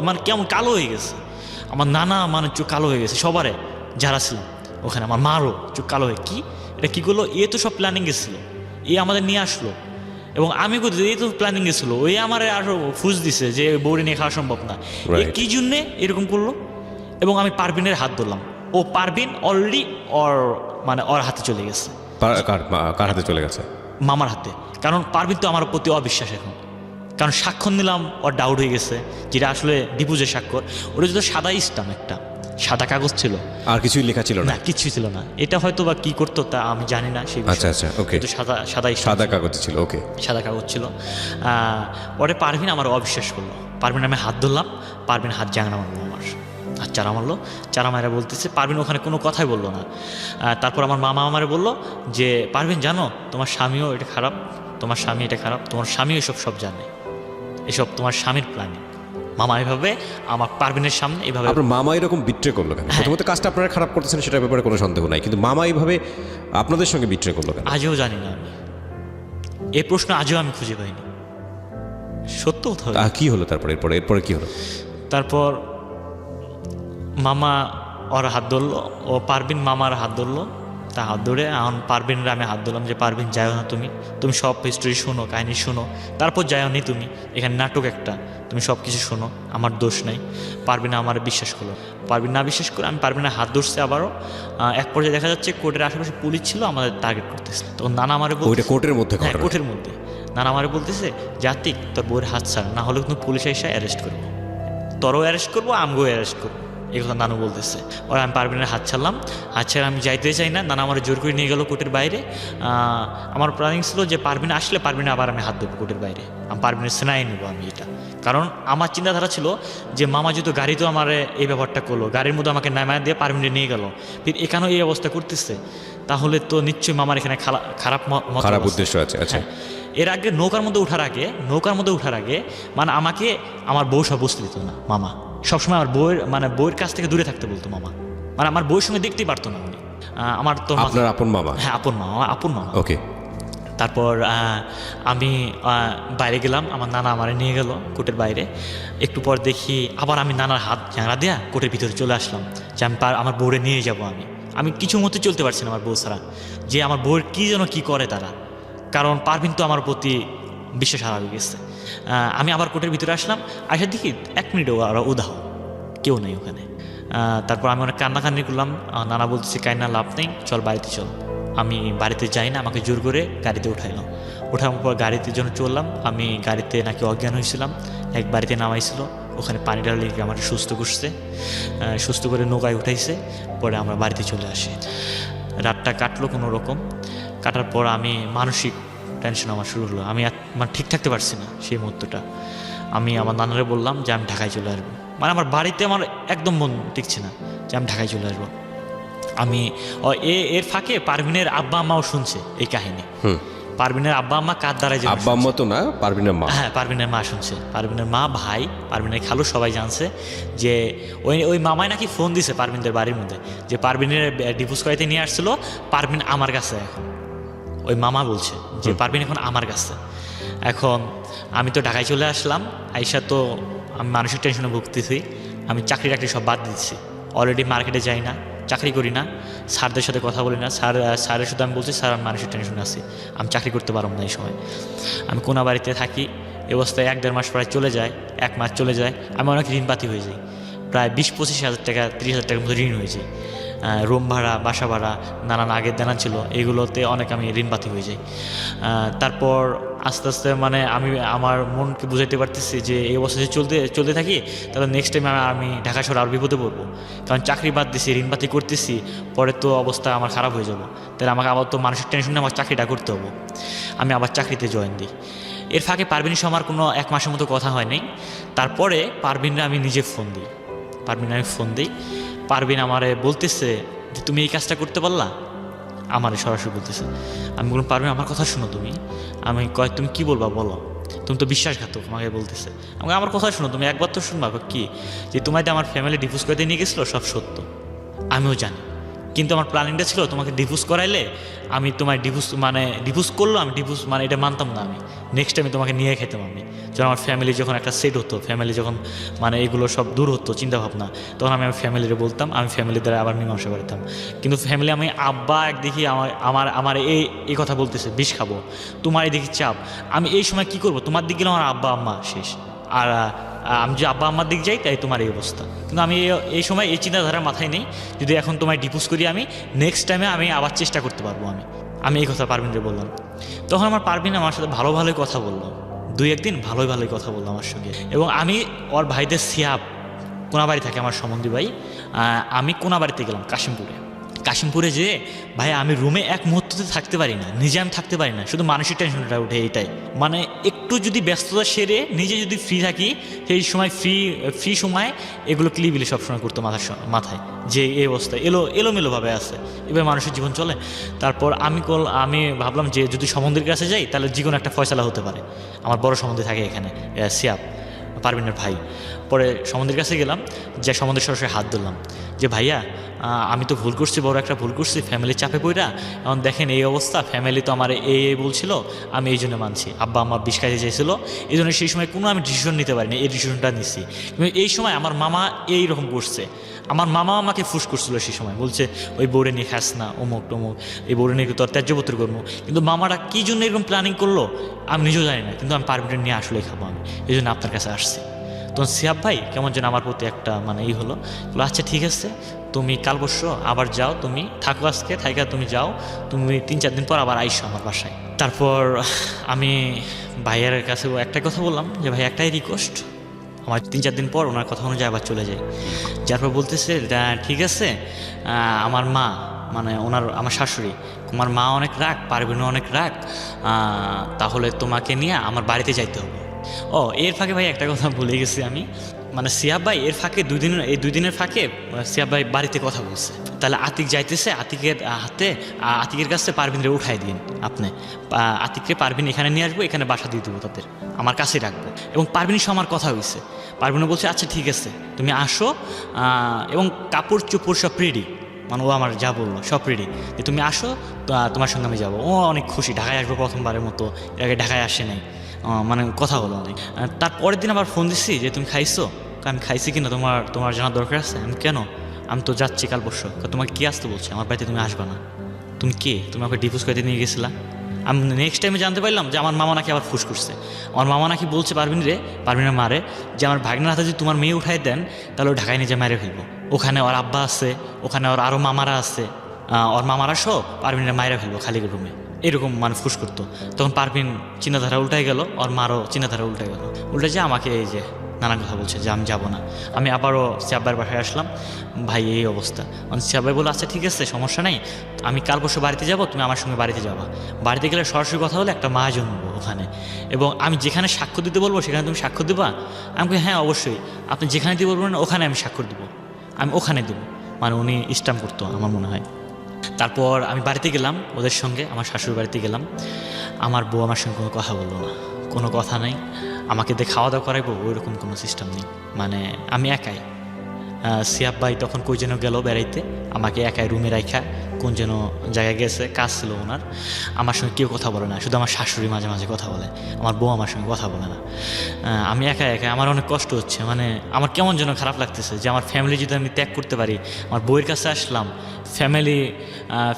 A: মানে কেমন কালো হয়ে গেছে। আমার নানা মানে চোখ কালো হয়ে গেছে, সবারে যারা ছিল ওখানে, আমার মারও চোখ কালো হয়ে, কি এটা কী করলো? এ তো সব প্ল্যানিং গেছিলো, এ আমাদের নিয়ে আসলো, এবং আমি কোথায় এই তো প্ল্যানিং গেছিলো, ওই আমার আরও ফুস দিছে যে বউরে নিয়ে খাওয়া সম্ভব না, এ কী জন্যে এরকম করলো। এবং আমি পারভিনের হাত ধরলাম, ও পারভিন অলরেডি ওর হাতে চলে গেছে।
B: কার হাতে চলে গেছে?
A: মামার হাতে। কারণ পারভিন তো আমার প্রতি অবিশ্বাস এখন, কারণ স্বাক্ষর নিলাম, ওর ডাউট হয়ে গেছে, যেটা আসলে ডিভোর্সের স্বাক্ষর, ওটা যদি সাদা ইস্টাম, একটা সাদা কাগজ ছিল, আর কিছুই লেখা ছিল না, কিছুই ছিল না। এটা হয়তো বা কি করতো তা আমি জানি না সেই বিষয়ে।
B: আচ্ছা, ওকে,
A: কিন্তু সাদা
B: কাগজ ছিল, ওকে,
A: সাদা কাগজ ছিল। পরে পারভিন আমার অবিশ্বাস করলো, পারভিন আমি হাত ধরলাম, পারভিন হাত জাঙানা মারলো, আমার হাত চারা মারলো, চারা মারা বলতেছে, পারভিন ওখানে কোনো কথাই বললো না। তারপর আমার মামা আমারে বললো যে পারভিন জানো তোমার স্বামীও এটা খারাপ, তোমার স্বামী এটা খারাপ, তোমার স্বামীও এসব সব জানে, এসব তোমার স্বামীর প্ল্যানিং। মামা এইভাবে আমার পারভিনের সামনে এইভাবে।
B: আপনার মামা এরকম বিট্রে করলো কেন? প্রথমত কাজটা আপনারা খারাপ করতেছেন, সেটার ব্যাপারে কোনো সন্দেহ নাই, কিন্তু মামা এইভাবে আপনাদের সঙ্গে বিট্রে করলো কেন?
A: আজও জানি না আমি, এই প্রশ্ন আজও আমি খুঁজে পাইনি। সত্য কথা।
B: কি হলো তারপরে? এরপরে কি হলো?
A: তারপর মামা ওর হাত ধরলো, ও পারভিন মামার হাত ধরলো, তা হাত ধরে এখন পারভিনরা আমি হাত ধরলাম যে পারভিন যাও না, তুমি সব হিস্টোরি শোনো, কাহিনী শোনো, তারপর যাও নি তুমি, এখানে নাটক একটা, তুমি সব কিছু শোনো, আমার দোষ নাই। পারভিন আমার বিশ্বাস করলো, পারভিন না বিশ্বাস করে আমি পারভিনের হাত ধরছে আবারও। এক পর্যায়ে দেখা যাচ্ছে কোর্টের আশেপাশে পুলিশ ছিল, আমাদের টার্গেট করতেছে। তখন নানা আমারে বলছে,
B: কোর্টের মধ্যে?
A: হ্যাঁ, কোর্টের মধ্যে। নানা আমারে বলতেছে জাতিক তোর বউয়ের হাত ছাড়, না হলে কিন্তু পুলিশ এসে অ্যারেস্ট করবো, তোরও অ্যারেস্ট করবো, আমগো অ্যারেস্ট করবো, এই কথা নানু বলতেছে। ওরা আমি পারভিনের হাত ছাড়লাম, হাত ছাড়া আমি যাইতে চাই না, নানা আমার জোর করে নিয়ে গেল কোর্টের বাইরে। আমার প্ল্যানিং ছিল যে পারভিন আসলে পারভিনে আবার আমি হাত দেবো কোর্টের বাইরে, আমি পারভিনের সেনাই নেবো আমি এটা। কারণ আমার চিন্তাধারা ছিল যে মামা যেহেতু গাড়ি তো আমার এই ব্যাপারটা করলো, গাড়ির মধ্যে আমাকে নামায় দিয়ে পারভিনে নিয়ে গেল, ফির এখানেও এই অবস্থা করতেছে, তাহলে তো নিশ্চয়ই মামার এখানে খারাপ
B: উদ্দেশ্য আছে। আচ্ছা,
A: এর আগে নৌকার মধ্যে ওঠার আগে মানে আমাকে আমার বউ সব বসতে দিত না মামা, সবসময় আমার বউয়ের কাছ থেকে দূরে থাকতে বলতো মামা, মানে আমার বউয়ের সঙ্গে দেখতেই পারতো না উনি। আমার তো
B: আপনার আপন মামা?
A: হ্যাঁ, আপন মামা।
B: ওকে।
A: তারপর আমি বাইরে গেলাম, আমার নানা আমারে নিয়ে গেল কোর্টের বাইরে। একটু পর দেখি আবার আমি নানার হাত ঝাঁড়া দেয়া কোর্টের ভিতরে চলে আসলাম, যে আমি আমার বউরে নিয়ে যাব। আমি কিছু মতো চলতে পারছি না আমার বউ ছাড়া, যে আমার বউয়ের কী যেন কী করে তারা, কারণ পারভিন তো আমার প্রতি বিশ্বাস হারিয়ে গেছে। আমি আবার কোর্টের ভিতরে আসলাম, আসার দেখি 1 মিনিট ওরা উদাহ, কেউ নেই ওখানে। তারপর আমি অনেক কান্নাকান্নি করলাম, নানা বলতেছি কান্না লাভ নেই, চল বাড়িতে চল। আমি বাড়িতে যাই না, আমাকে জোর করে গাড়িতে উঠাইলাম। ওঠানোর পর গাড়িতে জন্য চললাম, আমি গাড়িতে নাকি অজ্ঞান হয়েছিলাম, এক বাড়িতে নামাইছিল, ওখানে পানি ঢালে আমার সুস্থ করছে, সুস্থ করে নৌকায় উঠাইছে। পরে আমরা বাড়িতে চলে আসি, রাতটা কাটলো কোনো রকম। কাটার পর আমি মানসিক টেনশন আমার শুরু হলো, আমি মানে ঠিক থাকতে পারছি না সেই মুহূর্তটা। আমি আমার নানারে বললাম যে আমি ঢাকায় চলে আসবো, মানে আমার বাড়িতে আমার একদম মন টিকছে না যে আমি ঢাকায় চলে আসবো। আমি এর ফাঁকে পারভিনের আব্বা আম্মাও শুনছে এই কাহিনী। পারভিনের আব্বা আম্মা কার দ্বারা,
B: আব্বা আম্মা তো না, পারভিনের মা।
A: হ্যাঁ, পারভিনের মা শুনছে, পারভিনের মা, ভাই, পারভিনের খালু সবাই জানছে যে ওই মামাই নাকি ফোন দিছে পারভিনদের বাড়ির মধ্যে, যে পারভিনের ডিভোর্স করাইতে নিয়ে আসছিল, পারভিন আমার কাছে এখন। ওই মামা বলছে যে পারভিন এখন আমার কাছে। এখন আমি তো ঢাকায় চলে আসলাম, আইসা তো আমি মানসিক টেনশনে ভুগতেছি। আমি চাকরি সব বাদ দিচ্ছি, অলরেডি মার্কেটে যাই না, চাকরি করি না, স্যারদের সাথে কথা বলি না, স্যারের সাথে আমি বলছি স্যার আমি মানসিক টেনশনে আছি, আমি চাকরি করতে পারব না এই সময়। আমি কোনা বাড়িতে থাকি, এ অবস্থায় 1-1.5 মাস প্রায় চলে যায়, 1 মাস চলে যায়, আমি অনেক ঋণপাতি হয়ে যাই, প্রায় 20-25 হাজার টাকা 30 হাজার টাকার মতো ঋণ হয়ে যায়। রুম ভাড়া, বাসা ভাড়া, নানান আগের দেনা ছিল, এগুলোতে অনেক আমি ঋণপাতি হয়ে যাই। তারপর আস্তে আস্তে মানে আমি আমার মনকে বুঝাইতে পারতেছি যে এই অবস্থা যদি চলতে থাকি তাহলে নেক্সট টাইম আমি ঢাকা শহরে আর বিপদে পড়বো, কারণ চাকরি বাদ দিছি, ঋণপাতি করতেছি, পরে তো অবস্থা আমার খারাপ হয়ে যাবো, তাহলে আমাকে আবার তো মানসিক টেনশনে আমার চাকরিটা করতে হবো। আমি আবার চাকরিতে জয়েন দিই। এর ফাঁকে পারভিনের সঙ্গে আমার কোনো 1 মাসের মতো কথা হয়নি। তারপরে পারভিনরে আমি নিজে ফোন দিই, পারভিন আমারে বলতেছে যে তুমি এই কাজটা করতে পারলা, আমারে সরাসরি বলতেছে। আমি বললাম পারভিন আমার কথা শুনো তুমি। আমি কয় তুমি কি বলবা বলো, তুমি তো বিশ্বাসঘাতক, আমাকে বলতেছে। আমাকে আমার কথা শুনো তুমি, একবার তো শুনবা। কি যে তোমার আমার ফ্যামিলি ডিভোর্স করতে নিয়ে গেছিলো সব সত্য, আমিও জানি, কিন্তু আমার প্ল্যানিংটা ছিল তোমাকে ডিভোর্স করাইলে আমি তোমার ডিভোর্স করলো, আমি ডিভোর্স মানে এটা মানতাম না, আমি নেক্সট টাইমে তোমাকে নিয়ে খেতাম। আমি যখন আমার ফ্যামিলি যখন একটা সেট হতো, ফ্যামিলি যখন মানে এগুলো সব দূর হতো চিন্তাভাবনা, তখন আমি আমার ফ্যামিলিরে বলতাম, আমি ফ্যামিলির দ্বারা আবার মীমাংসা করতাম। কিন্তু ফ্যামিলি আমি আব্বা দেখি আমার এই কথা বলতেছে, বিষ খাবো, তোমার এই দেখি চাপ, আমি এই সময় কি করব, তোমার দিক গেলে আমার আব্বা আম্মা শেষ, আর আমি যে আব্বা আম্মার দিক যাই তাই তোমার এই অবস্থা। কিন্তু আমি এই সময় এই চিন্তাধারা মাথায় নেই, যদি এখন তোমায় ডিভোর্স করি আমি নেক্সট টাইমে আমি আবার চেষ্টা করতে পারবো। আমি এই কথা পারভিনকে বললাম। তখন আমার পারভিন আমার সাথে ভালোই কথা বললো, 2-1 দিন ভালোই কথা বললো আমার সঙ্গে। এবং আমি ওর ভাইদের সিয়াব কোনাবাড়ি থাকে আমার সম্বন্ধী ভাই, আমি কোনাবাড়িতে গেলাম কাশিমপুরে যেয়ে ভাই আমি রুমে এক মুহূর্ততে থাকতে পারি না, নিজে আমি থাকতে পারি না, শুধু মানসিক টেনশনটা উঠে এইটাই। মানে একটু যদি ব্যস্ততা সেরে নিজে যদি ফ্রি থাকি, সেই সময় ফ্রি সময় এগুলো ক্লিবিলি সবসময় করতো মাথায় যে এই অবস্থা এলোমেলোভাবে আছে, এবার মানুষের জীবন চলে। তারপর আমি ভাবলাম যে যদি সম্বন্ধের কাছে যাই তাহলে যে কোনো একটা ফয়সালা হতে পারে। আমার বড় সম্বন্ধে থাকে এখানে সিয়াব, পারভিনের ভাই। পরে সম্বন্ধের কাছে গেলাম, যে সম্বন্ধের সরাসরি হাত ধরলাম যে ভাইয়া আমি তো ভুল করছি, বড় একটা ভুল করছি, ফ্যামিলির চাপে পড়া, এখন দেখেন এই অবস্থা, ফ্যামিলি তো আমার এই বলছিল, আমি এই জন্য মানছি, আব্বা আমার বিষ খাইতে চাইছিল, এই জন্য সেই সময় কোনো আমি ডিসিশন নিতে পারিনি, এই ডিসিশনটা নিচ্ছি। কিন্তু এই সময় আমার মামা এইরকম করছে, আমার মামা আমাকে ফুস করছিল সেই সময়, বলছে ওই বোর্ডে নিয়ে খাস না, অমুক টমুক, এই বোর্ডে নিয়ে তোর ত্যায্যপত্র করবো। কিন্তু মামারা কী জন্য এরকম প্ল্যানিং করলো আমি নিজেও জানি না, কিন্তু আমি পারমিট নিয়ে আসলে খাবো, আমি এই জন্য আপনার কাছে আসছি। তখন সিয়াব ভাই কেমন যেন আমার প্রতি একটা মানে হলো, আচ্ছা ঠিক আছে তুমি কাল পরশু আবার যাও, তুমি থাকো আজকে, থাইকা তুমি যাও, তুমি 3-4 দিন পর আবার আইসো আমার বাসায়। তারপর আমি ভাইয়ের কাছে একটাই কথা বললাম যে ভাই একটাই রিকোয়েস্ট, আমার 3-4 দিন পর ওনার কথা অনুযায়ী আবার চলে যাই। যার পর বলতেছে ঠিক আছে, আমার মা মানে আমার শাশুড়ি, তোমার মা অনেক রাগ, পারভিনও অনেক রাগ, তাহলে তোমাকে নিয়ে আমার বাড়িতে যাইতে হবে। এর ফাঁকে ভাই একটা কথা ভুলে গেছি আমি, মানে সিয়াব ভাই এর ফাঁকে 2 দিনের ফাঁকে সিয়াব ভাই বাড়িতে কথা বলছে, তাহলে আতিক যাইতেছে, আতিকের কাছে পারভিনরে উঠাই দিন আপনি, আতিককে পারভিন এখানে নিয়ে আসবো, এখানে বাসা দিয়ে দেবো, তাদের আমার কাছে রাখবো। এবং পারভিনের সঙ্গে আমার কথা হয়েছে, পারভিনও বলছে আচ্ছা ঠিক আছে তুমি আসো, এবং কাপড় চোপড় সব রেডি, মানে ও আমার যা বললো সব রেডি, যে তুমি আসো তোমার সঙ্গে আমি যাবো। ও অনেক খুশি, ঢাকায় আসবো প্রথমবারের মতো, এর আগে ঢাকায় আসে নাই, মানে কথা হলো অনেক। তারপরের দিন আবার ফোন দিচ্ছি যে তুমি খাইছো, আমি খাইছি কিনা তোমার জানার দরকার আছে। আমি কেন, আমি তো যাচ্ছি কাল পরশু। তোমাকে কি আসতে বলছে আমার বাড়িতে, তুমি আসবা না, তুমি কে, তুমি আমাকে ডিভোর্স করতে নিয়ে গেছিলা। আমি নেক্সট টাইমে জানতে পারলাম যে আমার মামা নাকি আবার ফুস করছে, আমার মামা নাকি বলছে পারভিনের মারে যে আমার ভাগ্নের হাতে যদি তোমার মেয়ে উঠাই দেন তাহলে ও ঢাকায় নিজে মেরে ফেলবো, ওখানে ওর আব্বা আছে, ওখানে ওর আরও মামারা আছে, ওর মামারা সহ পারভিনের মায়েরা ফেলবো খালি রুমে, এরকম মানে ফুস করতো। তখন পারভিন চিন্তাধারা উল্টাই গেল, ওর মারও চিন্তাধারা উল্টাই গেল, উল্টে যে আমাকে এই যে নানান কথা বলছে যে আমি যাবো না। আমি আবারও সিয়াব্বার বাসায় আসলাম, ভাই এই অবস্থা। সিয়াব্বাই বললো আচ্ছা ঠিক আছে সমস্যা নাই, আমি কাল পরশু বাড়িতে যাব, তুমি আমার সঙ্গে বাড়িতে যাবা, বাড়িতে গেলে সরাসরি কথা হলে একটা মহাজন নেবো ওখানে, এবং আমি যেখানে স্বাক্ষর দিতে বলবো সেখানে তুমি স্বাক্ষর দেবা। আমি বলি হ্যাঁ অবশ্যই, আপনি যেখানে দিতে বলবেন ওখানে আমি স্বাক্ষর দেবো, আমি ওখানে দেবো, মানে উনি স্ট্যাম্প করতো আমার মনে হয়। তারপর আমি বাড়িতে গেলাম ওদের সঙ্গে, আমার শাশুড়ির বাড়িতে গেলাম, আমার বউ আমার সঙ্গে কোনো কথা বললো না, কোনো কথা নেই, আমাকে দিয়ে খাওয়া দাওয়া করাইবো ওইরকম কোনো সিস্টেম নেই, মানে আমি একাই। সিয়াব ভাই তখন কই যেন গেল বেড়াইতে, আমাকে একাই রুমে রাখা, কোন যেন জায়গায় গেছে, কাজ ছিল ওনার, আমার সঙ্গে কেউ কথা বলে না, শুধু আমার শাশুড়ি মাঝে মাঝে কথা বলে, আমার বউ আমার সঙ্গে কথা বলে না। আমি একা আমার অনেক কষ্ট হচ্ছে, মানে আমার কেমন যেন খারাপ লাগতেছে যে আমার ফ্যামিলি যদি আমি ত্যাগ করতে পারি, আমার বউয়ের কাছে আসলাম,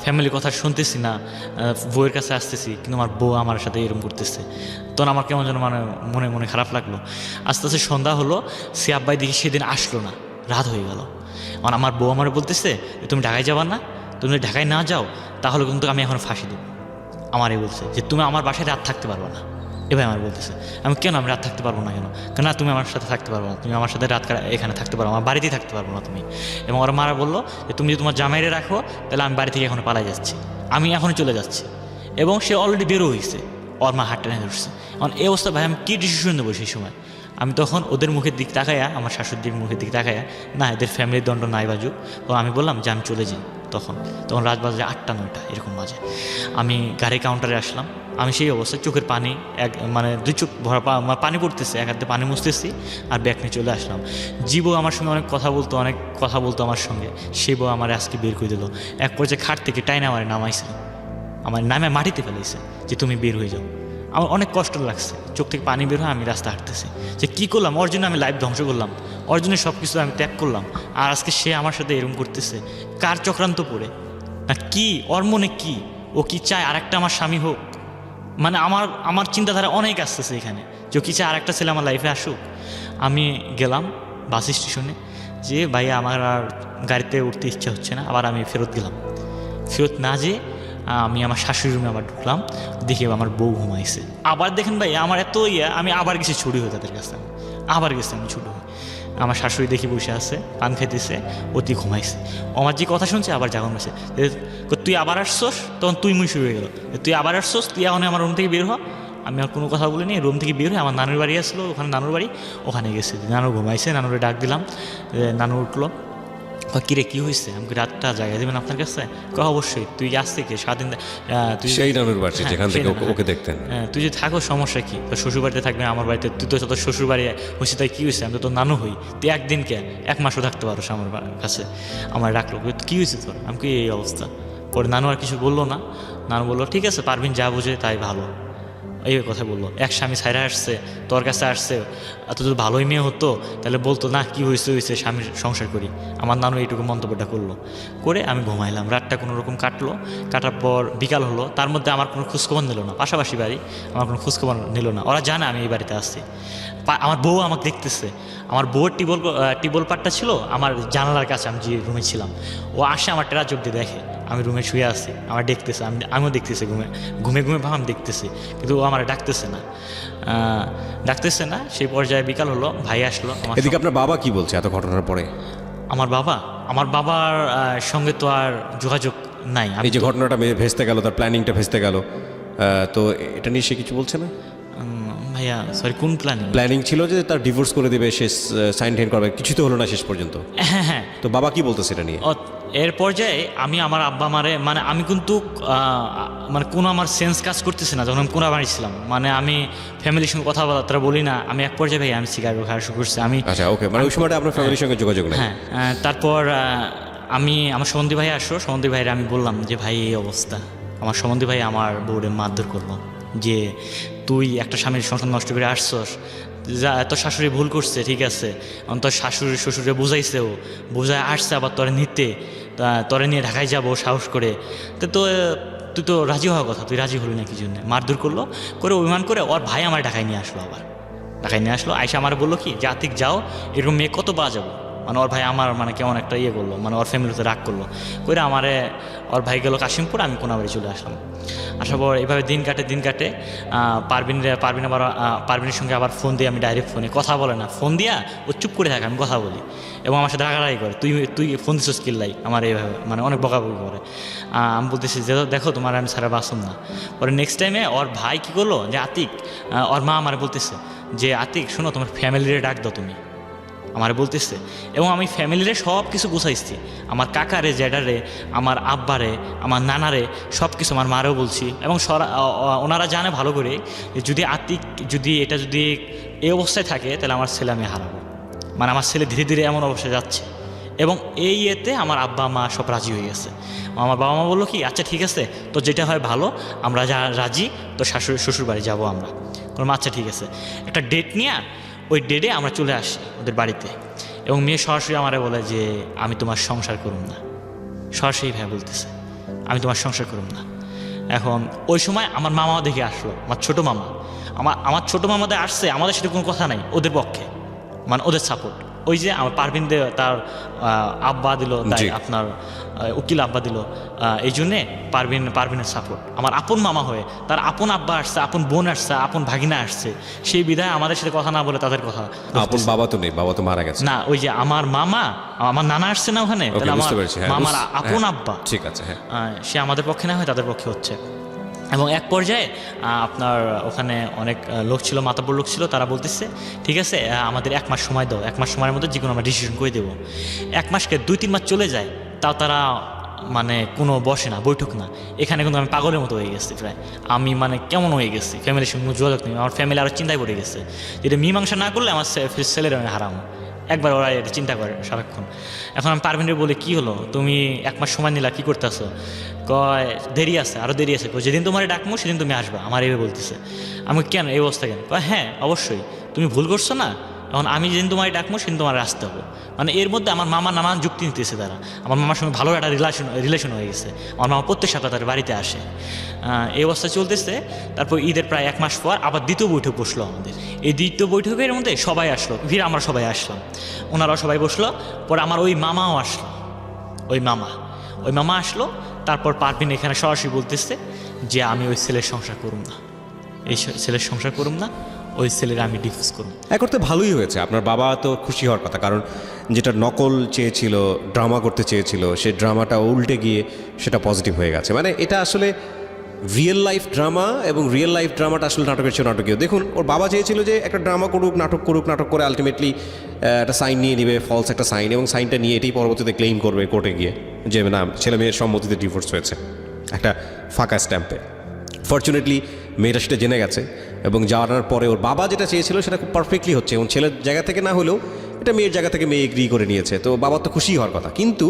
A: ফ্যামিলি কথা শুনতেছি না, বউয়ের কাছে আসতেছি, কিন্তু আমার বউ আমার সাথে এরকম করতেছে, তখন আমার কেমন যেন মানে মনে খারাপ লাগলো। আস্তে আস্তে সন্ধ্যা হলো, সিয়াব ভাই দেখি সেদিন আসলো না, রাত হয়ে গেল। আমার বউ আমার বলতেছে তুমি ঢাকায় যাবা না, তুমি যদি ঢাকায় না যাও তাহলে কিন্তু আমি এখন ফাঁসি দেবো। আমারই বলছে যে তুমি আমার বাসায় রাত থাকতে পারবে না, এবার আমার বলতেছে, আমি কেন আমি রাত থাকতে পারবো না কেন? কেন না তুমি আমার সাথে থাকতে পারবো না, তুমি আমার সাথে রাত এখানে থাকতে পারবো, আমার বাড়িতেই থাকতে পারবো না তুমি। এবং ওরা মারা বললো যে তুমি যদি তোমার জামাইরে রাখো তাহলে আমি বাড়ি থেকে এখন পালাই যাচ্ছি, আমি এখনই চলে যাচ্ছি। এবং সে অলরেডি বেরো হয়েছে, ওর মা হাত টেনে ধরছে। এখন এই অবস্থা ভাই আমি কী ডিসিশন নেবো সেই সময়? আমি তখন ওদের মুখের দিক তাকাইয়া, আমার শাশুড়ির মুখের দিক তাকাইয়া, না এদের ফ্যামিলির দণ্ড নাই বাজুক, তো আমি বললাম যে আমি চলে যাই। তখন রাত বাজে 8টা 9টা এরকম বাজে। আমি গাড়ি কাউন্টারে আসলাম, আমি সেই অবস্থায় চোখের পানি মানে 2 চোখ ভরা পানি পড়তেছে, এক হাতে পানি মুছতেছি আর ব্যাগ নিয়ে চলে আসলাম। জীবও আমার সঙ্গে অনেক কথা বলতো আমার সঙ্গে, সে বউ আমার আজকে বের করে দিল। এক পর্যায়ে খাট থেকে টাইনা আমার নামাইছে, আমার নামে মাটিতে ফেলেছে যে তুমি বের হয়ে যাও। আমার অনেক কষ্ট লাগছে, চোখ থেকে পানি বের হয়, আমি রাস্তা হাঁটতেছি যে কী করলাম, ওর জন্য আমি লাইফ ধ্বংস করলাম, ওর জন্য সব কিছু আমি ত্যাগ করলাম, আর আজকে সে আমার সাথে এরকম করতেছে। কার চক্রান্ত পড়ে না কি, ওর মনে কি, ও কি চায় আরেকটা আমার স্বামী হোক? মানে আমার চিন্তাধারা অনেক আসতেছে এখানে, যে কি চায় আরেকটা ছেলে আমার লাইফে আসুক। আমি গেলাম বাস স্টেশনে, যে ভাইয়া আমার আর গাড়িতে উঠতে ইচ্ছা হচ্ছে না, আবার আমি ফেরত গেলাম। ফেরত না যেয়ে আমি আমার শাশুড়ি রুমে আবার ঢুকলাম, দেখি আমার বউ ঘুমাইছে। আবার দেখেন ভাই আমার এত আমি আবার গেছি ছুটি হয়ে তাদের কাছে, আবার গেছি আমি ছুটি হয়ে। আমার শাশুড়ি দেখি বসে আছে, পান খেতেছে, অতি ঘুমাইছে। আমার যে কথা শুনছে আবার জাগন হয়েছে, তুই আবার আসছোস, তখন তুই মুই শুরু হয়ে গেল, তুই আবার আসছোস, তুই এখন আমার রুম থেকে বের হ। আমি আর কোনো কথা বলিনি, রুম থেকে বের হয়ে আমার নানুর বাড়ি আসলো, ওখানে নানুর বাড়ি, ওখানে গেছে। নানু ঘুমাইছে, নানুরে ডাক দিলাম, নানু উঠলো, কিরে কী হয়েছে, আমাকে রাতটা জায়গা দেবেন আপনার কাছে? অবশ্যই, তুই আসতে কি স্বাধীন, তুই
B: সেই নানুর বাড়ি যেখান থেকে ওকে দেখতেন,
A: তুই যে থাকো সমস্যা কি, তোর শ্বশুর বাড়িতে থাকবে আমার বাড়িতে, তুই তো তোর শ্বশুর বাড়ি হয়েছে, তাই কী হয়েছে, আমি তো তোর নানু হই, তুই একদিনকে 1 মাসও থাকতে পারো আমার কাছে। আমার ডাকলো, কী হয়েছে তোর? আমি কি এই অবস্থা। পরে নানু আর কিছু বললো না, নানু বললো ঠিক আছে পারবিন যা বুঝে তাই ভালো, এই কথা বললো। এক স্বামী ছাইরা আসছে, তোর কাছে আসছে, এত যদি ভালোই মেয়ে হতো তাহলে বলতো না কি হয়েছে স্বামীর সংসার করি। আমার নানু এইটুকু মন্তব্যটা করলো, করে আমি ঘুমাইলাম। রাতটা কোনো রকম কাটার পর বিকাল হলো, তার মধ্যে আমার কোনো খোঁজখবর নিল না, পাশাপাশি বাড়ি, আমার কোনো খোঁজখবর নিল না। ওরা জানে আমি এই বাড়িতে আসছি। আমার বউ আমাকে দেখতেছে, আমার বউয়ের টিবল পাটটা ছিল আমার জানালার কাছে, আমি যে রুমে ছিলাম, ও আসে আমার টেরা চোখ দিয়ে দেখে আমি রুমে শুয়ে আছি, আমার দেখতেছে, আমিও দেখতেছি, ঘুমে ভাব আমি দেখতেছি, কিন্তু ও আমার ডাকতেছে না। সেই পর্যায়ে বিকাল হলো, ভাই আসলো।
B: এদিকে আপনার বাবা কি বলছে এত ঘটনার পরে?
A: আমার বাবার সঙ্গে তো আর যোগাযোগ নাই।
B: এই যে ঘটনাটা ভেস্তে গেল, তার প্ল্যানিংটা ভেস্তে গেল, তো এটা নিয়ে সে কিছু বলছে না?
A: ভাইয়া সরি, কোন
B: প্ল্যানিং ছিল যে তার ডিভোর্স করে দেবে, সে সাইন টেন করবে, কিছু তো হলো না শেষ পর্যন্ত।
A: হ্যাঁ,
B: তো বাবা কি বলতো সেটা নিয়ে?
A: এর পর্যায়ে আমি আমার আব্বা মারে, মানে আমি কিন্তু মানে কোনো আমার সেন্স কাজ করতেছে না যখন আমি কোনা বাড়িছিলাম, মানে আমি ফ্যামিলির সঙ্গে কথাবার্তা বলি না। আমি এক পর্যায়ে ভাই আমি সিগারেট খাওয়া শুরু করছি।
B: আচ্ছা ওকে, মানে ওই সময়টা আপনার ফ্যামিলির সঙ্গে যোগাযোগ নেই?
A: হ্যাঁ, তারপর আমার সম্বন্ধী ভাই আসলো, সম্বন্ধী ভাইরা আমি বললাম যে ভাই এই অবস্থা। আমার সম্বন্ধী ভাই আমার বউরে মারধর করলো যে তুই একটা স্বামীর সংসার নষ্ট করে আসছস, যা তোর শাশুড়ি ভুল করছে, ঠিক আছে, তোর শাশুড়ি শ্বশুরে বুঝাইছে, বুঝায় আসছে আবার তোরে নিতে, তোরে নিয়ে ঢাকায় যাবো সাহস করে, তো তুই তো রাজি হওয়ার কথা, তুই রাজি হলি না কি জন্য? মারধর করলো, করে অভিমান করে ওর ভাই আমার ঢাকায় নিয়ে আসলো, আইসা আমার বললো কি যে আতিক যাও, এরকম মেয়ে কত পাওয়া যাবো। মানে ওর ভাই আমার মানে কেমন একটা করলো, মানে ওর ফ্যামিলিতে রাগ করলো, করে আমারে ওর ভাই গেলো কাশিমপুর, আমি কোনাবাড়ি চলে আসলাম। আসার পর এভাবে দিন কাটে পারবিনের সঙ্গে আবার ফোন দিয়ে, আমি ডাইরেক্ট ফোনে কথা বলে না, ফোন দিয়া ও চুপ করে থাকে, আমি কথা বলি, এবং আমার সাথে রাগারাগি করে, তুই ফোন দিস কিল্লাই, আমার এইভাবে মানে অনেক বকাবকি করে। আমি বলতেছি যে দেখো তোমার আমি ছাড়া বাসন না। পরে নেক্সট টাইমে ওর ভাই কী করলো যে আতিক, ওর মা আমার বলতেছে যে আতিক শোনো, তোমার ফ্যামিলিরে ডাক দাও তুমি, আমার বলতেছে। এবং আমি ফ্যামিলিরে সব কিছু গুছাইছি, আমার কাকারে, জ্যাডারে, আমার আব্বারে, আমার নানারে, সব কিছু আমার মারেও বলছি। এবং ওনারা জানে ভালো করে যদি আতিক যদি এই অবস্থায় থাকে তাহলে আমার ছেলে আমি হারাবো, মানে আমার ছেলে ধীরে ধীরে এমন অবস্থায় যাচ্ছে। এবং এই আমার আব্বা মা সব রাজি হয়ে গেছে। আমার বাবা মা বললো কি আচ্ছা ঠিক আছে, তো যেটা হয় ভালো, আমরা যা রাজি, তো শ্বশুর বাড়ি যাবো আমরা। বললাম আচ্ছা ঠিক আছে, একটা ডেট নিয়ে ওই ডেটে আমরা চলে আসি ওদের বাড়িতে। এবং মেয়ে সরাসরি আমারে বলে যে আমি তোমার সংসার করুম না, সরাসরি ভাই বলতেছে আমি তোমার সংসার করুম না। এখন ওই সময় আমার মামাও দেখে আসলো, আমার ছোটো মামা, আমার ছোটো মামাদের আসছে, আমাদের সাথে কোনো কথা নাই ওদের পক্ষে, মানে ওদের সাপোর্ট, ওই যে আমার পারভিন তার আব্বা দিল, তাই
B: জি।
A: আপনার উকিল আব্বা দিল, এই জন্যে পারভিনের সাপোর্ট। আমার আপন মামা হয়ে তার আপন আব্বা আসছে, আপন বোন আসছে, আপন ভাগিনা আসছে, সেই বিধায় আমাদের সাথে কথা না বলে তাদের কথা
B: আপন বাবা তো নেই, বাবা তো মারা গেছে।
A: না, ওই যে আমার মামা, আমার নানা আসছে না ওখানে,
B: ওকে,
A: তাহলে আমার
B: বুঝতে পেরেছি, হ্যাঁ,
A: মামার আপন
B: হ্যাঁ,
A: আব্বা,
B: ঠিক আছে, হ্যাঁ।
A: সে আমাদের পক্ষে না হয় তাদের পক্ষে হচ্ছে। এবং এক পর্যায়ে আপনার ওখানে অনেক লোক ছিল, মাতাব্বর লোক ছিল, তারা বলতেছে ঠিক আছে আমাদের 1 মাস সময় দাও, 1 মাস সময়ের মধ্যে যে কোনো আমরা ডিসিশন করে দেবো। 1 মাসকে 2-3 মাস চলে যায়, তাও তারা মানে কোনো বসে না, বৈঠক না। এখানে কিন্তু আমি পাগলের মতো হয়ে গেছি প্রায়, আমি মানে কেমন হয়ে গেছি, ফ্যামিলির সঙ্গে কোনো যোগাযোগ নেই, আমার ফ্যামিলি আরও চিন্তায় পড়ে গেছে, যেটা মীমাংসা না করলে আমার ছেলের আমি হারাম। একবার ওরা এটা চিন্তা করে সারাক্ষণ। এখন আমি পারভিনের বলে কি হলো, তুমি 1 মাস সময় নিলা, কী করতেছো? কয় দেরি আছে, আরও দেরি আছে। যেদিন তোমার ডাকবো সেদিন তুমি আসবা, আমার এইভাবে বলতেছে। আমি কেন এই অবস্থা কেন? কয় হ্যাঁ অবশ্যই, তুমি ভুল করছো না, এখন আমি যেদিন তোমার ডাকবো সেদিন তোমার আসতে হবে। মানে এর মধ্যে আমার মামা নানান যুক্তি নিতেছে তারা। আমার মামার সঙ্গে ভালো একটা রিলেশন হয়ে গেছে, আমার মামা প্রত্যেক সপ্তাহে তার বাড়িতে আসে। এই অবস্থা চলতেছে। তারপর ঈদের প্রায় 1 মাস পর আবার দ্বিতীয় বৈঠক বসলো আমাদের। এই দ্বিতীয় বৈঠকের মধ্যে সবাই আসলো, আমরা সবাই আসলাম, ওনারাও সবাই বসলো। পরে আমার ওই মামাও আসলো, ওই মামা আসলো। তারপর পারভিন এখানে সরাসরি বলতেছে যে আমি ওই ছেলের সংসার করুম না, এই ছেলের সংসার করুম না, ওই ছেলের আমি ডিভোর্স করুম।
B: এক করতে ভালোই হয়েছে, আপনার বাবা তো খুশি হওয়ার কথা, কারণ যেটা নকল চেয়েছিল, ড্রামা করতে চেয়েছিল, সেই ড্রামাটা উল্টে গিয়ে সেটা পজিটিভ হয়ে গেছে। মানে এটা আসলে রিয়েল লাইফ ড্রামা, এবং রিয়েল লাইফ ড্রামাটা আসলে নাটকের চেয়ে নাটকীয়। দেখুন, ওর বাবা চেয়েছিল যে একটা ড্রামা করুক, নাটক করে আলটিমেটলি একটা সাইন নিয়ে নেবে, ফলস একটা সাইন, এবং সাইনটা নিয়ে এটাই পরবর্তীতে ক্লেইম করবে কোর্টে গিয়ে যে না, ছেলে মেয়ের সম্মতিতে ডিভোর্স হয়েছে একটা ফাঁকা স্ট্যাম্পে। ফর্চুনেটলি মেয়েটা সেটা জেনে গেছে, এবং জানার পরে ওর বাবা যেটা চেয়েছিল সেটা খুব পারফেক্টলি হচ্ছে, এবং ছেলের জায়গা থেকে না হলেও এটা মেয়ের জায়গা থেকে মেয়ে এগ্রি করে নিয়েছে। তো বাবা তো খুশি হওয়ার কথা, কিন্তু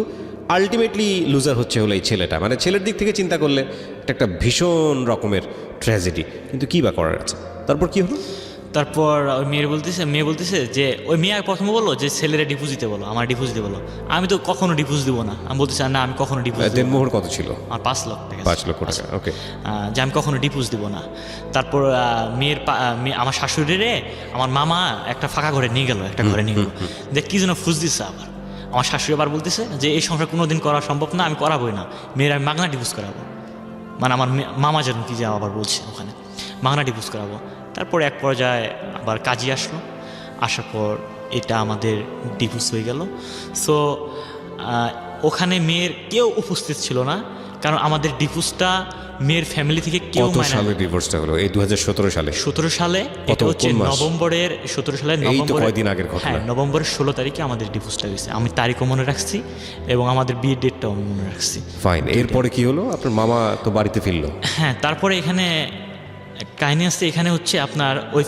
B: আলটিমেটলি লুজার হচ্ছে হলো এই ছেলেটা। মানে ছেলের দিক থেকে চিন্তা করলে এটা একটা ভীষণ রকমের ট্র্যাজেডি, কিন্তু কী বা করার আছে। তারপর কি হলো?
A: তারপর ওই মেয়ে বলতেছে যে ওই মেয়ে প্রথমে বললো যে ছেলেরা ডিভোর্স দিতে বলো, আমার ডিভোর্স দিতে বলো। আমি তো কখনো ডিভোর্স দিব না, আমি বলতেছি না, আমি কখনো ডিভোর্স দিব না।
B: দেনমোহর কত ছিল?
A: আমার 5 লাখ টাকা।
B: 5 লক্ষ টাকা, ওকে।
A: যে আমি কখনো ডিভোর্স দিব না। তারপর আমার শাশুড়িরে আমার মামা একটা ফাঁকা ঘরে নিয়ে গেল, একটা ঘরে নিয়ে গেল, দেখ কি যেন ফুস দিচ্ছে। আবার আমার শাশুড়ি আবার বলতেছে যে এই সংসার কোনোদিন করা সম্ভব না, আমি করাবোই না, মেয়ের আমি মাগনা ডিভোর্স করাবো। মানে আমার মামা যেন কি যে আবার বলছে ওখানে মাগনা ডিভোর্স করাবো। তারপর এক পর্যায়ে আবার কাজী আসলো, আসার পর এটা আমাদের ডিভোর্স হয়ে গেল। সো ওখানে মেয়ের কেউ উপস্থিত ছিল না, কারণ আমাদের ডিভোর্সটা মেয়ের ফ্যামিলি থেকে কেউ
B: কত সালে ডিভোর্সটা হলো? এই 2017 সালে।
A: 17 সালে, এটা হচ্ছে নভেম্বরের 17 সালের
B: কয়দিন আগের ঘটনা।
A: হ্যাঁ, নভেম্বরের 16 তারিখে আমাদের ডিভোর্সটা হয়েছে। আমি তারিখও মনে রাখছি এবং আমাদের বিয়ের ডেটটাও আমি মনে রাখছি।
B: ফাইন, এরপরে কি হলো? আপনার মামা তো বাড়িতে ফিরলো।
A: হ্যাঁ, তারপরে এখানে কাহিনী আসছে, এখানে হচ্ছে আপনার ওই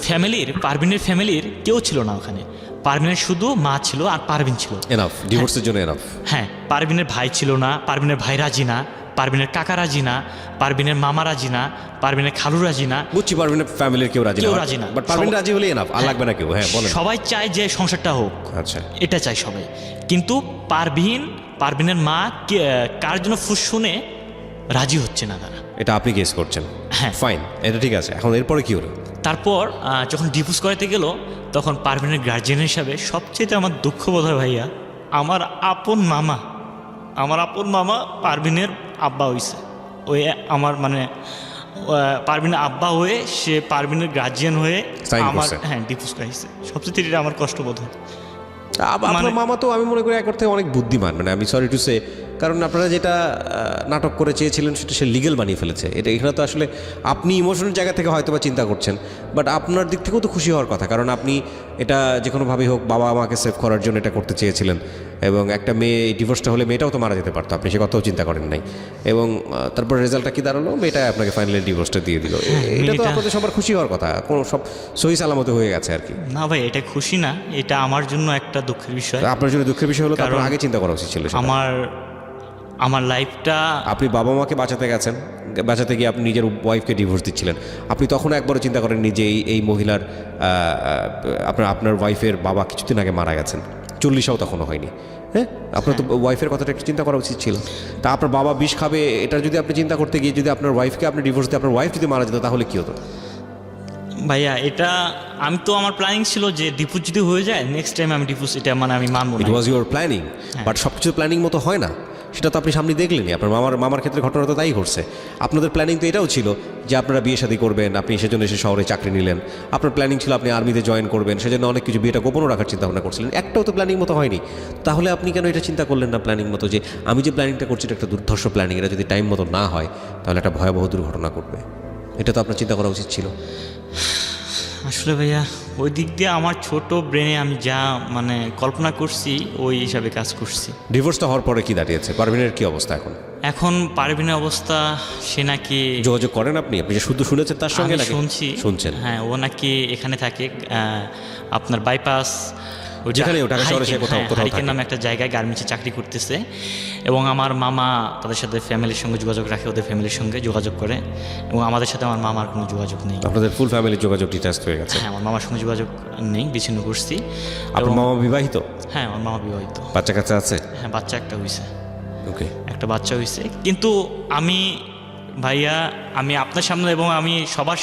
A: পারভিনের ফ্যামিলির কেউ ছিল না ওখানে। পারভিনের শুধু মা ছিল আর পারভিন ছিল।
B: এনাফ, ডিভোর্সের জন্য এনাফ।
A: হ্যাঁ, পারভিনের ভাই ছিল না, পারভিনের ভাই রাজি না, পারভিনের কাকা রাজি না, পারভিনের মামা রাজি না, পারভিনের খালু রাজি না।
B: বুঝছি, পারভিনের ফ্যামিলির কেউ রাজি না, বাট পারভিন রাজি হলে এনাফ, আর লাগবে না কেউ। হ্যাঁ, বলেন।
A: সবাই চায় যে সংসারটা হোক,
B: আচ্ছা,
A: এটা চাই সবাই, কিন্তু পারভিনের মা কার জন্য ফুস শুনে রাজি হচ্ছে না তারা।
B: এটা আপনি গেস করছেন?
A: হ্যাঁ,
B: ফাইন, এটা ঠিক আছে। এখন এরপরে কি হলো?
A: তারপর যখন ডিভোর্স করাতে গেল, তখন পারভিনের গার্জিয়ান হিসাবে সবচেয়ে আমার দুঃখ বোধ হয় ভাইয়া, আমার আপন মামা পারভিনের আব্বা হইছে। ওই আমার মানে পারভিনের আব্বা হয়ে সে পারভিনের গার্জিয়ান হয়ে আমার ডিভোর্স করাইছে। সবচেয়ে এটা আমার কষ্ট বোধ হয়।
B: আপনার মামা তো আমি মনে করি এক অর্থে অনেক বুদ্ধিমান, মানে আমি সরি টু সে, কারণ আপনারা যেটা নাটক করে চেয়েছিলেন সেটা সে লিগেল বানিয়ে ফেলেছে। এখানে তো আসলে আপনি ইমোশনাল জায়গা থেকে হয়তো বা চিন্তা করছেন, বাট আপনার দিক থেকেও তো খুশি হওয়ার কথা, কারণ আপনি এটা যে কোনোভাবেই হোক বাবা মাকে সেভ করার জন্য এটা করতে চেয়েছিলেন, এবং একটা মেয়ে ডিভোর্সটা হলে মেয়েটাও তো মারা যেতে পারতো, আপনি সে কথাও চিন্তা করেন নাই। এবং তারপর রেজাল্টটা কি দাঁড়ালো? মেয়েটা আপনাকে ফাইনালি ডিভোর্সটা দিয়ে দিল। এটা তো আপনাদের সবার খুশি হওয়ার কথা, কোনো সব সহি সালামতে হয়ে গেছে আর কি।
A: না ভাই, এটা খুশি না, এটা আমার জন্য একটা দুঃখের বিষয়।
B: আপনার জন্য দুঃখের বিষয় হলো তারপর আগে চিন্তা করা উচিত ছিল।
A: আমার লাইফটা, আপনি
B: বাবা মাকে বাঁচাতে গিয়ে আপনি নিজের ওয়াইফকে ডিভোর্স দিচ্ছিলেন, আপনি তখন একবারও চিন্তা করেননি যে এই মহিলার আপনার ওয়াইফের বাবা কিছুদিন আগে মারা গেছেন, 40ও তখনও হয়নি। হ্যাঁ, আপনার তো ওয়াইফের কথাটা একটু চিন্তা করা উচিত ছিল। তা আপনার বাবা বিষ খাবে, এটা যদি আপনি চিন্তা করতে গিয়ে যদি আপনার ওয়াইফকে আপনি ডিভোর্স দিয়ে আপনার ওয়াইফ যদি মারা যেত, তাহলে কী হতো?
A: ভাইয়া এটা আমি তো আমার প্ল্যানিং ছিল যে ডিভোর্স যদি হয়ে যায় নেক্সট টাইম আমি ডিভোর্স এটা মানে আমি মানবো
B: ইট
A: না।
B: ওয়াজ ইউর প্ল্যানিং, বাট সব কিছু প্ল্যানিং মতো হয় না, সেটা তো আপনি সামনে দেখলেনই। আপনার মামার ক্ষেত্রে ঘটনা তো তাই ঘটছে। আপনাদের প্ল্যানিং তো এটাও ছিল যে আপনারা বিয়ে শাদী করবেন, আপনি সেজন্য এসে শহরে চাকরি নিলেন। আপনার প্ল্যানিং ছিল আপনি আর্মিতে জয়েন করবেন, সেজন্য অনেক কিছু বিয়েটা গোপনও রাখার চিন্তা ভাবনা করছিলেন। একটাও তো প্ল্যানিং মতো হয়নি। তাহলে আপনি কেন এটা চিন্তা করলেন না প্ল্যানিং মতো, যে আমি যে প্ল্যানিংটা করছি এটা একটা দুর্ধর্ষ প্ল্যানিং, এটা যদি টাইম মতো না হয় তাহলে একটা ভয়াবহ দুর্ঘটনা ঘটবে। এটা তো আপনার চিন্তা করা উচিত ছিল।
A: আসলে ভাইয়া ওই দিক দিয়ে আমার ছোট ব্রেনে আমি যা মানে কল্পনা করছি ওই হিসাবে কাজ করছি।
B: ডিভোর্সটা হওয়ার পরে কি দাঁড়িয়েছে? পারভিনের কি অবস্থা এখন?
A: এখন পারভিনের অবস্থা, সে নাকি
B: যোগাযোগ করেন আপনি যে শুধু শুনেছেন তার সঙ্গে
A: আমি
B: নাকি?
A: শুনছেন হ্যাঁ, ও নাকি এখানে থাকে আপনার বাইপাস
B: যেখানে ঢাকা শহরে সে কোথাও
A: হারিকেন নামে একটা জায়গায় গার্মেন্টসে চাকরি করতেছে। এবং আমার মামা তাদের সাথে ফ্যামিলির সঙ্গে যোগাযোগ রাখে, ওদের ফ্যামিলির সঙ্গে যোগাযোগ করে, এবং আমাদের সাথে আমার মামার কোনো যোগাযোগ নেই।
B: আপনাদের ফুল ফ্যামিলির যোগাযোগ ডিটাচড হয়ে গেছে?
A: হ্যাঁ, আমার মামার সঙ্গে যোগাযোগ নেই, বিচ্ছিন্ন করছি।
B: আপনার মামা বিবাহিত?
A: হ্যাঁ, আমার মামা বিবাহিত।
B: বাচ্চা কাচ্চা আছে?
A: হ্যাঁ, বাচ্চা একটা হয়েছে।
B: ওকে,
A: একটা বাচ্চা হয়েছে। কিন্তু আমি ভাইয়া আমি আপনার সামনে এবং আমি সবার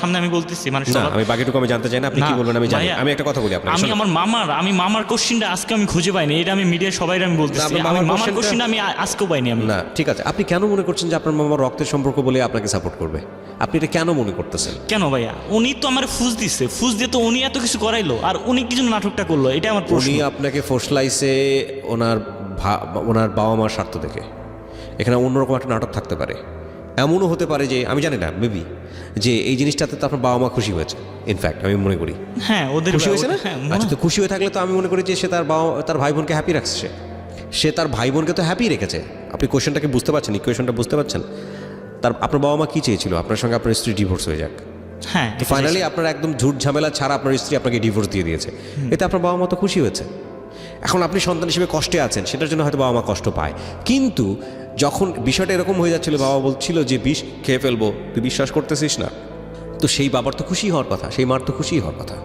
A: সামনে আমি বলতেছি, মানে
B: না আমি বাকিটুকু আমি জানতে চাই না, আপনি কি বলবেন আমি জানি। আমি একটা কথা বলি আপনাকে,
A: আমি আমার মামার কোশ্চেনটা আজকে আমি খুঁজে পাইনি, এটা আমি মিডিয়া সবাই আমি বলতেছি, আমার মামার কোশ্চেনটা আমি আজকেও পাইনি আমি।
B: না ঠিক আছে, আপনি কেন মনে করছেন যে আপনার মামার রক্তের সম্পর্ক বলে আপনাকে সাপোর্ট করবে? আপনি এটা কেন মনে করতেছেন?
A: কেন ভাইয়া? উনি তো আমার ফুস দিয়ে তো উনি এত কিছু করাইলো, আর উনি কি জন্য নাটকটা করলো, এটা আমার প্রশ্ন।
B: উনি আপনাকে ফোসলাইছে ওনার বাবা মার স্বার্থ দেখে। এখানে অন্যরকম একটা নাটক থাকতে পারে, এমনও হতে পারে যে আমি জানি না, মেবি যে এই জিনিসটাতে তো আপনার বাবা মা খুশি হয়েছে। ইনফ্যাক্ট আমি মনে করি
A: হ্যাঁ ওদের
B: খুশি হয়েছে না। আচ্ছা, তো খুশি হয়ে থাকলে তো আমি মনে করি যে সে তার ভাই বোনকে হ্যাপি রাখছে, সে তার ভাই বোনকে তো হ্যাপি রেখেছে। আপনি কোয়েশনটাকে বুঝতে পারছেন, ইকুয়েশনটা বুঝতে পারছেন? আপনার বাবা মা কী চেয়েছিল? আপনার সঙ্গে আপনার স্ত্রী ডিভোর্স হয়ে যাক।
A: হ্যাঁ,
B: ফাইনালি আপনার একদম ঝুট ঝামেলা ছাড়া আপনার স্ত্রী আপনাকে ডিভোর্স দিয়ে দিয়েছে, এতে আপনার বাবা মা তো খুশি হয়েছে। এখন আপনি সন্তান হিসেবে কষ্টে আছেন, সেটার জন্য হয়তো বাবা মা কষ্ট পায়, কিন্তু যখন বিষয়টা এরকম হয়ে যাচ্ছিল, বাবা বলছিল যে বিষ খেয়ে ফেলবো, তুই বিশ্বাস করতেছিস না, তো সেই বাবার তো খুশি হওয়ার কথা, সেই মার তো খুশি হওয়ার কথা।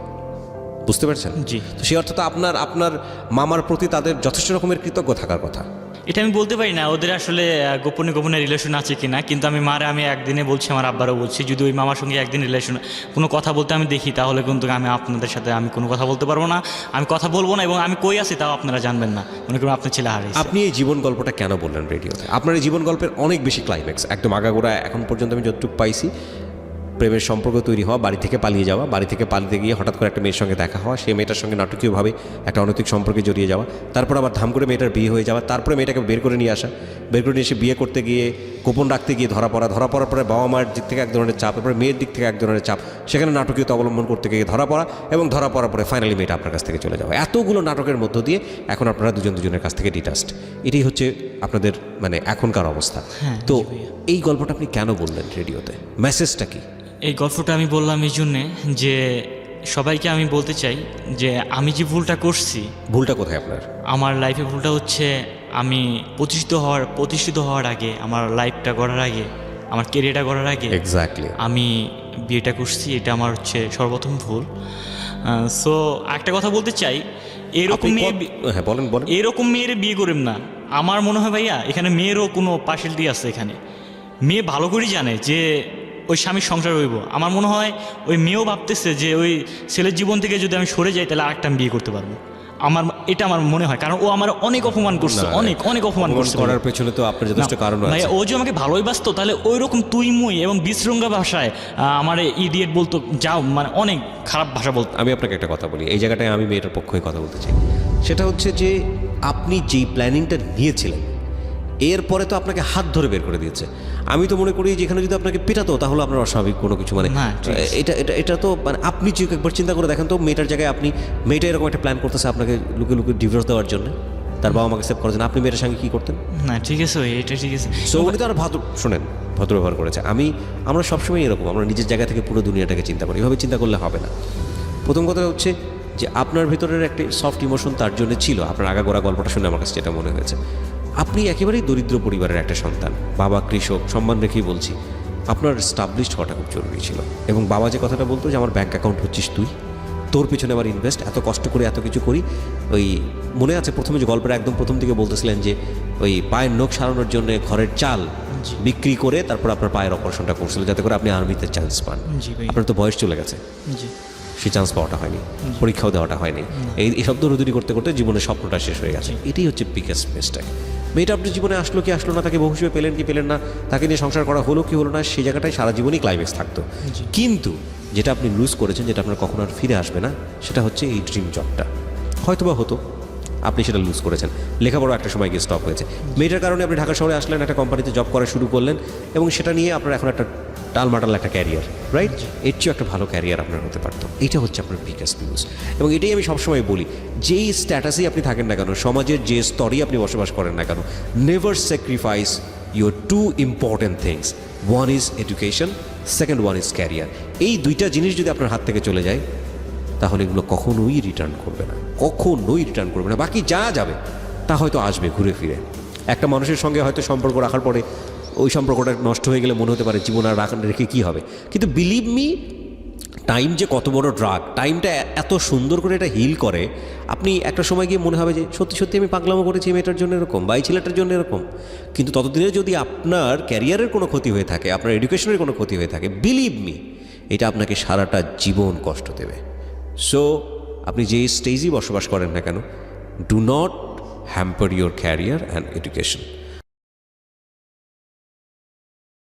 B: বুঝতে পারছেন?
A: জি।
B: তো সেই অর্থ তো আপনার মামার প্রতি তাদের যথেষ্ট রকমের কৃতজ্ঞ থাকার কথা।
A: এটা আমি বলতে পারি না ওদের আসলে গোপনে রিলেশন আছে কিনা, কিন্তু আমি একদিনে বলছি, আমার আব্বারও বলছি, যদি ওই মামার সঙ্গে একদিন রিলেশন কোনো কথা বলতে আমি দেখি, তাহলে কিন্তু আমি আপনাদের সাথে আমি কোনো কথা বলতে পারবো না, আমি কথা বলবো না, এবং আমি কই আছি তাও আপনারা জানবেন না, মনে করুন আপনার ছেলে হারিয়েছে।
B: আপনি এই জীবন গল্পটা কেন বললেন রেডিওতে? আপনার এই জীবন গল্পের অনেক বেশি ক্লাইম্যাক্স, একদম আগাগোড়া এখন পর্যন্ত আমি যতটুকু পাইছি, প্রেমের সম্পর্ক তৈরি হওয়া, বাড়ি থেকে পালিয়ে যাওয়া, বাড়ি থেকে পালিয়ে গিয়ে হঠাৎ করে একটা মেয়ের সঙ্গে দেখা হওয়া, সেই মেয়েটার সঙ্গে নাটকীয়ভাবে একটা অনৈতিক সম্পর্কে জড়িয়ে যাওয়া, তারপর আবার ধাম করে মেয়েটার বিয়ে হয়ে যাওয়া, তারপরে মেয়েটাকে বের করে নিয়ে আসা, বের করে নিয়ে এসে বিয়ে করতে গিয়ে গোপন রাখতে গিয়ে ধরা পড়ার পরে বাবা মায়ের দিক থেকে এক ধরনের চাপ, তারপরে মেয়ের দিক থেকে এক ধরনের চাপ, সেখানে নাটকীয়তা অবলম্বন করতে গিয়ে ধরা পড়া, এবং ধরা পড়ার পরে ফাইনালি মেয়েটা আপনার কাছ থেকে চলে যাওয়া। এতগুলো নাটকের মধ্য দিয়ে এখন আপনারা দুজনের কাছ থেকে ডিটাচড। এটাই হচ্ছে আপনাদের মানে এখনকার অবস্থা। তো এই গল্পটা আপনি কেন বললেন রেডিওতে? মেসেজটা কি?
A: এই গল্পটা আমি বললাম এই জন্যে যে সবাইকে আমি বলতে চাই যে আমি যে ভুলটা করছি।
B: ভুলটা কোথায় আপনার?
A: আমার লাইফে ভুলটা হচ্ছে আমি প্রতিষ্ঠিত হওয়ার আগে, আমার লাইফটা গড়ার আগে, আমার কেরিয়ারটা গড়ার আগে
B: এক্স্যাক্টলি
A: আমি বিয়েটা করছি, এটা আমার হচ্ছে সর্বপ্রথম ভুল। সো একটা কথা বলতে চাই, এরকম এরকম মেয়ের বিয়ে করেন না। আমার মনে হয় ভাইয়া এখানে মেয়েরও কোনো পার্সেলটি আছে, এখানে মেয়ে ভালো করেই জানে যে ওই স্বামীর সংসার হইব। আমার মনে হয় ওই মেয়েও ভাবতেছে যে ওই ছেলের জীবন থেকে যদি আমি সরে যাই তাহলে আরেকটা আমি বিয়ে করতে পারবো। এটা আমার মনে হয়, কারণ ও আমার অনেক অপমান করছে, অনেক অপমান করছে।
B: করার পেছনে তো আপনার যথেষ্ট কারণ আছে।
A: ও যে আমাকে ভালোই বাসতো, তাহলে ওই রকম তুই মুই এবং বিশ্রঙ্গা ভাষায় আমার ইডিয়েট বলতো, যাও মানে অনেক খারাপ ভাষা বলতো।
B: আমি আপনাকে একটা কথা বলি, এই জায়গাটায় আমি মেয়েটার পক্ষে কথা বলতে চাই। সেটা হচ্ছে যে আপনি যেই প্ল্যানিংটা নিয়েছিলেন, এরপরে তো আপনাকে হাত ধরে বের করে দিয়েছে। আমি তো মনে করি যেখানে যদি আপনাকে পেটাতো তাহলে আপনার অস্বাভাবিক কোনো কিছু, মানে এটা তো মানে আপনি একবার চিন্তা করে দেখেন তো, মেয়েটার জায়গায় মেয়েটা এরকম একটা প্ল্যান করতেছে আপনাকে লুকে ডিভোর্স দেওয়ার জন্য, তার বাবা মাকে সেভ করার জন্য, আপনি মেয়েটার সঙ্গে কী করতেন?
A: না ঠিক আছে, এটা ঠিক আছে।
B: সো উনি তো আর ভদ্র ব্যবহার করেছে। আমরা সবসময় এরকম, আমরা নিজের জায়গা থেকে পুরো দুনিয়াটাকে চিন্তা করি, এভাবে চিন্তা করলে হবে না। প্রথম কথা হচ্ছে যে আপনার ভিতরের একটা সফট ইমোশন তার জন্য ছিল। আপনার আগাগোড়া গল্পটা শুনে আমার কাছে যেটা মনে হয়েছে, আপনি একেবারেই দরিদ্র পরিবারের একটা সন্তান, বাবা কৃষক, সম্মান রেখেই বলছি, আপনার স্টাবলিশড হওয়াটা খুব জরুরি ছিল। এবং বাবা যে কথাটা বলতো যে আমার ব্যাঙ্ক অ্যাকাউন্ট হচ্ছিস তুই, তোর পিছনে আমার ইনভেস্ট, এত কষ্ট করে এত কিছু করি। ওই মনে আছে প্রথমে যে গল্পের একদম প্রথম দিকে বলতেছিলেন যে ওই পায়ের নখ সারানোর জন্য ঘরের চাল
C: জি।
B: বিক্রি করে তারপর আপনার পায়ের অপারেশনটা করছিল যাতে করে আপনি আর্মিতে চান্স পান।
C: জি ভাই।
B: আপনার তো বয়স চলে গেছে,
C: জি
B: সেই চান্স পাওয়াটা হয়নি, পরীক্ষাও দেওয়াটা হয়নি, এইসব দৌড়দৌড়ি করতে করতে জীবনের স্বপ্নটা শেষ হয়ে গেছে। এটাই হচ্ছে বিগেস্ট মিস্টেক। মেয়েটা আপনার জীবনে আসলো কি আসলো না, তাকে বহু হিসেবে পেলেন কি পেলেন না, তাকে নিয়ে সংসার করা হলো কি হলো না, সেই জায়গাটায় সারা জীবনই ক্লাইম্যাক্স থাকতো। কিন্তু যেটা আপনি লুজ করেছেন, যেটা আপনার কখনো আর ফিরে আসবে না, সেটা হচ্ছে এই ড্রিম জবটা। হয়তোবা হতো, আপনি সেটা লুজ করেছেন। লেখাপড়া একটা সময় গিয়ে স্টপ হয়েছে। মেয়েটার কারণে আপনি ঢাকা শহরে আসলেন, একটা কোম্পানিতে জব করা শুরু করলেন, এবং সেটা নিয়ে আপনার এখন একটা টালমাটাল একটা ক্যারিয়ার, রাইট? এর চেয়েও একটা ভালো ক্যারিয়ার আপনার হতে পারতো। এইটা হচ্ছে আপনার বিগেস্ট নিউজ। এবং এটাই আমি সবসময় বলি, যেই স্ট্যাটাসেই আপনি থাকেন না কেন, সমাজের যে স্তরেই আপনি বসবাস করেন না কেন, never sacrifice your two important things. One is education, second one is career. এই দুইটা জিনিস যদি আপনার হাত থেকে চলে যায়, তাহলে এগুলো কখনোই রিটার্ন করবে না, কখনোই রিটার্ন করবে না। বাকি যা যাবে তা হয়তো আসবে ঘুরে ফিরে। একটা মানুষের সঙ্গে হয়তো সম্পর্ক রাখার পরে ওই সম্পর্কটা নষ্ট হয়ে গেলে মনে হতে পারে জীবন আর রেখে কী হবে। কিন্তু বিলিভ মি, টাইম যে কত বড় ড্রাগ, টাইমটা এত সুন্দর করে এটা হিল করে। আপনি একটা সময় গিয়ে মনে হবে যে সত্যি সত্যি আমি পাগলামো করেছি মেয়েটার জন্য এরকম, বা এই ছেলেটার জন্য এরকম। কিন্তু ততদিনে যদি আপনার ক্যারিয়ারের কোনো ক্ষতি হয়ে থাকে, আপনার এডুকেশনের কোনো ক্ষতি হয়ে থাকে, বিলিভ মি, এটা আপনাকে সারাটা জীবন কষ্ট দেবে। সো আপনি যে স্টেজেই বসবাস করেন না কেন, do not hamper your career and education.